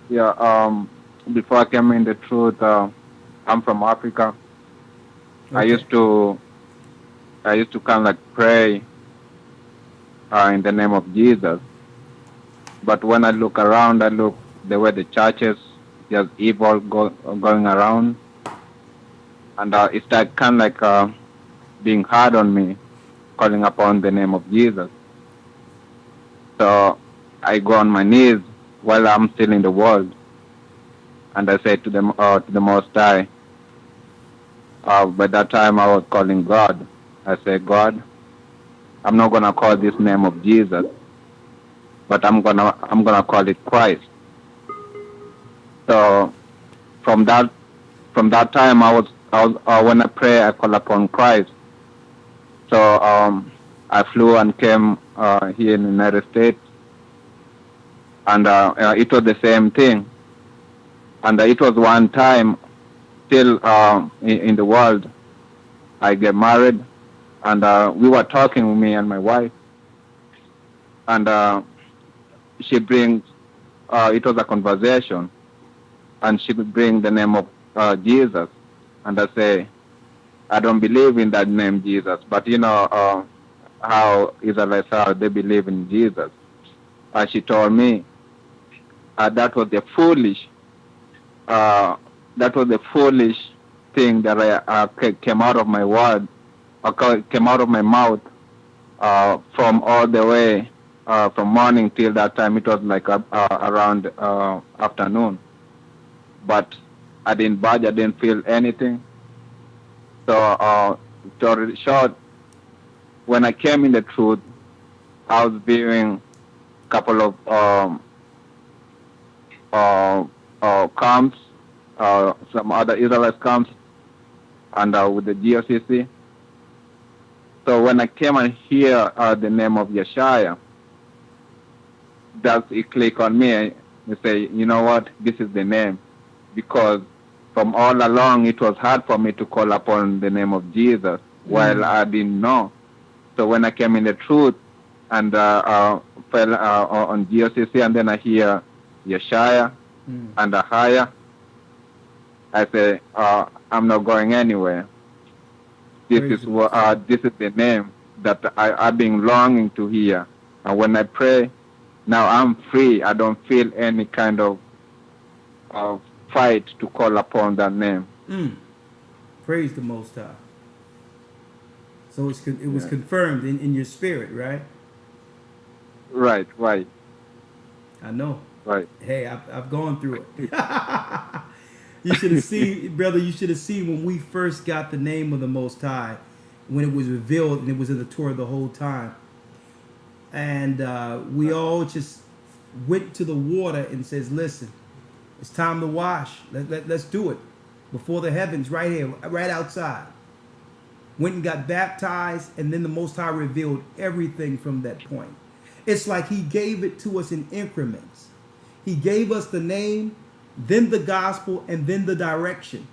Yeah, before I came in the truth, I'm from Africa. Okay. I used to kind of like pray in the name of Jesus. But when I look around, I look the way the churches, there's evil going around. And it's like kind of like being hard on me, calling upon the name of Jesus. So I go on my knees while I'm still in the world, and I say to the Most High. By that time I was calling God. I said, God, I'm not gonna call this name of Jesus, but I'm gonna call it Christ. So from that time I was when I pray, I call upon Christ. So I flew and came here in the United States, and it was the same thing. And it was one time, still in the world, I get married, and we were talking, me and my wife, and she brings, it was a conversation, and she would bring the name of Jesus, and I say, I don't believe in that name Jesus, but you know how Israelites are, they believe in Jesus. And she told me that was the foolish thing that I came out of my word, or came out of my mouth, from all the way from morning till that time. It was like around afternoon, but I didn't budge. I didn't feel anything. So story short, when I came in the truth, I was viewing a couple of camps, some other Israelite camps, and with the GOCC. So when I came and hear the name of Yeshaya, it clicked on me. I say, you know what, this is the name, because from all along it was hard for me to call upon the name of Jesus while I didn't know. So when I came in the truth and fell on GOCC, and then I hear Yeshaya and Ahaya, I say, I'm not going anywhere. This is the name that I've been longing to hear. And when I pray, now I'm free. I don't feel any kind of fight to call upon that name. Praise the Most High. So it was confirmed in your spirit, right? Right. I know. Right. Hey, I've gone through it. You should have seen, brother, you should have seen when we first got the name of the Most High, when it was revealed and it was in the Torah the whole time. And we all just went to the water and says, listen, it's time to wash. Let's do it. Before the heavens, right here, right outside. Went and got baptized, and then the Most High revealed everything from that point. It's like he gave it to us in increments. He gave us the name, then the gospel, and then the direction.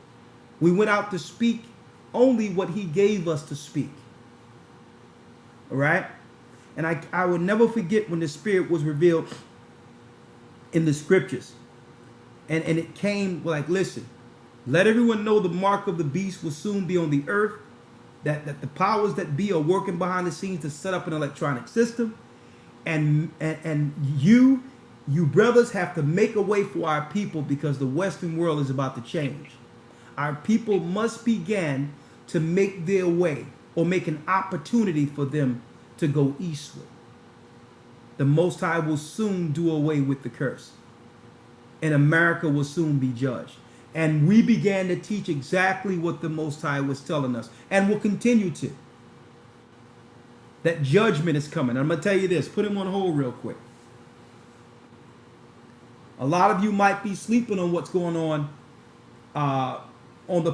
We went out to speak only what he gave us to speak. All right? And I will never forget when the Spirit was revealed in the scriptures. And it came like, listen, let everyone know the mark of the beast will soon be on the earth, that the powers that be are working behind the scenes to set up an electronic system. And you brothers have to make a way for our people, because the Western world is about to change. Our people must begin to make their way, or make an opportunity for them to go eastward. The Most High will soon do away with the curse, and America will soon be judged. And we began to teach exactly what the Most High was telling us, and will continue to. that judgment is coming. I'm going to tell you this. Put him on hold real quick. A lot of you might be sleeping on what's going on the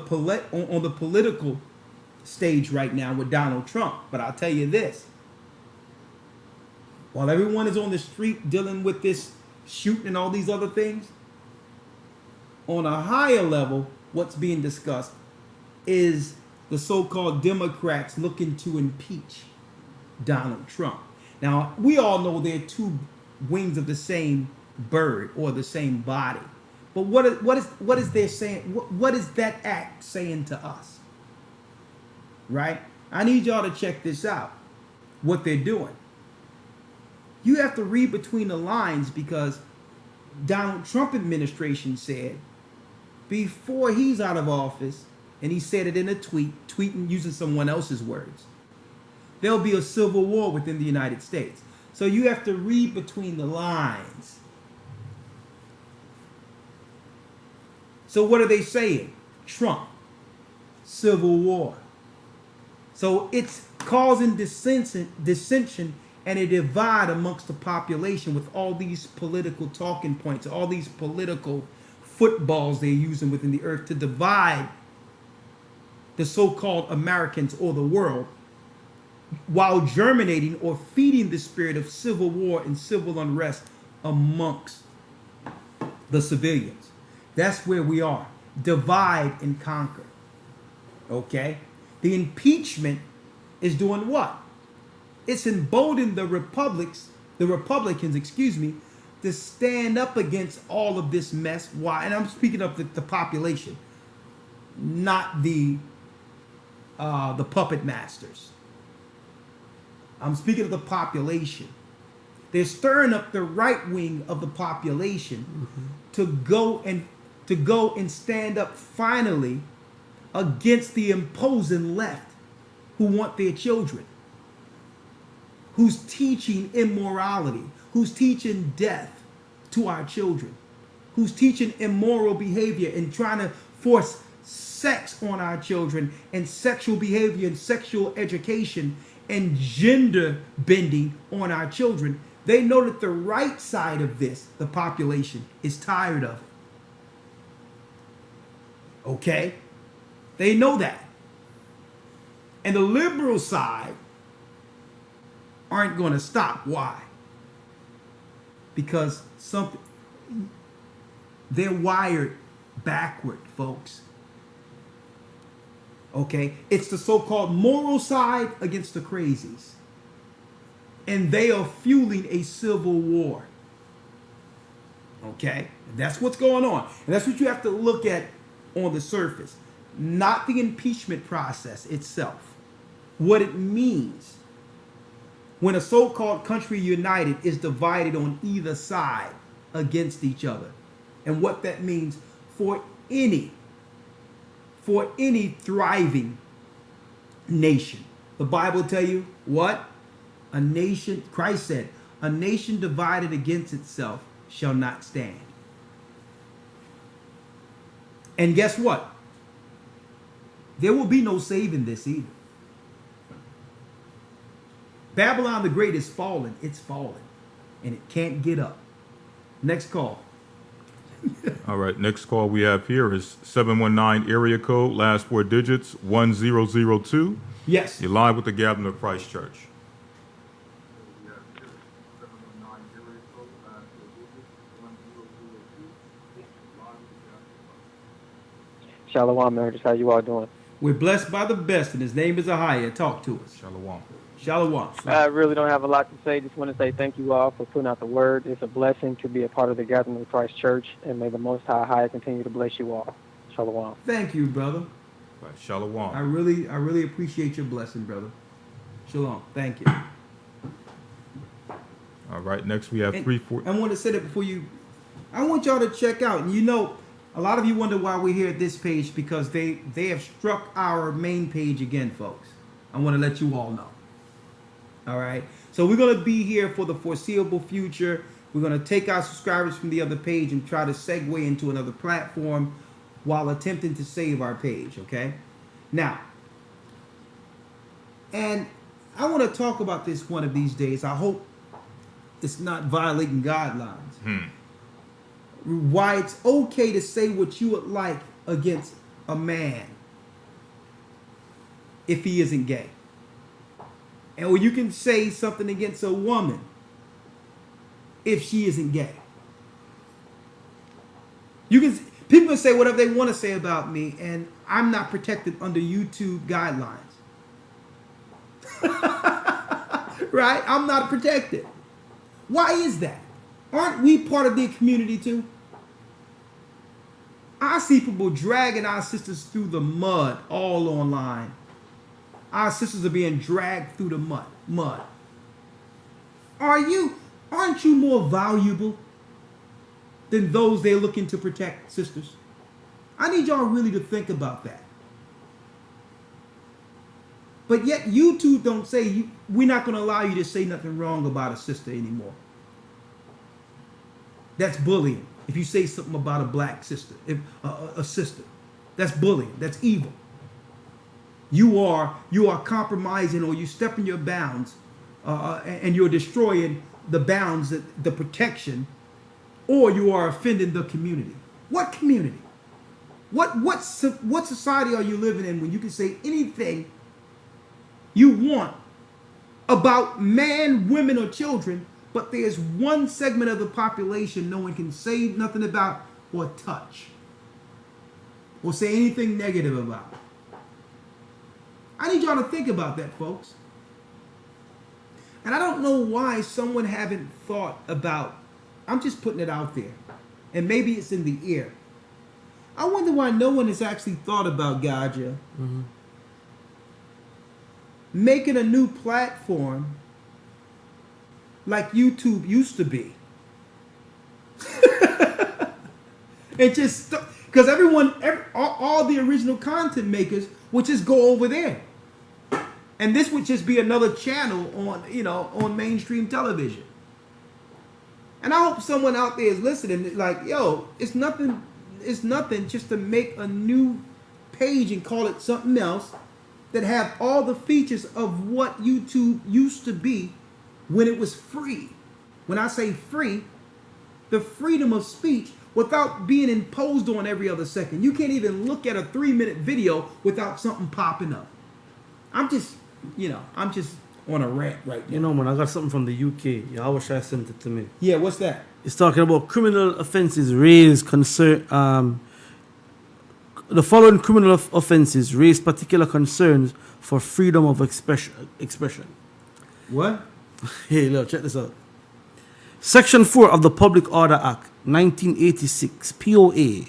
political stage right now with Donald Trump. But I'll tell you this. While everyone is on the street dealing with this shooting and all these other things, on a higher level, what's being discussed is the so-called Democrats looking to impeach Donald Trump. Now, we all know they're two wings of the same bird or the same body. But what is they saying? What is that act saying to us? Right? I need y'all to check this out. What they're doing. You have to read between the lines, because Donald Trump administration said before he's out of office, and he said it in a tweeting using someone else's words, there'll be a civil war within the United States. So you have to read between the lines. So what are they saying? Trump, civil war. So it's causing dissension and a divide amongst the population with all these political talking points, all these political footballs they're using within the earth to divide the so-called Americans or the world, while germinating or feeding the spirit of civil war and civil unrest amongst the civilians. That's where we are. Divide and conquer. Okay? The impeachment is doing what? It's emboldened the Republicans, to stand up against all of this mess. Why? And I'm speaking of the population, not the puppet masters. I'm speaking of the population. They're stirring up the right wing of the population to go and stand up finally against the imposing left, who want their children, who's teaching immorality, who's teaching death to our children, who's teaching immoral behavior and trying to force sex on our children, and sexual behavior and sexual education and gender bending on our children. They know that the right side of this, the population, is tired of it. Okay? They know that. And the liberal side aren't going to stop. Why? Because they're wired backward, folks. Okay? It's the so-called moral side against the crazies. And they are fueling a civil war. Okay? And that's what's going on. And that's what you have to look at on the surface. Not the impeachment process itself. What it means when a so-called country united is divided on either side against each other. And what that means for any thriving nation. The Bible tell you what? A nation, Christ said, a nation divided against itself shall not stand. And guess what? There will be no saving this either. Babylon the Great is fallen. It's fallen. And it can't get up. Next call. All right, next call we have here is 719 area code, last four digits, 1002. Yes. You're live with the Gathering of Christ Church. Shalom, marriages. How you all doing? We're blessed by the best, and his name is Ahaya. Talk to us. Shalom. Shalom. I really don't have a lot to say. Just want to say thank you all for putting out the word. It's a blessing to be a part of the Gathering of Christ Church, and may the Most High continue to bless you all. Shalom. Thank you, brother. Right, shalom. I really appreciate your blessing, brother. Shalom. Thank you. All right, next we have And 3-4. I want to say that before you, I want y'all to check out, and you know, a lot of you wonder why we're here at this page, because they have struck our main page again, folks. I want to let you all know. All right. So we're going to be here for the foreseeable future. We're going to take our subscribers from the other page and try to segue into another platform while attempting to save our page. Okay. Now, and I want to talk about this one of these days. I hope it's not violating guidelines. Why it's okay to say what you would like against a man if he isn't gay. And or you can say something against a woman if she isn't gay. You can people can say whatever they want to say about me, and I'm not protected under YouTube guidelines. Right? I'm not protected. Why is that? Aren't we part of the community too? I see people dragging our sisters through the mud all online. Our sisters are being dragged through the mud. Aren't you more valuable than those they're looking to protect, sisters? I need y'all really to think about that. But yet you two don't say, we're not going to allow you to say nothing wrong about a sister anymore. That's bullying. If you say something about a black sister, a sister, that's bullying. That's evil. You are compromising, or you stepping your bounds, and you're destroying the bounds, the protection, or you are offending the community. What community? What society are you living in when you can say anything you want about man, women, or children, but there's one segment of the population no one can say nothing about or touch or say anything negative about? I need y'all to think about that, folks. And I don't know why someone haven't thought about, I'm just putting it out there, and maybe it's in the ear. I wonder why no one has actually thought about, Gocc, making a new platform like YouTube used to be. And just, because all the original content makers would just go over there. And this would just be another channel on mainstream television. And I hope someone out there is listening, like, yo, it's nothing just to make a new page and call it something else that have all the features of what YouTube used to be when it was free. When I say free, the freedom of speech without being imposed on every other second. You can't even look at a 3-minute video without something popping up. I'm just on a rant right now. You know, man, I got something from the UK. I wish I sent it to me. Yeah, what's that? It's talking about criminal offenses raise concern. The following criminal offenses raise particular concerns for freedom of expression. What? Hey, look, check this out. Section 4 of the Public Order Act, 1986, POA,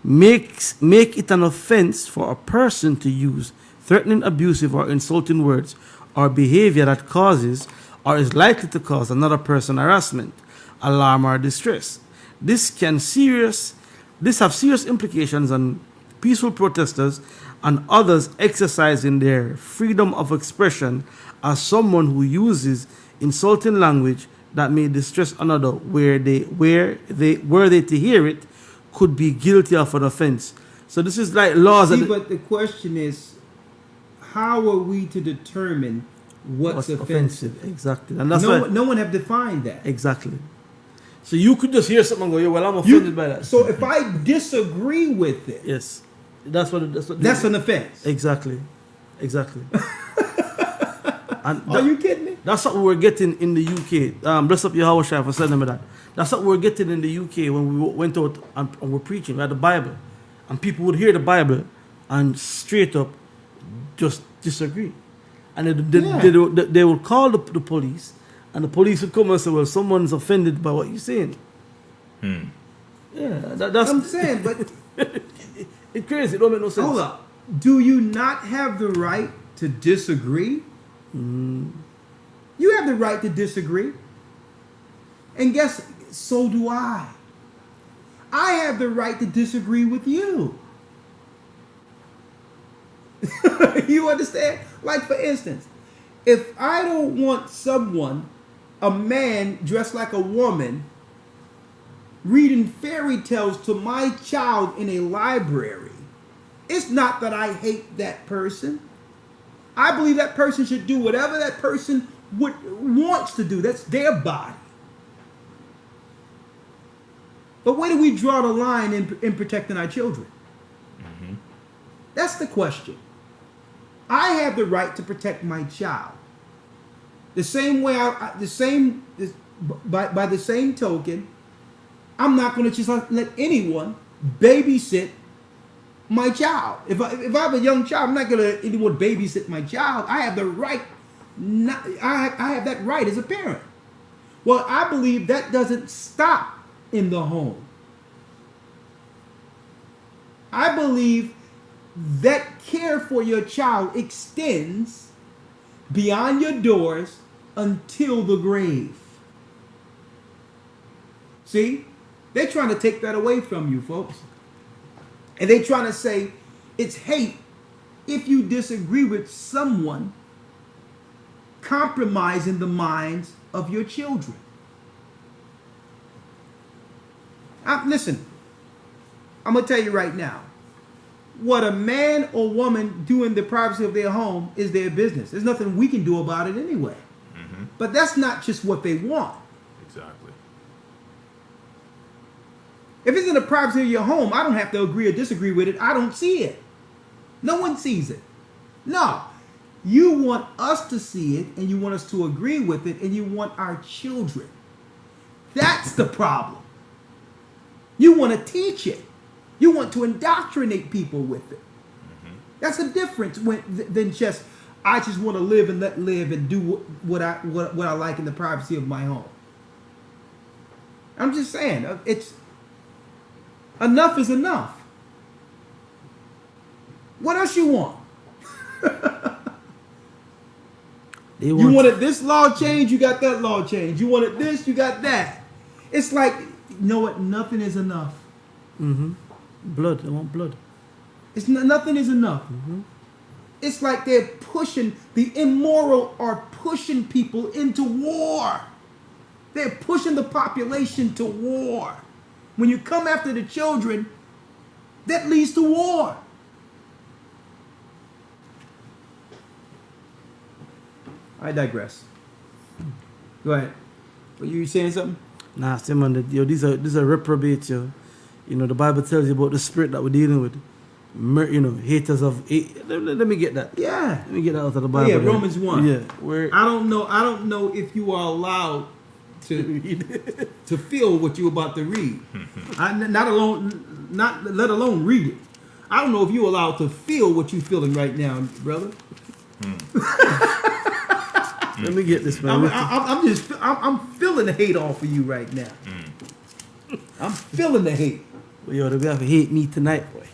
make it an offense for a person to use threatening, abusive, or insulting words or behavior that causes or is likely to cause another person harassment, alarm, or distress. This have serious implications on peaceful protesters and others exercising their freedom of expression, as someone who uses insulting language that may distress another were they to hear it could be guilty of an offense. So this is like laws. But the question is, how are we to determine what's offensive? Exactly. And that's no one have defined that. Exactly. So you could just hear something and go, yeah, well, I'm offended by that. So if I disagree with it, yes, that's an offense. Exactly. And are you kidding me? That's what we're getting in the UK. Bless up Yahweh Shai for sending me that. That's what we're getting in the UK when we went out and we're preaching. We had the Bible. And people would hear the Bible and straight up just disagree. And they would call the police, and the police would come and say, well, someone's offended by what you're saying. Yeah, that's... I'm saying, but... it's crazy. It don't make no sense. Hold up. Do you not have the right to disagree? You have the right to disagree. And so do I. I have the right to disagree with you. You understand? Like, for instance, if I don't want a man dressed like a woman, reading fairy tales to my child in a library, it's not that I hate that person. I believe that person should do whatever that person wants to do. That's their body. But where do we draw the line in protecting our children? Mm-hmm. That's the question. I have the right to protect my child. The same way, by the same token, I'm not going to just let anyone babysit my child. If I have a young child, I'm not going to let anyone babysit my child. I have the right. I have that right as a parent. Well, I believe that doesn't stop in the home. I believe that care for your child extends beyond your doors until the grave. See? They're trying to take that away from you, folks. And they're trying to say it's hate if you disagree with someone compromising the minds of your children. Listen, I'm going to tell you right now. What a man or woman do in the privacy of their home is their business. There's nothing we can do about it anyway. Mm-hmm. But that's not just what they want. Exactly. If it's in the privacy of your home, I don't have to agree or disagree with it. I don't see it. No one sees it. No. You want us to see it, and you want us to agree with it, and you want our children. That's the problem. You want to teach it. You want to indoctrinate people with it. Mm-hmm. That's a difference than just, I just want to live and let live and do what I like in the privacy of my home. I'm just saying, it's enough is enough. What else you want? You wanted this law change, you got that law change. You wanted this, you got that. It's like, you know what? Nothing is enough. Mm-hmm. Blood. I want blood. Nothing is enough. Mm-hmm. It's like they're pushing, the immoral are pushing people into war. They're pushing the population to war. When you come after the children, that leads to war. I digress. Go ahead. Were you saying something? Nah, man, these are reprobates, yo. You know, the Bible tells you about the spirit that we're dealing with. Haters of. Let me get that. Yeah. Let me get that out of the Bible. Yeah, Romans 1. Yeah. I don't know if you are allowed to to feel what you're about to read. Let alone read it. I don't know if you're allowed to feel what you're feeling right now, brother. Let me get this, man. I'm feeling the hate off of you right now. I'm feeling the hate. Well, yo, they have to hate me tonight, boy.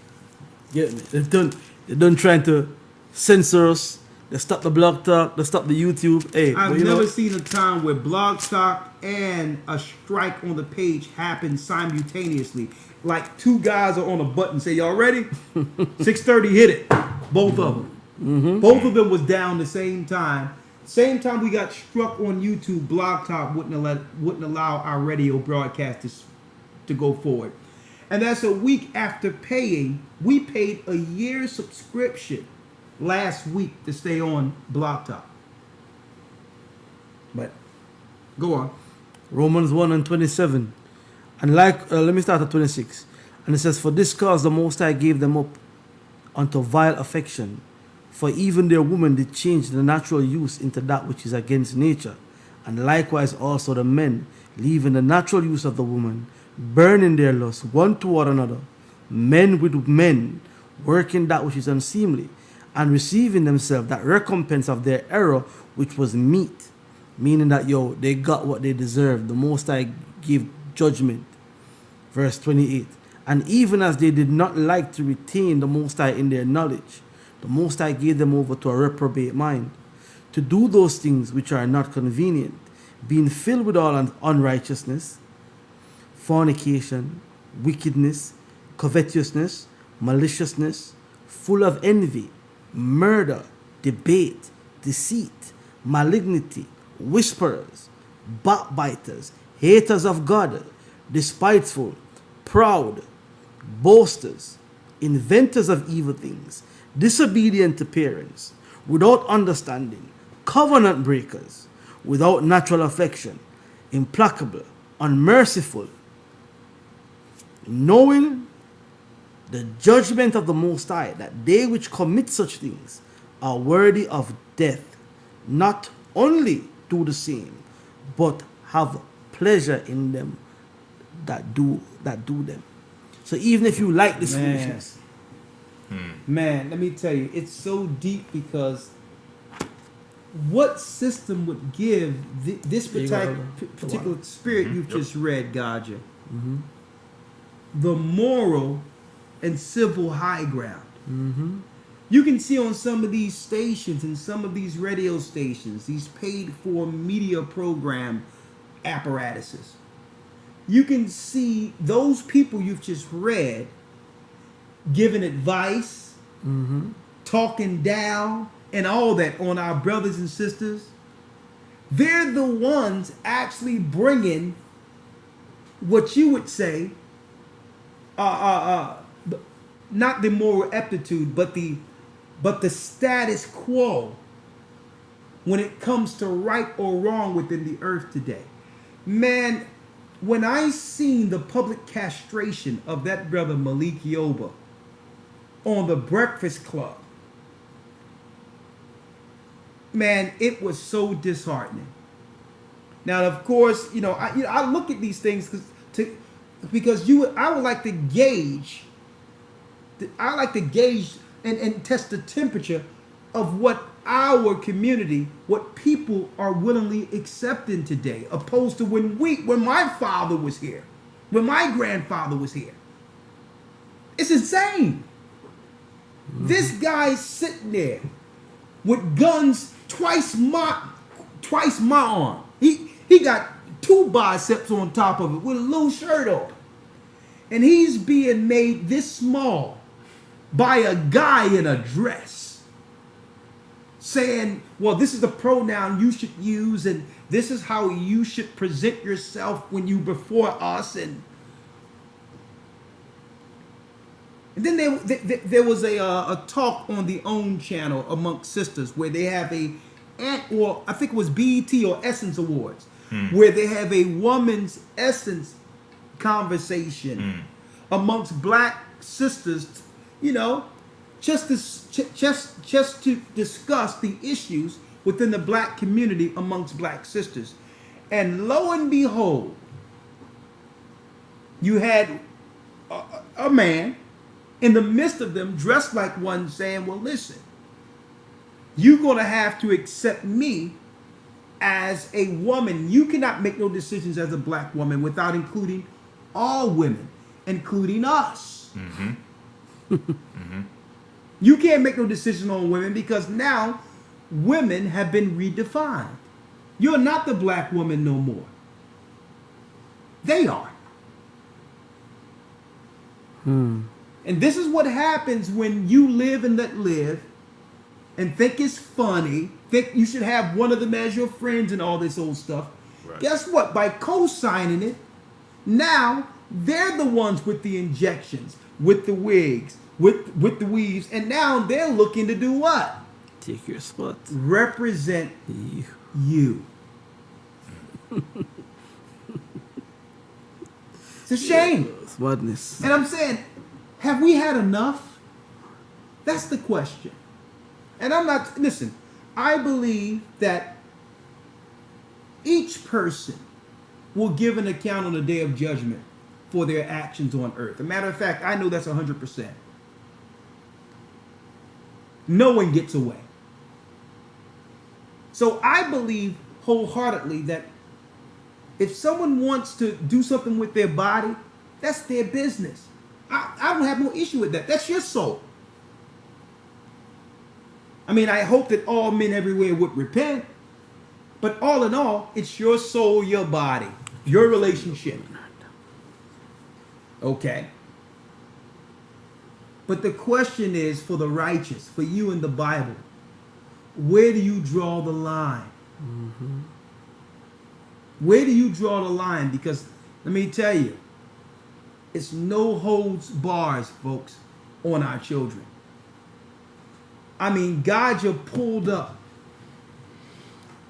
Get me? They're done trying to censor us. They stop the blog talk. They stop the YouTube. Hey, I've never seen a time where blog talk and a strike on the page happen simultaneously. Like two guys are on a button. Say, y'all ready? 6:30, hit it. Both of them. Mm-hmm. Both of them was down the same time. Same time we got struck on YouTube, Blog Talk wouldn't allow our radio broadcast to go forward. And that's a week after paying. We paid a year's subscription last week to stay on Blog Talk. But go on. Romans 1:27. And let me start at 26. And it says, for this cause the Most High gave them up unto vile affection. For even their women did change the natural use into that which is against nature. And likewise also the men, leaving the natural use of the woman, burning their lust one toward another, men with men, working that which is unseemly, and receiving themselves that recompense of their error which was meet. Meaning that, they got what they deserved. The Most High gave judgment. Verse 28. And even as they did not like to retain the Most High in their knowledge, the Most High gave them over to a reprobate mind, to do those things which are not convenient, being filled with all unrighteousness, fornication, wickedness, covetousness, maliciousness, full of envy, murder, debate, deceit, malignity, whisperers, backbiters, haters of God, despiteful, proud, boasters, inventors of evil things, disobedient to parents, without understanding, covenant breakers, without natural affection, implacable, unmerciful, knowing the judgment of the Most High, that they which commit such things are worthy of death, not only do the same, but have pleasure in them that do them. So even if you like this foolishness, Man, let me tell you, it's so deep because what system would give this particular spirit you've just read, Gocc, the moral and civil high ground? You can see on some of these stations and some of these radio stations, these paid for media program apparatuses, you can see those people you've just read giving advice, talking down, and all that on our brothers and sisters. They're the ones actually bringing what you would say, not the moral aptitude, but the status quo when it comes to right or wrong within the earth today. Man, when I seen the public castration of that brother Malik Yoba on the Breakfast Club, man, it was so disheartening. Now, of course, I look at these things because I would like to gauge. I like to gauge and test the temperature of what our community, what people are willingly accepting today, opposed to when my father was here, when my grandfather was here. It's insane. This guy's sitting there with guns twice my arm. He got 2 biceps on top of it with a little shirt on. And he's being made this small by a guy in a dress, saying, well, this is the pronoun you should use, and this is how you should present yourself when you before us. And then there was a talk on the OWN channel amongst sisters where they have I think it was BET or Essence Awards, where they have a woman's essence conversation amongst black sisters, just to discuss the issues within the black community amongst black sisters. And lo and behold, you had a man in the midst of them dressed like one saying, well, listen, you're going to have to accept me as a woman. You cannot make no decisions as a black woman without including all women, including us. You can't make no decision on women because now women have been redefined. You're not the black woman no more. They are. And this is what happens when you live and let live and think it's funny, think you should have one of them as your friends and all this old stuff. Right. Guess what? By co-signing it, now they're the ones with the injections, with the wigs, with the weaves, and now they're looking to do what? Take your spot. Represent you. It's a shame. It's madness. And I'm saying, have we had enough? That's the question. And listen, I believe that each person will give an account on the day of judgment for their actions on earth. As a matter of fact, I know that's 100%. No one gets away. So I believe wholeheartedly that if someone wants to do something with their body, that's their business. I don't have no issue with that. That's your soul. I mean, I hope that all men everywhere would repent. But all in all, it's your soul, your body, your relationship. Okay. But the question is for the righteous, for you in the Bible, where do you draw the line? Where do you draw the line? Because let me tell you, it's no holds bars, folks, on our children. I mean, Gocc pulled up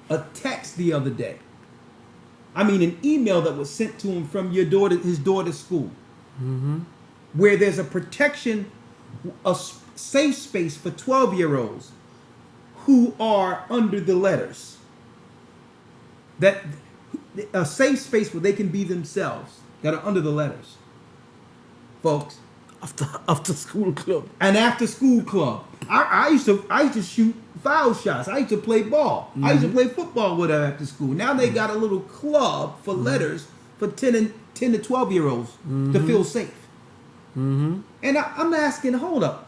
a text the other day. I mean, an email that was sent to him from his daughter's school, where there's a protection, a safe space for 12-year-olds who are under the letters. That a safe space where they can be themselves that are under the letters, folks. After school club. An after school club. I used to shoot foul shots. I used to play ball. I used to play football with her after school. Now they got a little club for letters for 10 to 12-year-olds to feel safe. And I'm asking, hold up.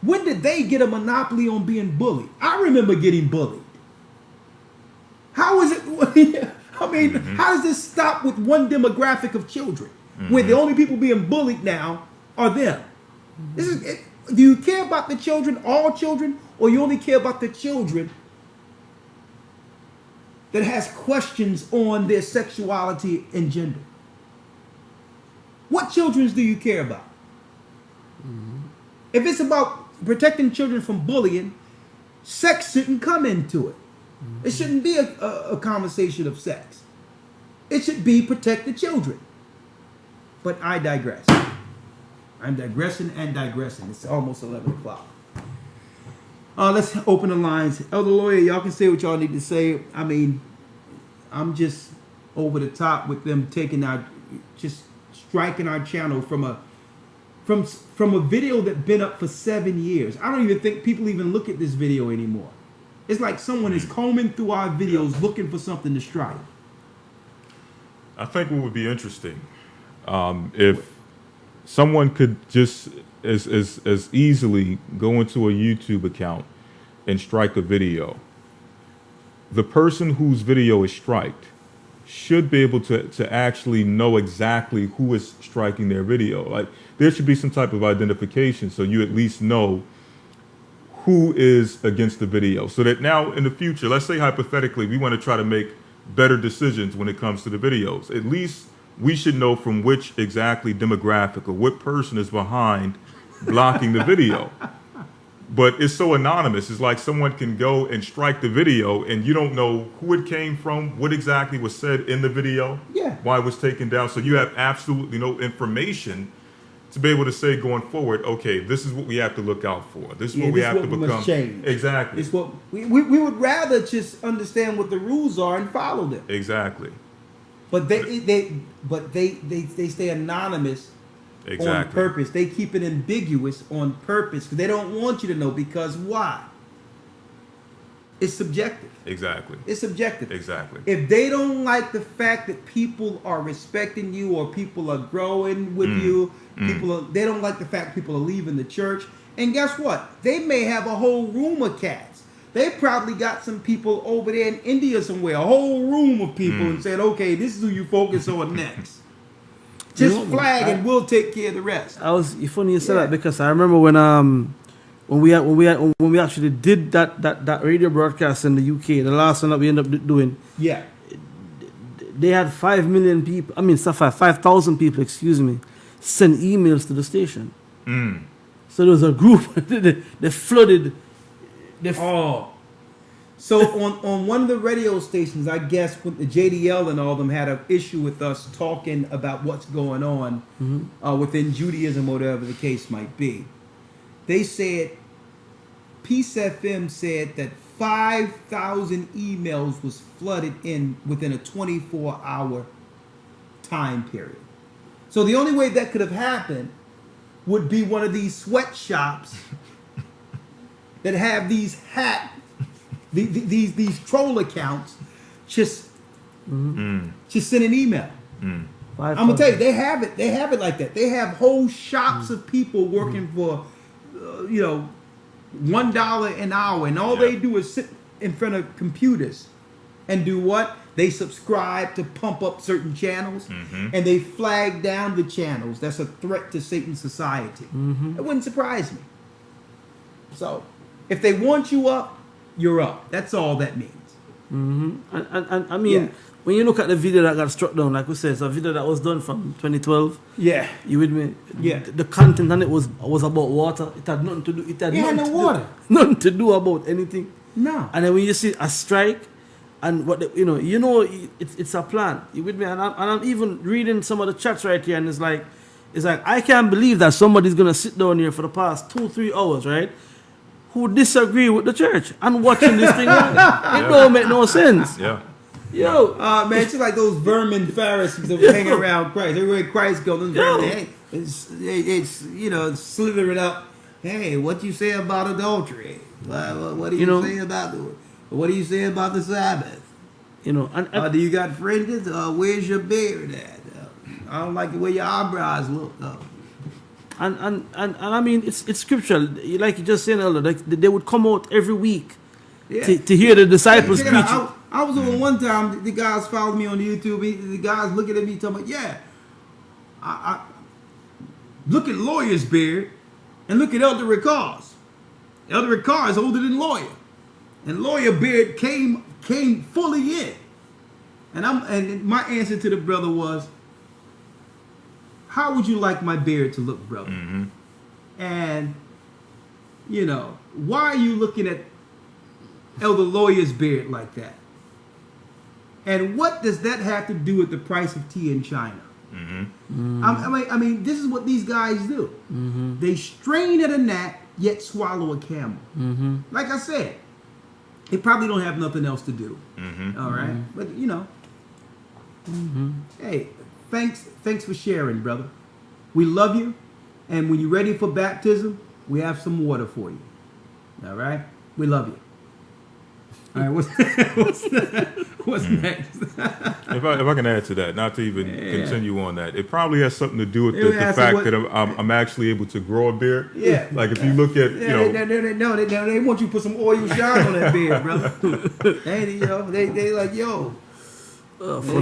When did they get a monopoly on being bullied? I remember getting bullied. How is it? I mean, how does this stop with one demographic of children, where the only people being bullied now are them? Do you care about the children, all children, or you only care about the children that has questions on their sexuality and gender? What children do you care about? If it's about protecting children from bullying, sex shouldn't come into it. It shouldn't be a conversation of sex. It should be protect the children. But I digress. I'm digressing and digressing. It's almost 11 o'clock. Let's open the lines. Elder Lawyer, y'all can say what y'all need to say. I mean, I'm just over the top with them just striking our channel from a video that's been up for 7 years. I don't even think people even look at this video anymore. It's like someone is combing through our videos looking for something to strike. I think what would be interesting if someone could just as easily go into a YouTube account and strike a video. The person whose video is striked should be able to actually know exactly who is striking their video. Like, there should be some type of identification so you at least know who is against the video. So that now in the future, let's say hypothetically, we want to try to make better decisions when it comes to the videos. At least we should know from which exactly demographic or what person is behind blocking the video. But it's so anonymous. It's like someone can go and strike the video and you don't know who it came from, what exactly was said in the video, why it was taken down. So you have absolutely no information to be able to say going forward, okay, this is what we have to look out for. This is what we have to become. Must change. Exactly. It's what we would rather just understand what the rules are and follow them. Exactly. But they stay anonymous on purpose. They keep it ambiguous on purpose because they don't want you to know. Because why? It's subjective. Exactly. It's subjective. Exactly. If they don't like the fact that people are respecting you or people are growing with you, they don't like the fact people are leaving the church. And guess what? They may have a whole room of cats. They probably got some people over there in India somewhere, a whole room of people, and said, okay, this is who you focus on next. Just flag and we'll take care of the rest. It's funny you say that because I remember when we actually did that radio broadcast in the UK, the last one that we ended up doing. Yeah. They had 5 million people, 5,000 people, excuse me, send emails to the station. So there was a group, they flooded. So on one of the radio stations, I guess when the JDL and all of them had an issue with us talking about what's going on within Judaism, whatever the case might be. They said, Peace FM said that 5,000 emails was flooded in within a 24-hour time period. So the only way that could have happened would be one of these sweatshops that have these these troll accounts just send an email. I'm gonna tell you, they have it like that. They have whole shops of people working for $1 an hour, and all they do is sit in front of computers and do what? They subscribe to pump up certain channels, and they flag down the channels. That's a threat to Satan's society. It wouldn't surprise me. So, if they want you up, you're up. That's all that means. And I mean, when you look at the video that got struck down, like we said, it's a video that was done from 2012. Yeah. You with me? Yeah. The content on it was about water. It had nothing to do. It had nothing no to water. Nothing to do about anything. No. And then when you see a strike, and what it's a plan. You with me? And I'm even reading some of the chats right here, and it's like I can't believe that somebody's gonna sit down here for the past 2-3 hours, right? Who disagree with the church and watching this thing. It don't make no sense. Yeah. Yo, man, it's just like those vermin Pharisees that were hanging around Christ. Everywhere Christ goes, those vermin, hey, it's slithering up. Hey, what you say about adultery? What do you say about what do you say about the Sabbath? And do you got fringes? Where's your beard at? I don't like the way your eyebrows look. And I mean, it's scriptural. Like you just said earlier, like they would come out every week to hear the disciples preach. I was on one time. The guys followed me on YouTube. The guys looking at me talking about, I look at Lawyer's beard and look at Elder Ricard's. Elder Ricard is older than Lawyer, and Lawyer beard came fully in. And my answer to the brother was, how would you like my beard to look, brother? Mm-hmm. And why are you looking at Elder Lawyer's beard like that? And what does that have to do with the price of tea in China? Mm-hmm. I mean, this is what these guys do. Mm-hmm. They strain at a gnat, yet swallow a camel. Mm-hmm. Like I said, they probably don't have nothing else to do. Mm-hmm. All right, but hey, thanks for sharing, brother. We love you, and when you're ready for baptism, we have some water for you. All right, we love you. All right, what's next? If I can add to that, not to even continue on that, it probably has something to do with the fact that I'm actually able to grow a beard. Yeah. Like if you look at they want you to put some oil shine on that beard, brother. they like they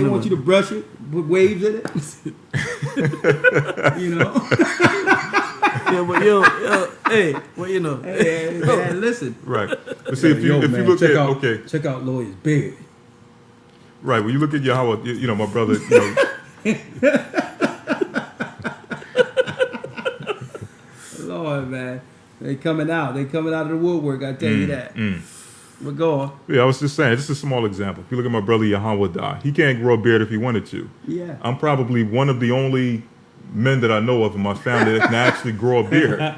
want you to brush it, put waves in it. Yeah, but hey, well, Hey, man, listen. Right. But see, if you look check out Lawyer's beard. Right. When you look at Yahweh, my brother, Lord, man, they coming out of the woodwork. I tell you that. But go on. Yeah, I was just saying, just a small example. If you look at my brother Yahweh, he can't grow a beard if he wanted to. Yeah. I'm probably one of the only men that I know of in my family that can actually grow a beard.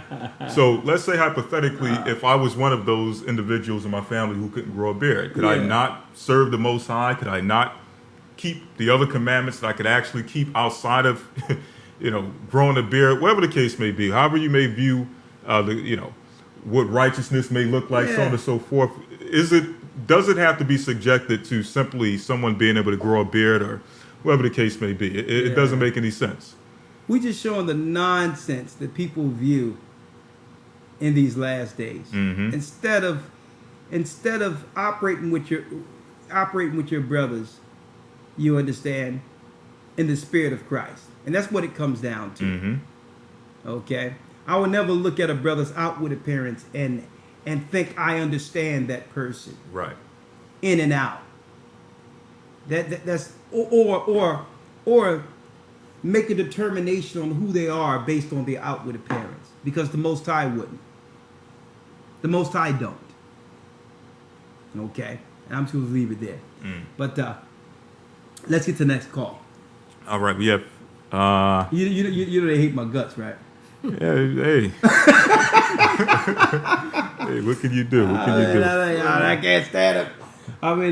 So let's say hypothetically, if I was one of those individuals in my family who couldn't grow a beard, could I not serve the Most High? Could I not keep the other commandments that I could actually keep outside of, growing a beard? Whatever the case may be, however you may view, what righteousness may look like, so on and so forth. Does it have to be subjected to simply someone being able to grow a beard or whatever the case may be? It doesn't make any sense. We just showing the nonsense that people view in these last days. Mm-hmm. Instead of operating with your brothers, you understand, in the spirit of Christ, and that's what it comes down to. Mm-hmm. Okay, I will never look at a brother's outward appearance and think I understand that person. Right. In and out. That's or make a determination on who they are based on their outward appearance, because the Most High wouldn't. The Most High don't. Okay, and I'm just gonna leave it there. But let's get to the next call. All right, we have. You know they hate my guts, right? Yeah, hey. Hey, what can you do? What can you do? I can't stand it. I mean,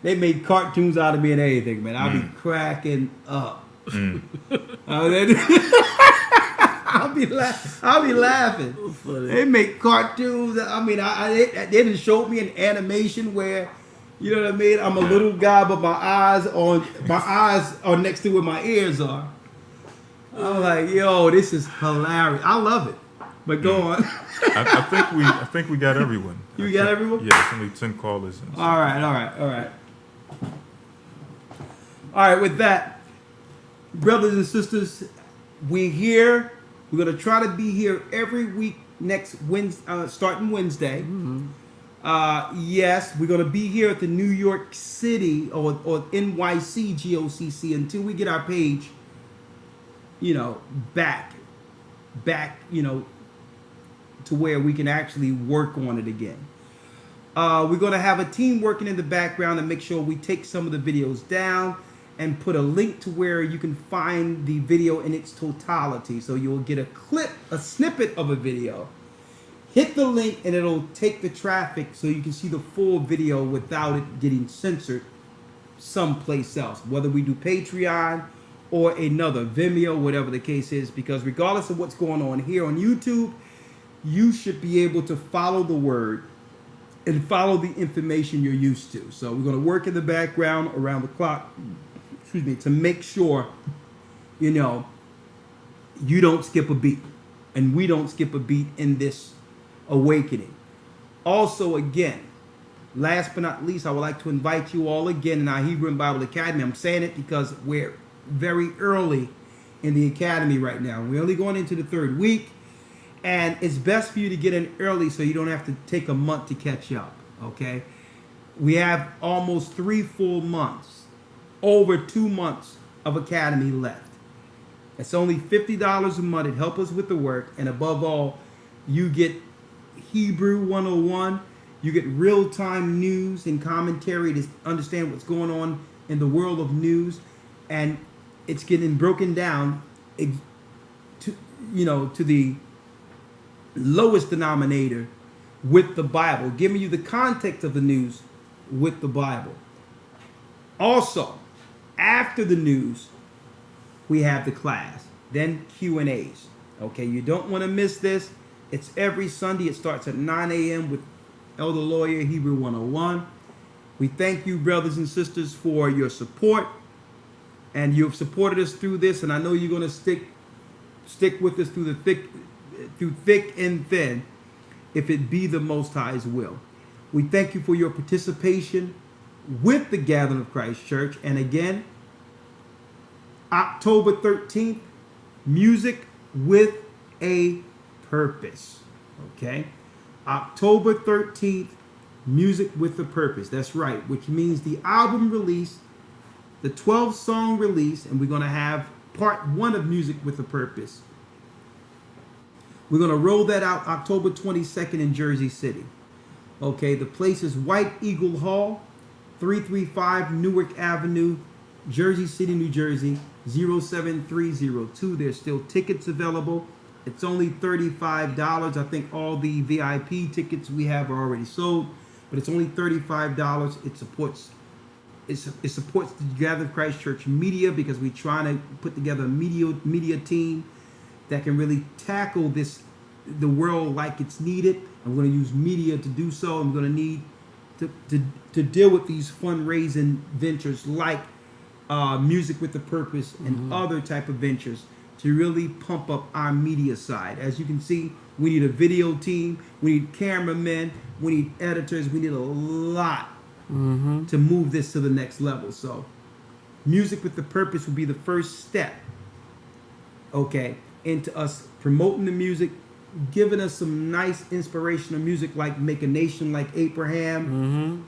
they made cartoons out of me and everything, man. I'll be cracking up. I'll be laughing. They make cartoons. I mean, they didn't show me an animation where, you know what I mean? I'm a little guy, but my eyes are next to where my ears are. I'm like, yo, this is hilarious. I love it. But go on. I think we got everyone. You got everyone? Yeah, there's only 10 callers. All right. With that, brothers and sisters, we're here. We're gonna try to be here every week next Wednesday, starting Wednesday. Yes, we're going to be here at the New York City or NYC GOCC until we get our page, back, to where we can actually work on it again. We're going to have a team working in the background to make sure we take some of the videos down and put a link to where you can find the video in its totality. So you'll get a snippet of a video. Hit the link and it'll take the traffic so you can see the full video without it getting censored someplace else, whether we do Patreon or another Vimeo, whatever the case is, because regardless of what's going on here on YouTube, you should be able to follow the word and follow the information you're used to. So we're going to work in the background around the clock, to make sure, you don't skip a beat, and we don't skip a beat in this awakening. Also, again, last but not least, I would like to invite you all again in our Hebrew and Bible Academy. I'm saying it because we're very early in the academy right now. We're only going into the 3rd week, and it's best for you to get in early so you don't have to take a month to catch up, okay? We have almost 3 full months, over 2 months of academy left. It's only $50 a month. It helps us with the work, and above all, you get Hebrew 101. You get real-time news and commentary to understand what's going on in the world of news, and it's getting broken down to the lowest denominator with the Bible, giving you the context of the news with the Bible. Also, after the news, we have the class, then Q&As. Okay, you don't want to miss this. It's every Sunday. It starts at 9 a.m. with Elder Lawyer Hebrew 101. We thank you, brothers and sisters, for your support, and you've supported us through this, and I know you're going to stick with us through thick and thin, if it be the Most High's will. We thank you for your participation with the Gathering of Christ Church, and again, October 13th, music with a purpose. Okay, October 13th, music with a purpose. That's right, which means the album release, the 12-song release, and we're going to have part 1 of Music with a Purpose. We're going to roll that out October 22nd in Jersey City. Okay, the place is White Eagle Hall, 335 Newark Avenue, Jersey City, New Jersey, 07302. There's still tickets available. It's only $35. I think all the VIP tickets we have are already sold, but it's only $35. It supports the Gathering of Christ Church media, because we're trying to put together a media team that can really tackle the world like it's needed. I'm going to use media to do so. I'm going to need to deal with these fundraising ventures like Music with a Purpose and other type of ventures to really pump up our media side. As you can see, we need a video team, we need cameramen, we need editors, we need a lot to move this to the next level. So Music with the Purpose will be the first step, okay, into us promoting the music, giving us some nice inspirational music like Make a Nation Like Abraham.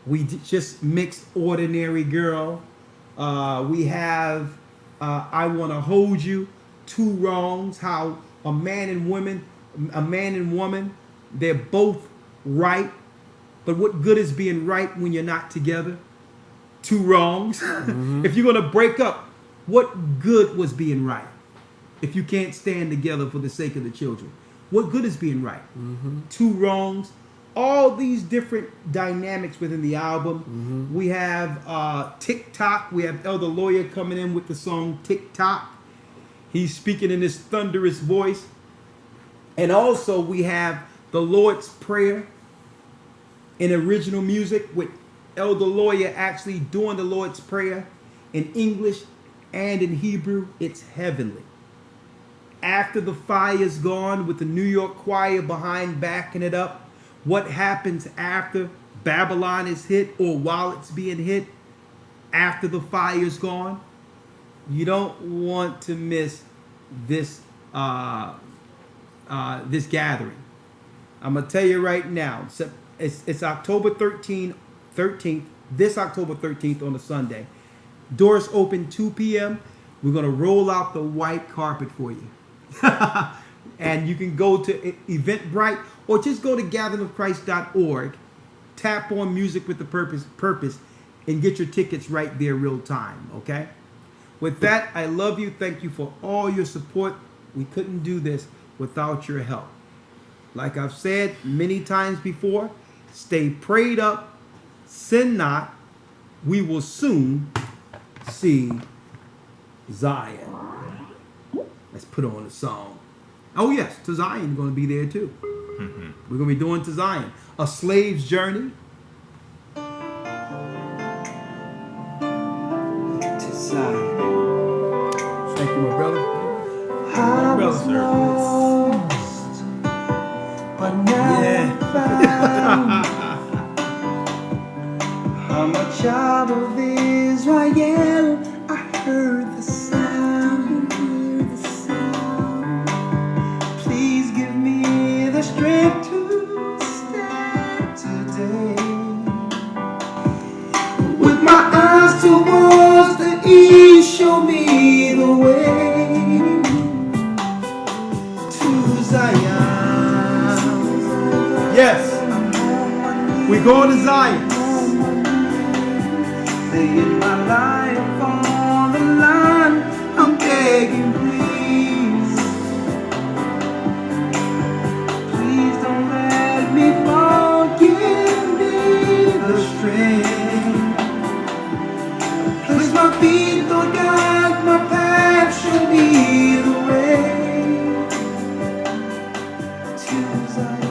We just mixed Ordinary Girl. We have I Want to Hold You, Two Wrongs, how a man and woman, they're both right, but what good is being right when you're not together? Two wrongs. If you're going to break up, what good was being right if you can't stand together for the sake of the children? What good is being right? Two wrongs. All these different dynamics within the album. We have TikTok. We have Elder Lawyer coming in with the song TikTok. He's speaking in his thunderous voice. And also we have the Lord's Prayer in original music, with Elder Lawyer actually doing the Lord's Prayer in English and in Hebrew. It's heavenly. After the fire's gone, with the New York choir behind backing it up, what happens after Babylon is hit, or while it's being hit, after the fire's gone? You don't want to miss this this gathering. I'm going to tell you right now, it's October 13th, this October 13th on a Sunday. Doors open 2 p.m. We're going to roll out the white carpet for you. And you can go to Eventbrite or just go to gatheringofchrist.org, tap on Music with the Purpose, and get your tickets right there real time, okay? With that, I love you. Thank you for all your support. We couldn't do this without your help. Like I've said many times before, stay prayed up, sin not. We will soon see Zion. Let's put on a song. Oh yes, to Zion going to be there too. We're going to be doing To Zion, A Slave's Journey. To Zion. Thank you, my brother. I was lost, but now I'm found. I'm a child of Israel. I heard the sound. Please give me the strength to stand today. With my eyes towards the east, show me the way to Zion. Yes, we're going to Zion. Laying my life on the line, I'm begging, please. Please don't let me fall. Give me the strength. Place my feet, Lord God, my path, show me the way to Zion.